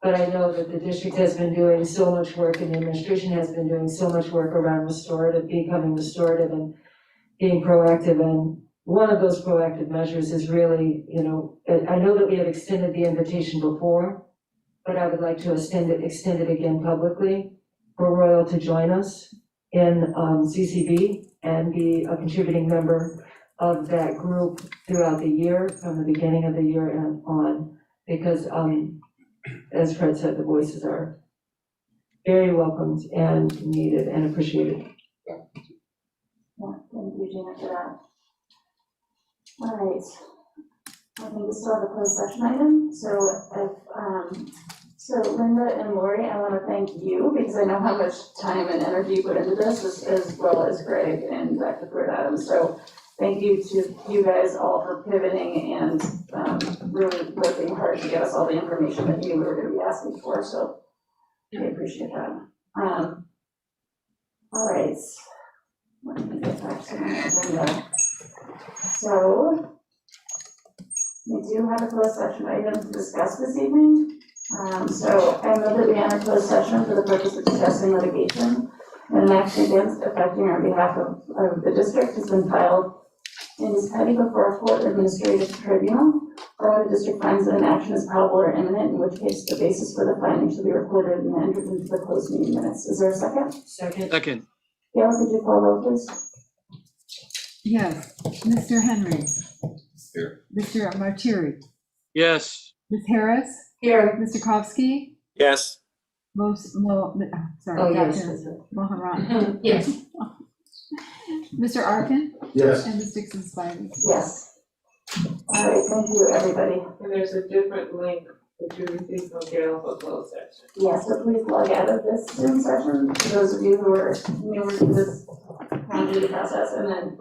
But I know that the district has been doing so much work and the administration has been doing so much work around becoming restorative and being proactive. And one of those proactive measures is really, I know that we have extended the invitation before, but I would like to extend it again publicly for Royal to join us in CCB and be a contributing member of that group throughout the year, from the beginning of the year and on, because as Fred said, the voices are very welcomed and needed and appreciated. Yeah, thank you, Gina, for that. All right. I think we still have a closed session item. So Linda and Lori, I want to thank you because I know how much time and energy you put into this, as well as Greg and Dr. Fred Adams. So thank you to you guys all for pivoting and really working hard to get us all the information that you were going to be asking for. So I appreciate that. All right. Let me get back to my agenda. So we do have a closed session item to discuss this evening. So I move that we enter closed session for the purpose of discussing litigation and an action against affecting on behalf of the district has been filed in this petty before a court or administrative tribunal, or when the district finds that an action is probable or imminent, in which case the basis for the finding should be recorded and entered into the closed meeting minutes. Is there a second? Second. Second, Gail, could you call roll, please? Yes, Mr. Henry. Here. Mr. Martiri. yes. Ms. Harris. Here. Mr. Kowski. Yes. Sorry, Yes. Dr. Mohan. Yes. Mr. Arkin Yes. and Ms. Dixon Spivey. Yes. All right, thank you, everybody. And there's a different link that you received from Gail for closed session. Yes, so please log out of this Zoom session, for those of you who are newer to this community process, and then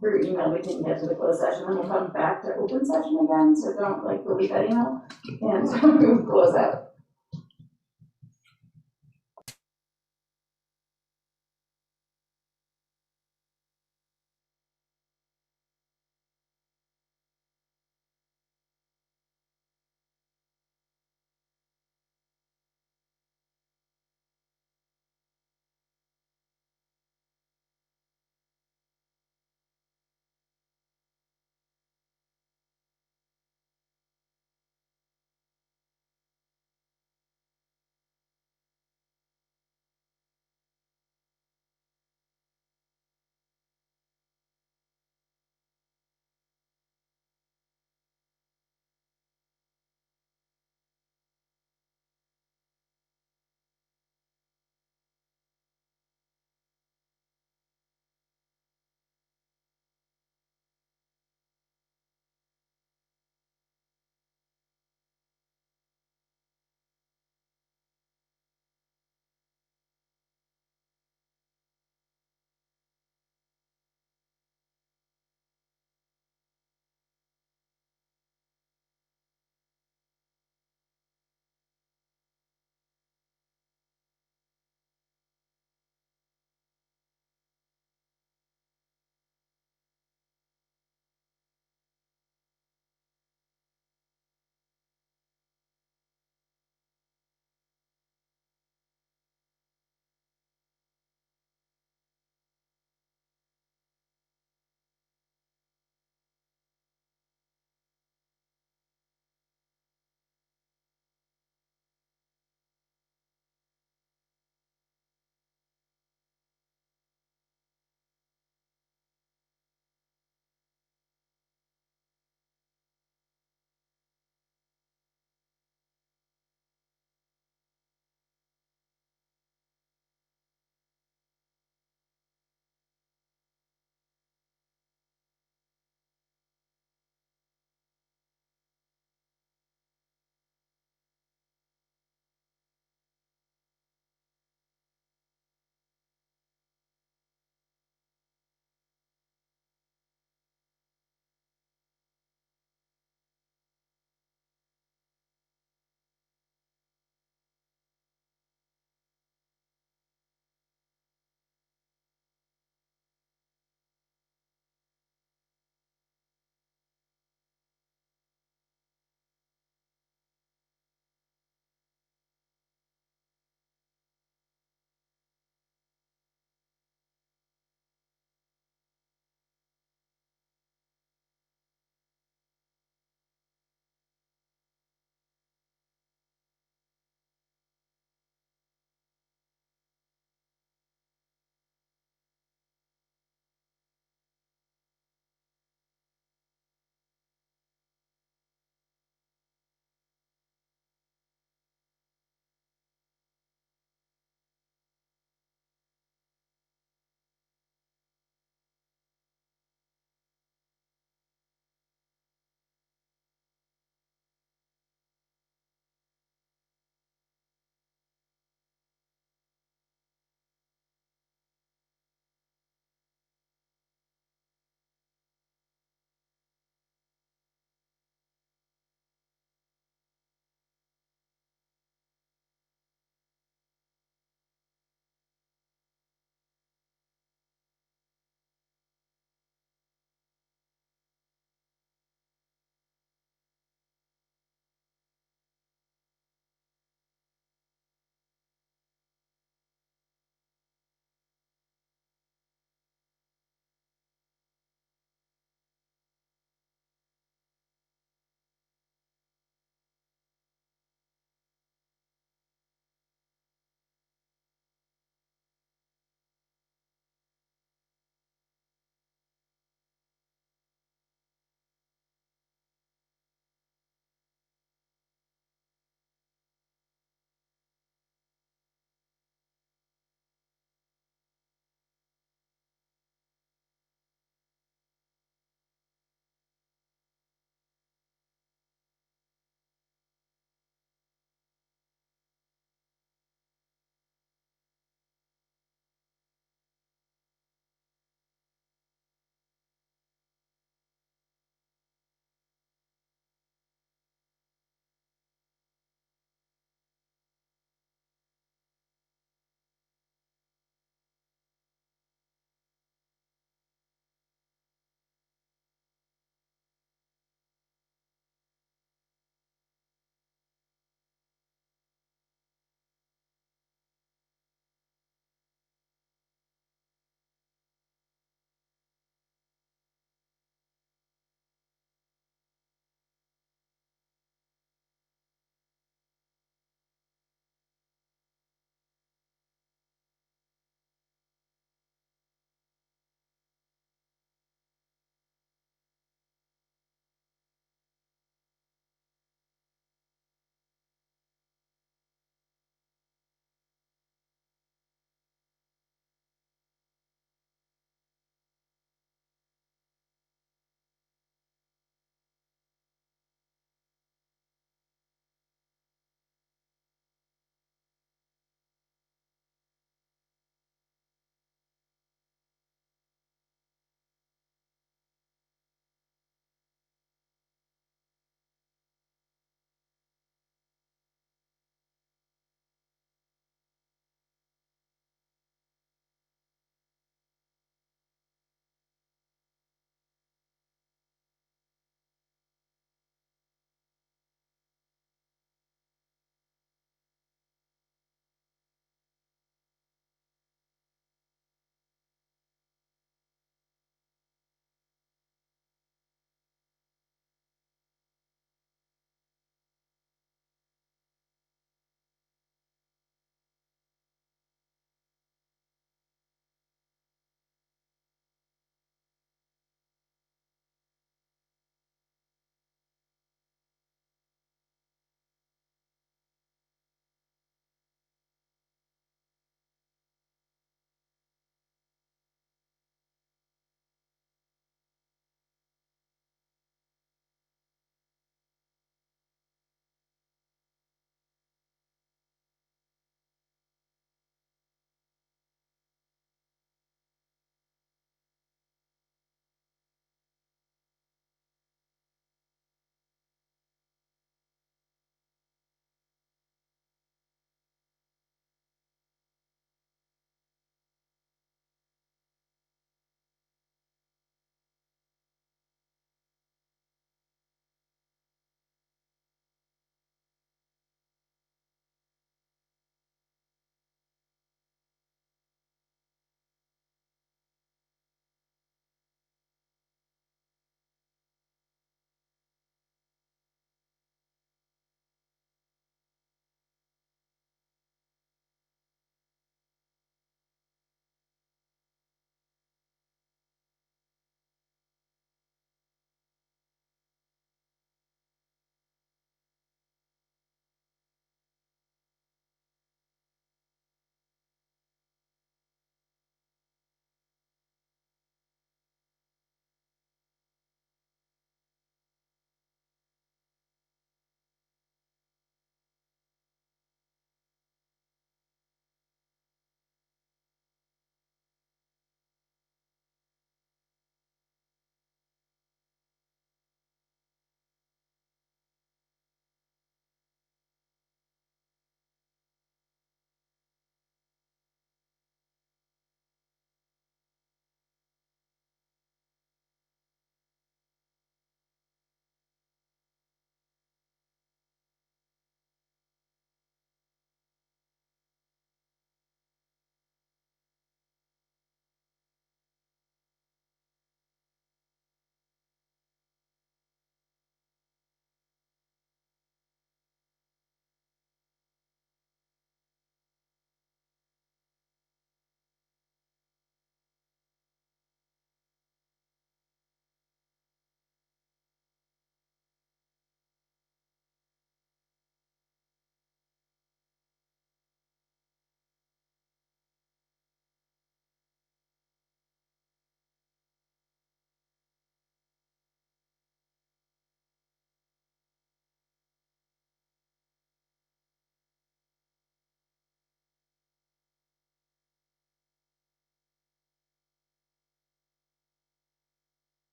through email, we can get to the closed session, and we'll come back to open session again, so don't delete that email, and we'll close out.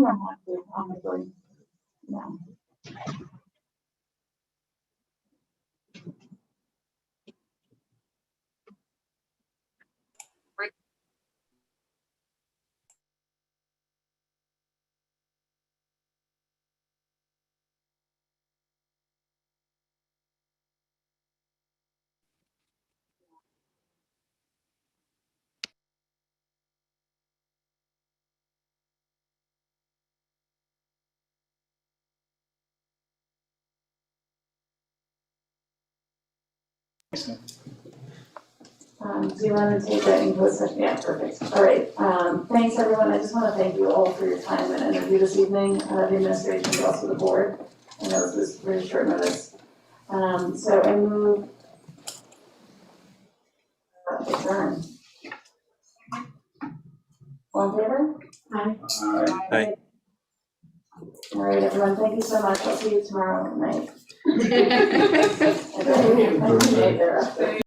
don't have to, honestly. No. Do you want to take that in closed session? Yeah, perfect. All right. Thanks, everyone. I just want to thank you all for your time and energy this evening, the administration, but also the board. I know this was very short notice. So I move adjourn. All in favor? Aye. Aye. All right, everyone. Thank you so much. I'll see you tomorrow night. Aye. Okay.